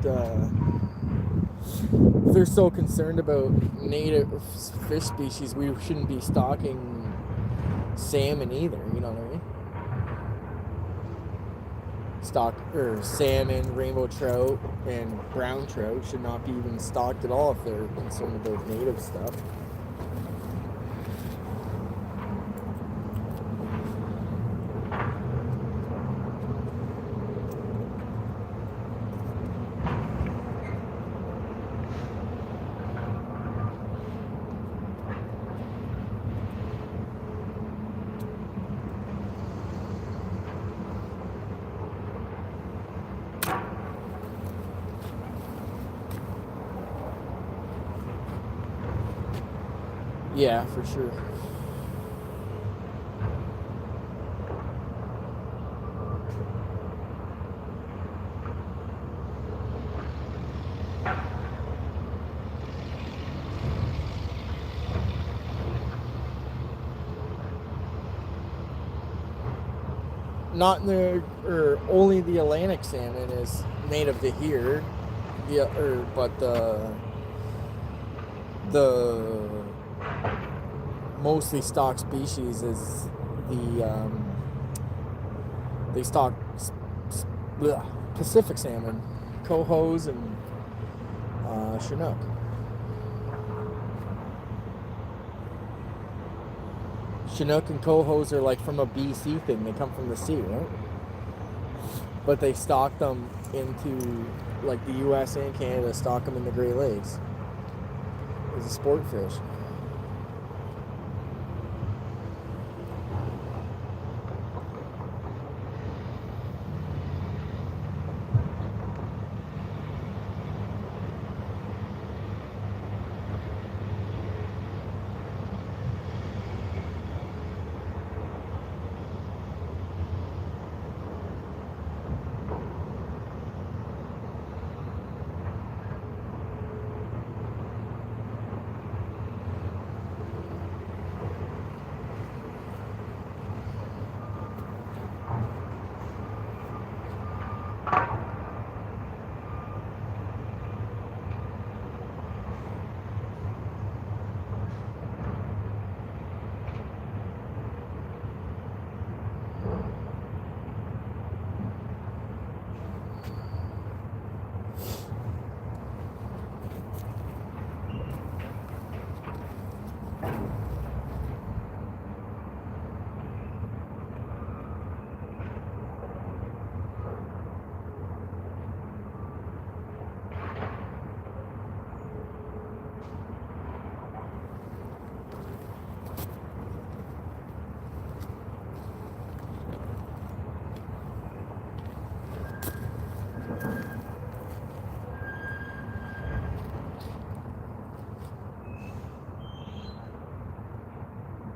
native fish species, we shouldn't be stocking salmon either, you know what I mean? Salmon, rainbow trout, and brown trout should not be even stocked at all if they're concerned about native stuff. Yeah, for sure. Not in only the Atlantic salmon is native to here. But the mostly stocked species is they stock Pacific salmon, cohos, and Chinook. Chinook and cohos are like from a BC thing. They come from the sea, right? But they stock them into, like, the US and Canada stock them in the Great Lakes as a sport fish.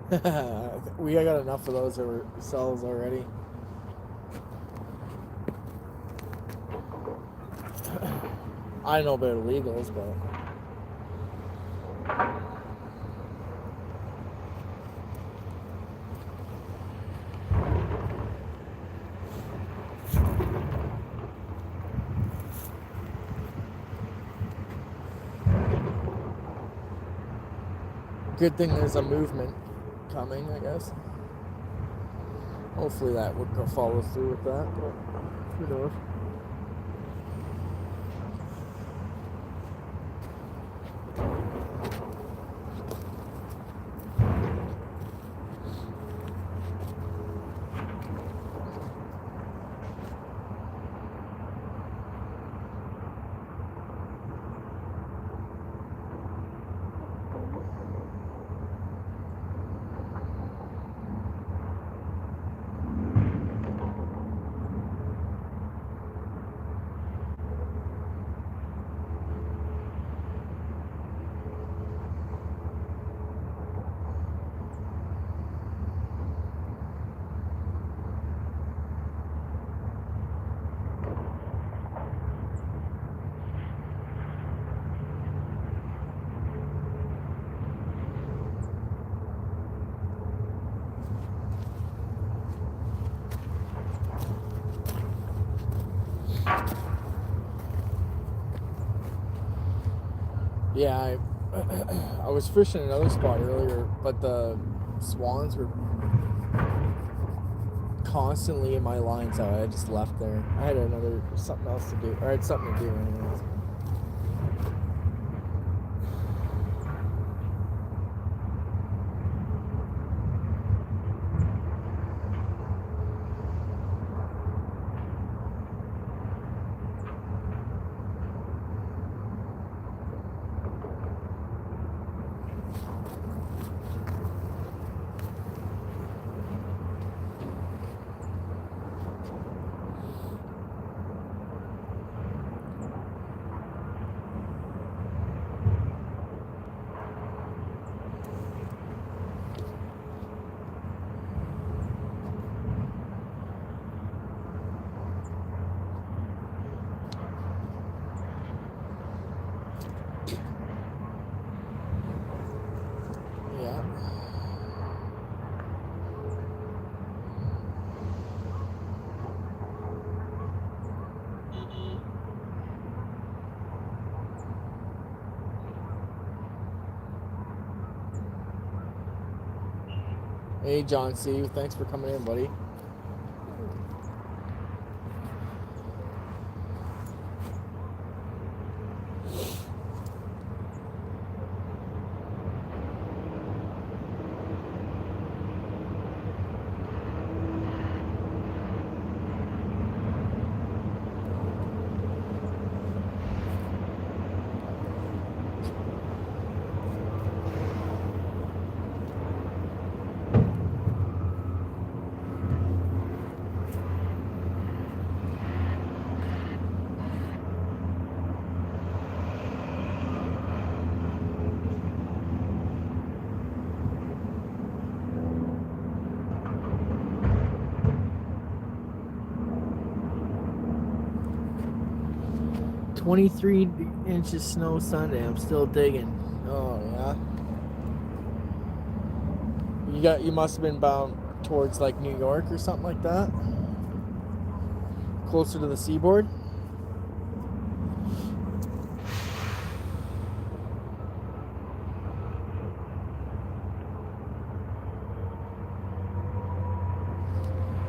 We got enough of those ourselves already. I know about illegals, but good thing there's a movement coming, I guess. Hopefully that would go follow through with that, but who knows. Yeah, I was fishing another spot earlier, but the swans were constantly in my line, so I just left there. I had something else to do, or I had something to do anyways. Hey, John C. Thanks for coming in, buddy. "23 inches snow Sunday. I'm still digging." Oh yeah. You must have been bound towards like New York or something like that. Closer to the seaboard.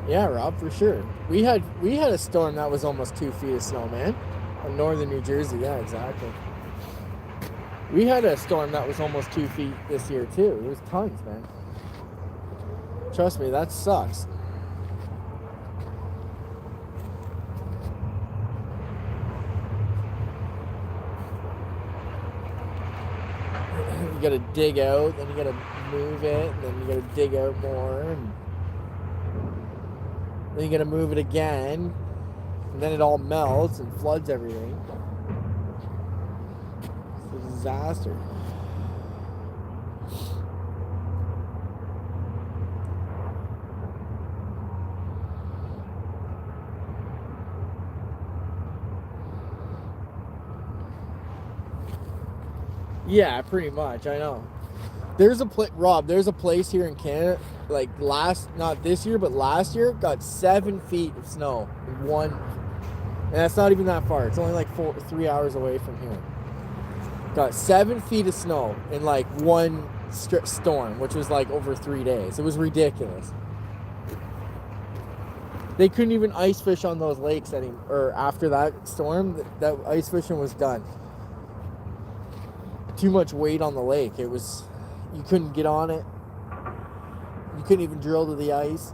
Yeah, Rob, for sure. We had a storm that was almost 2 feet of snow, man. In northern New Jersey, yeah, exactly. We had a storm that was almost 2 feet this year too. It was tons, man. Trust me, that sucks. You gotta dig out, then you gotta move it, and then you gotta dig out more, and then you gotta move it again, and then it all melts and floods everything. It's a disaster. Yeah, pretty much. I know. There's a Rob. There's a place here in Canada, like not this year, but last year, got 7 feet of snow in one, and that's not even that far. It's only like 3 hours away from here. Got 7 feet of snow in like one storm, which was like over 3 days. It was ridiculous. They couldn't even ice fish on those lakes anymore. Or after that storm, that ice fishing was done. Too much weight on the lake. It was, you couldn't get on it. You couldn't even drill to the ice.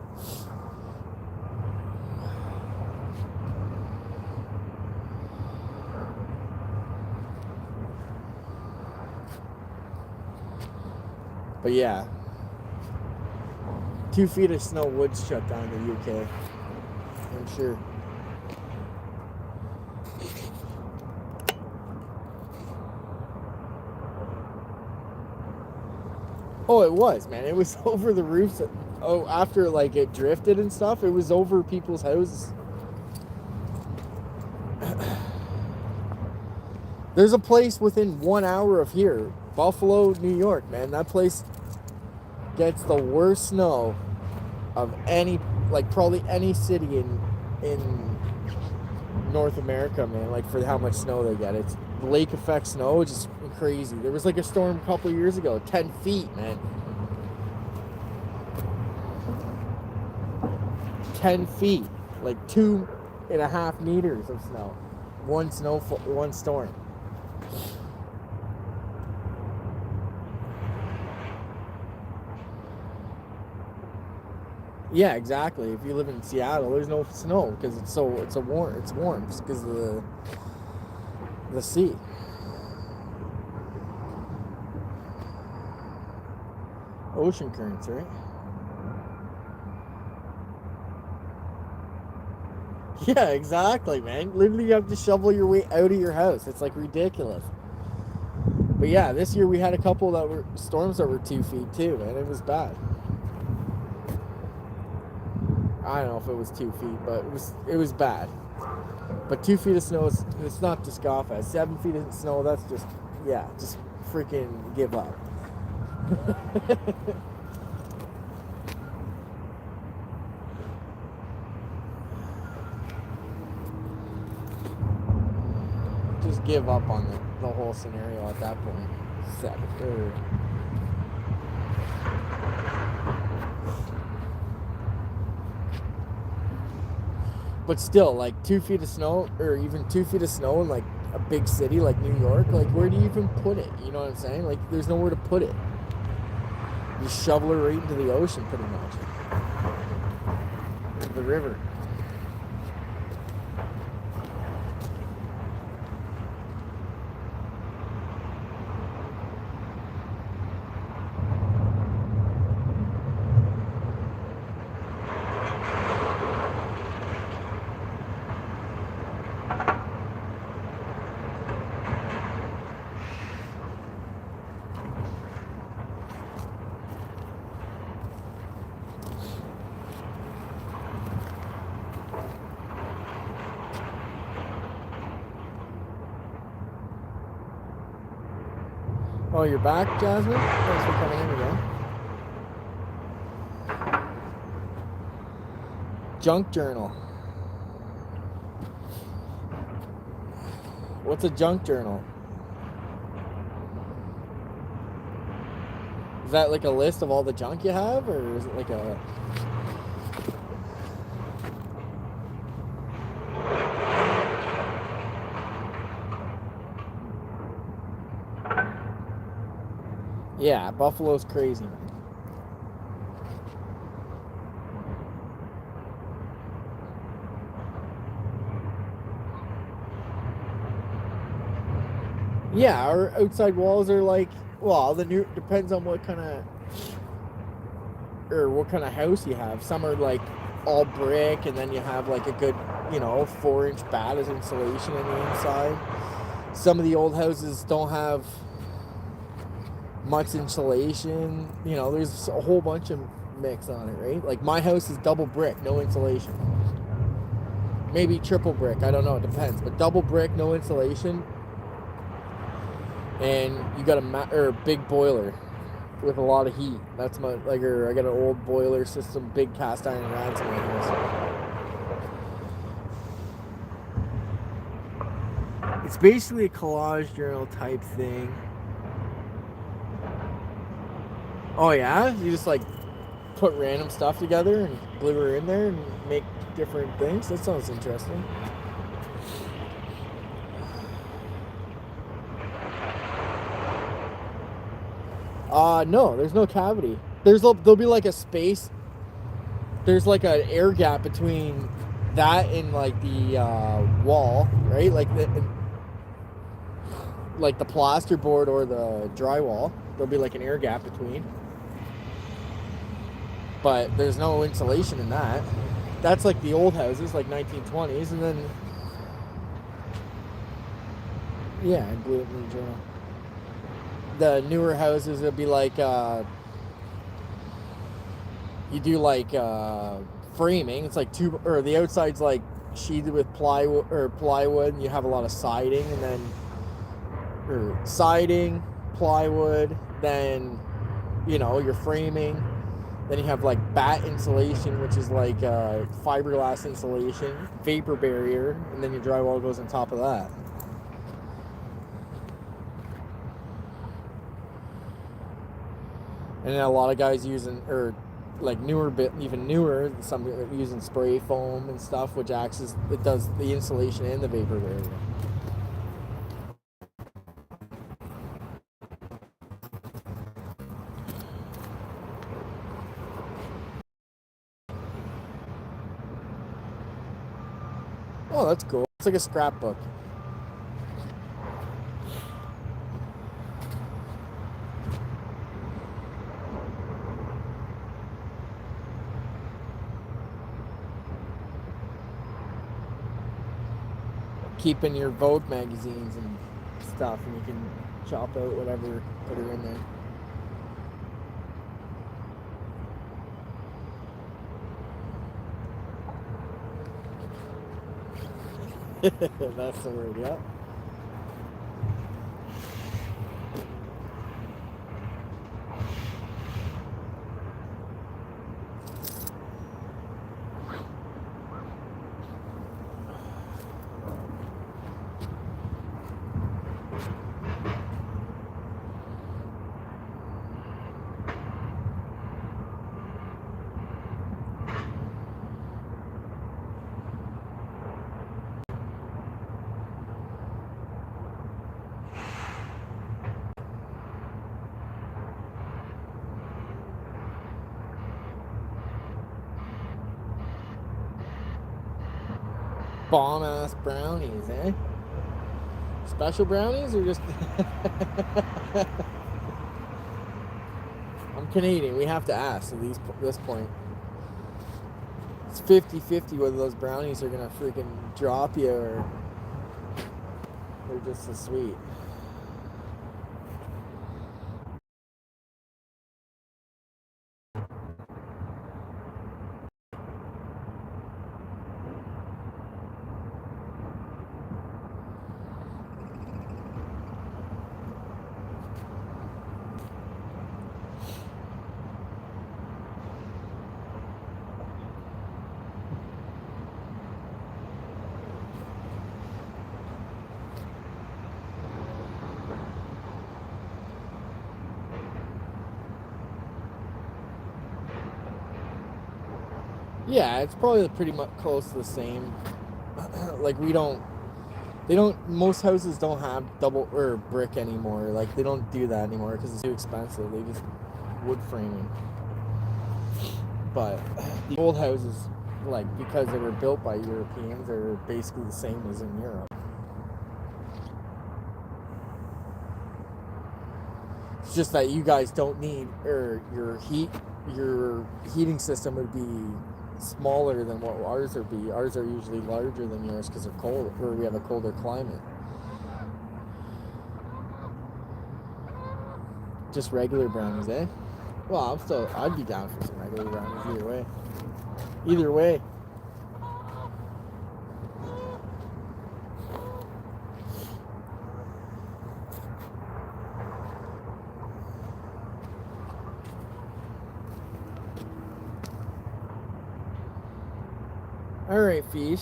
But yeah, 2 feet of snow would shut down the UK, I'm sure. Oh, it was, man. It was over the roofs. Oh, after like it drifted and stuff, it was over people's houses. There's a place within 1 hour of here, Buffalo, New York, man. That place gets the worst snow of any, like probably any city in North America, man. Like for how much snow they get, it's lake effect snow, just crazy. There was like a storm a couple of years ago, 10 feet, man. 10 feet, like 2.5 meters of snow. One storm. Yeah, exactly. If you live in Seattle, there's no snow because it's warm because of the sea. Ocean currents, right? Yeah, exactly, man. Literally, you have to shovel your way out of your house. It's like ridiculous. But yeah, this year we had a couple storms that were 2 feet too, man. It was bad. I don't know if it was 2 feet, but it was bad. But 2 feet of snow it's not to scoff at. 7 feet of snow, that's just freaking give up. Just give up on the whole scenario at that point. But still, like 2 feet of snow, or even 2 feet of snow in like a big city like New York, like where do you even put it? You know what I'm saying? Like there's nowhere to put it. You shovel it right into the ocean, pretty much. The river. Oh, you're back, Jasmine? Thanks for coming in again. Junk journal. What's a junk journal? Is that like a list of all the junk you have, or is it like a... Yeah, Buffalo's crazy, man. Yeah, our outside walls are like, well, depends on what kind of house you have. Some are like all brick, and then you have like a good, 4-inch bat as insulation on the inside. Some of the old houses don't have much insulation. There's a whole bunch of mix on it, right? Like my house is double brick, no insulation. Maybe triple brick, I don't know, it depends. But double brick, no insulation. and you got a big boiler with a lot of heat. That's my I got an old boiler system, big cast iron rads in my house. It's basically a collage journal type thing. Oh yeah, you just like put random stuff together and glue her in there and make different things. That sounds interesting. No, there's no cavity. There'll be like a space. There's like an air gap between that and like the wall, right? Like the plasterboard or the drywall. There'll be like an air gap between. But there's no insulation in that. That's like the old houses, like 1920s, and then yeah, I blew it in the journal. The newer houses would be like you do like framing. It's like the outside's like sheathed with plywood, and you have a lot of siding, and then siding, plywood, then your framing. Then you have like bat insulation, which is like fiberglass insulation, vapor barrier, and then your drywall goes on top of that. And then a lot of guys using, or like even newer, some using spray foam and stuff, which it does the insulation and the vapor barrier. Oh, that's cool. It's like a scrapbook. Keeping your Vogue magazines and stuff, and you can chop out whatever, put her in there. That's the word, yeah. Bomb ass brownies, eh? Special brownies or just I'm Canadian, we have to ask at this point. It's 50-50 whether those brownies are gonna freaking drop you or they're just so sweet. Yeah, it's probably pretty much close to the same. Like most houses don't have double or brick anymore. Like they don't do that anymore because it's too expensive. They just wood framing. But the old houses, like because they were built by Europeans, are basically the same as in Europe. It's just that you guys don't need, or your heating system would be smaller than what ours would be. Ours are usually larger than yours because they're cold, or we have a colder climate. Just regular brownies, eh? Well, I'd be down for some regular brownies either way. Either way. Alright, fish.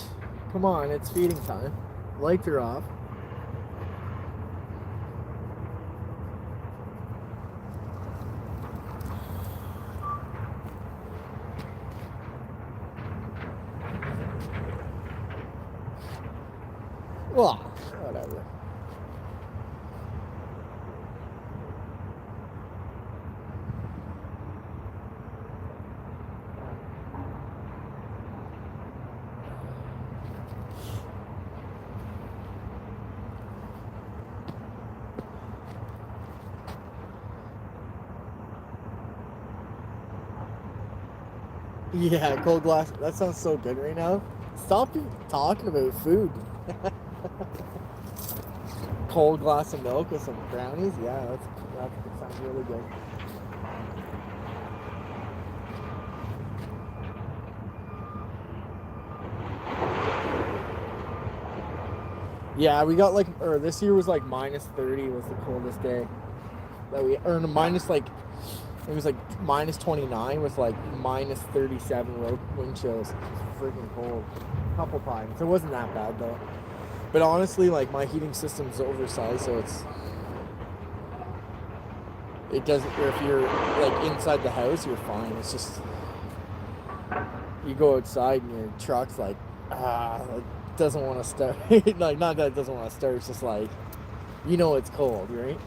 Come on, it's feeding time. Lights are off. Well, whatever. Yeah, cold glass. That sounds so good right now. Stop talking about food. Cold glass of milk with some brownies. Yeah, that sounds really good. Yeah, we got or this year was like minus 30 was the coldest day that we earned. Minus it was like minus 29 with like minus 37 wind chills. It was freaking cold. A couple times. It wasn't that bad though. But honestly, like my heating system's oversized, so it doesn't. Or if you're like inside the house, you're fine. It's just you go outside and your truck's like doesn't want to start. Like not that it doesn't want to start. It's just like it's cold, right?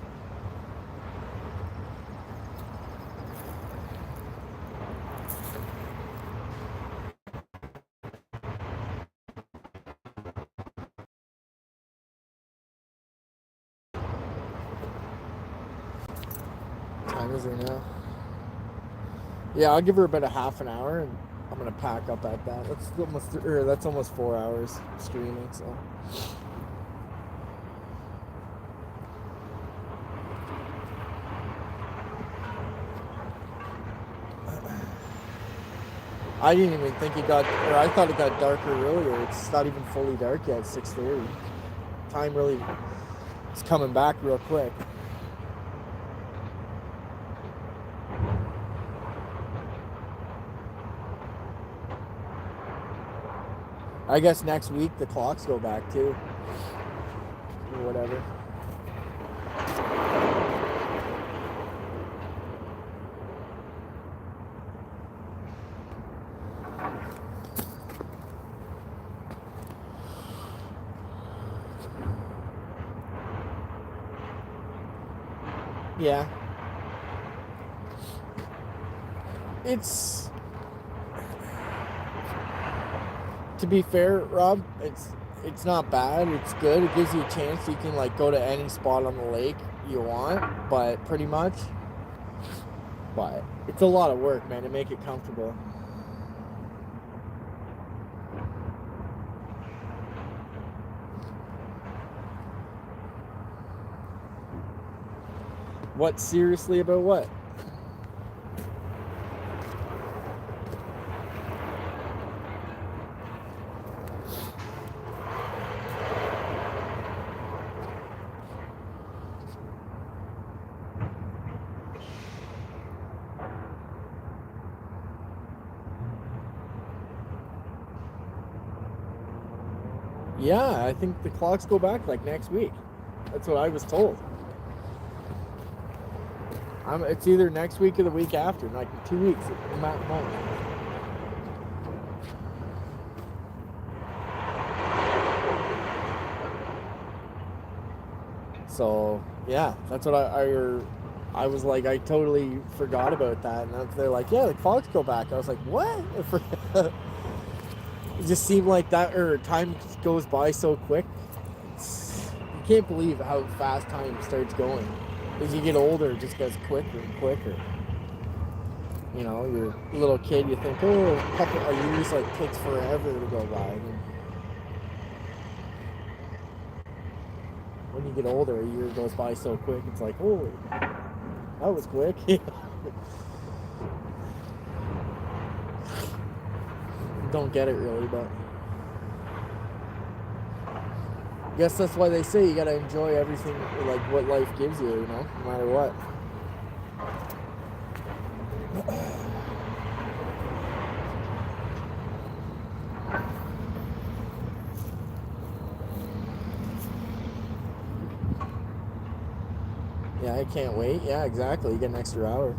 Time is it now? Yeah, I'll give her about a half an hour, and I'm gonna pack up at that. That's almost 4 hours streaming. So. I didn't even think I thought it got darker earlier. It's not even fully dark yet. It's 6:30. Time really is coming back real quick. I guess next week the clocks go back too. Or whatever. Yeah. It's, to be fair, Rob, it's not bad. It's good. It gives you a chance. You can like go to any spot on the lake you want, but pretty much. But it's a lot of work, man, to make it comfortable. What, seriously, about what? Yeah, I think the clocks go back like next week. That's what I was told. It's either next week or the week after, like 2 weeks. So yeah, that's what I was like, I totally forgot about that, and they're like, yeah, the clocks go back. I was like, what? It just seemed like that, or time goes by so quick. You can't believe how fast time starts going. As you get older, it just gets quicker and quicker. You're a little kid, you think, a couple of years like takes forever to go by. And when you get older, a year goes by so quick. It's like, holy, that was quick. Don't get it really, but I guess that's why they say you gotta enjoy everything, like what life gives you, no matter what. Yeah, I can't wait. Yeah, exactly. You get an extra hour.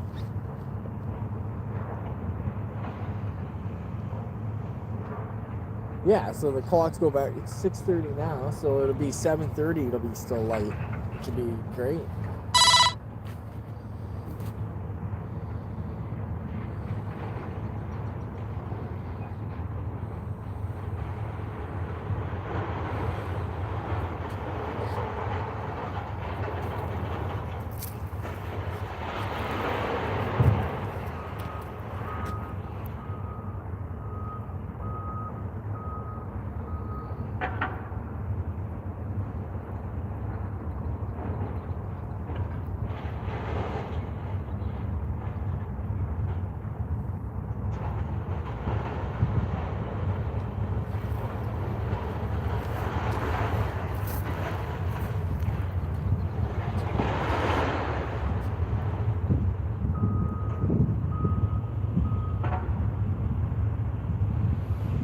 Yeah, so the clocks go back. It's 6:30 now, so it'll be 7:30. It'll be still light, which would be great.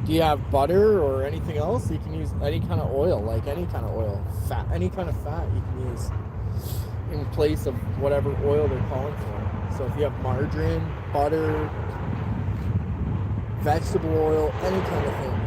Do you have butter or anything else? You can use any kind of oil, like any kind of oil, fat, any kind of fat you can use in place of whatever oil they're calling for. So if you have margarine, butter, vegetable oil, any kind of thing.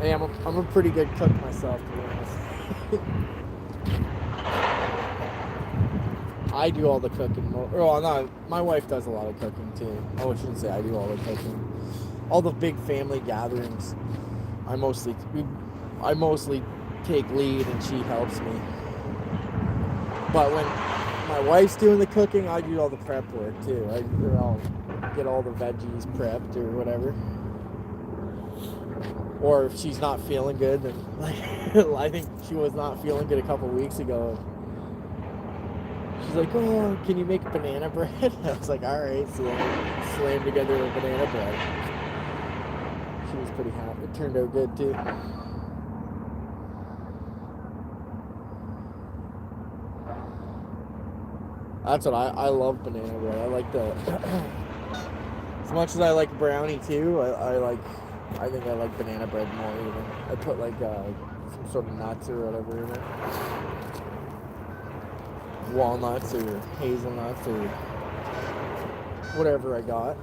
Hey, I'm a pretty good cook myself, to be honest. I do all the cooking. Oh, no, my wife does a lot of cooking too. Oh, I shouldn't say I do all the cooking. All the big family gatherings, I mostly take lead and she helps me. But when my wife's doing the cooking, I do all the prep work too. I'll get all the veggies prepped or whatever. Or if she's not feeling good, then like I think she was not feeling good a couple weeks ago. She's like, "Oh, can you make banana bread?" I was like, "All right." So I slammed together a banana bread. She was pretty happy. It turned out good too. That's what I love banana bread. I like the as much as I like brownie too. I think I like banana bread more even. I put like some sort of nuts or whatever in it. Walnuts or hazelnuts or whatever I got.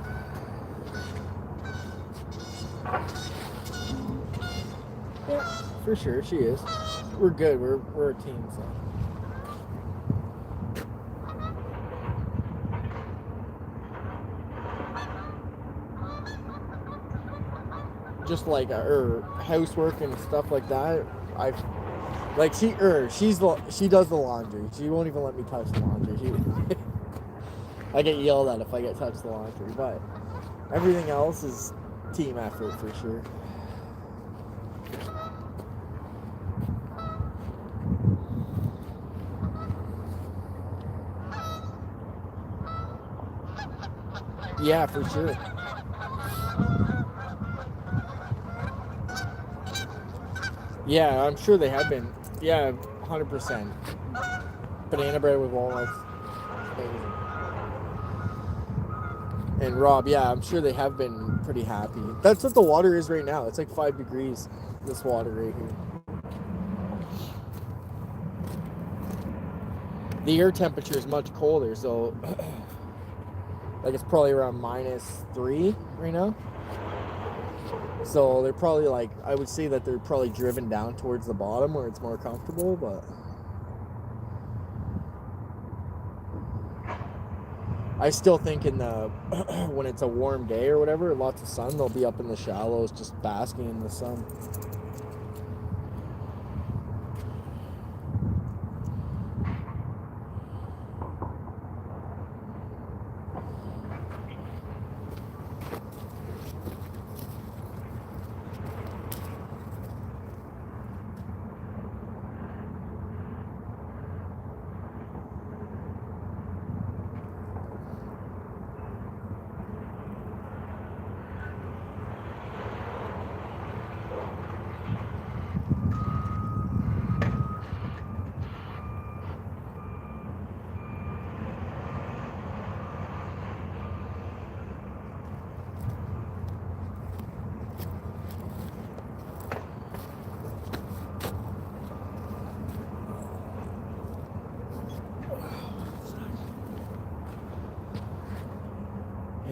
Yeah, for sure she is. We're good. We're a team, so. Just like her housework and stuff like that. She does the laundry. She won't even let me touch the laundry. I get yelled at if I get touched the laundry, but everything else is team effort for sure. Yeah, for sure. Yeah, I'm sure they have been. Yeah, 100%. Banana bread with walnuts. Amazing. And Rob, yeah, I'm sure they have been pretty happy. That's what the water is right now. It's like 5 degrees, this water right here. The air temperature is much colder, so like it's probably around -3 right now. So they're probably like, I would say that they're probably driven down towards the bottom where it's more comfortable, but I still think in the when it's a warm day or whatever, lots of sun, they'll be up in the shallows just basking in the sun.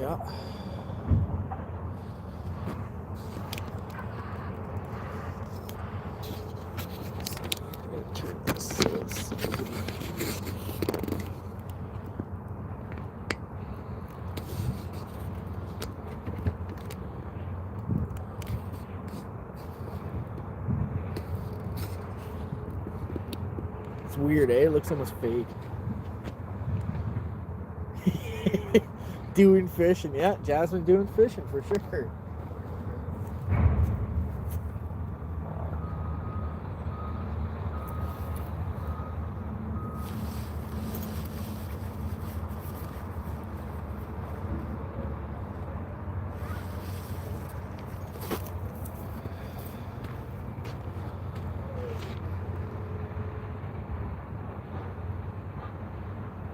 Yeah. Turn this so it's weird, eh? It looks almost fake. Doing fishing, yeah. Jasmine doing fishing for sure.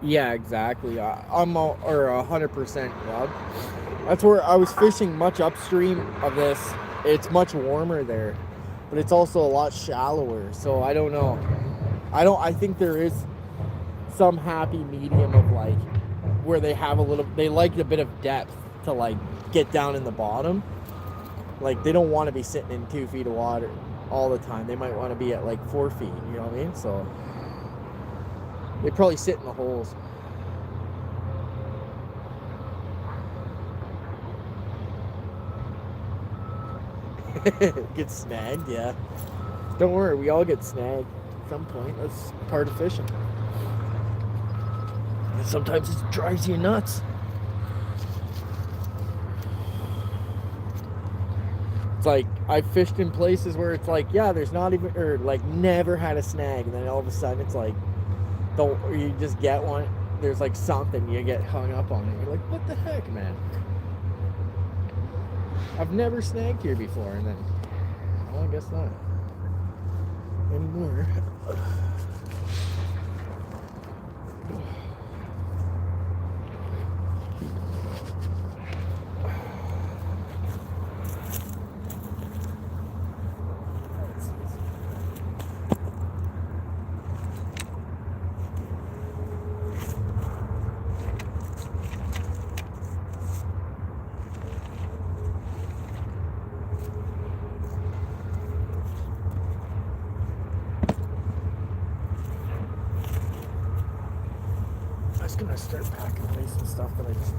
Yeah, exactly. I'm 100% Rob. That's where I was fishing much upstream of this. It's much warmer there, but it's also a lot shallower. So I don't know. I think there is some happy medium of like where they have they like a bit of depth to like get down in the bottom. Like they don't want to be sitting in 2 feet of water all the time. They might want to be at like 4 feet. You know what I mean? So they probably sit in the holes. Get snagged, yeah. Don't worry, we all get snagged at some point. That's part of fishing. And sometimes it drives you nuts. It's like I fished in places where it's like, yeah, there's not even, or like never had a snag, and then all of a sudden it's like, you just get one. There's like something, you get hung up on it. You're like, what the heck, man? I've never snagged here before, and then, well, I guess not anymore. I was gonna start packing away some stuff that I just.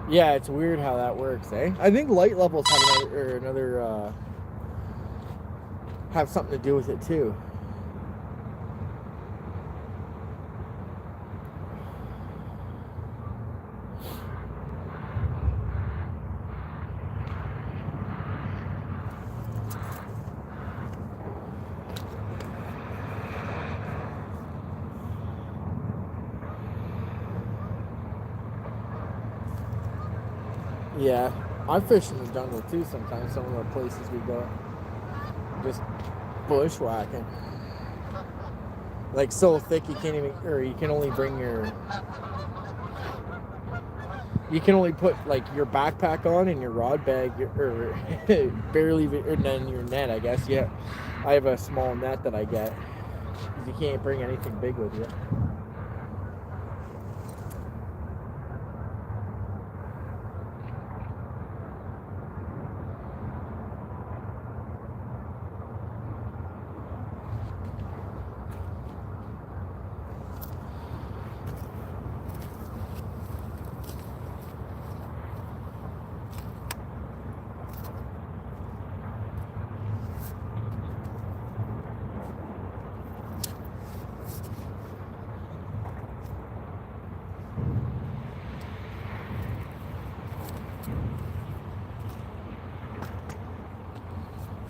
Yeah, it's weird how that works, eh? I think light levels have have something to do with it too. Yeah, I fish in the jungle too sometimes, some of the places we go. Just bushwhacking. Like so thick you can't even, or you can only bring your, you can only put like your backpack on and your rod bag, or barely, or then your net, I guess. Yeah, I have a small net that I get because you can't bring anything big with you.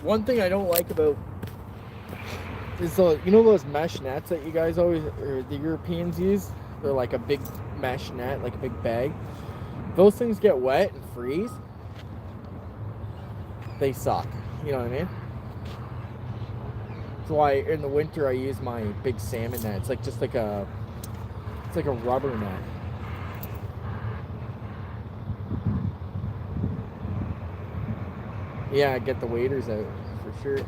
One thing I don't like about is the, you know those mesh nets that you guys always, or the Europeans use? They're like a big mesh net, like a big bag. Those things get wet and freeze. They suck. You know what I mean? That's why in the winter I use my big salmon net. It's like just like a, it's like a rubber net. Yeah, get the waders out for sure.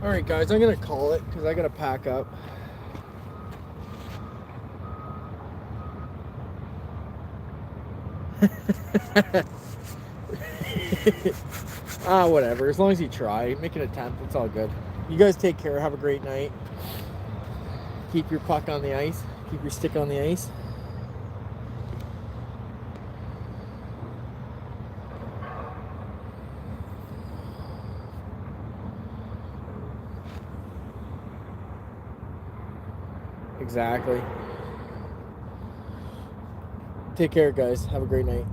Alright guys, I'm gonna call it because I gotta pack up. Whatever, as long as you try, make an attempt, it's all good. You guys take care, have a great night. Keep your puck on the ice, keep your stick on the ice. Exactly. Take care, guys. Have a great night.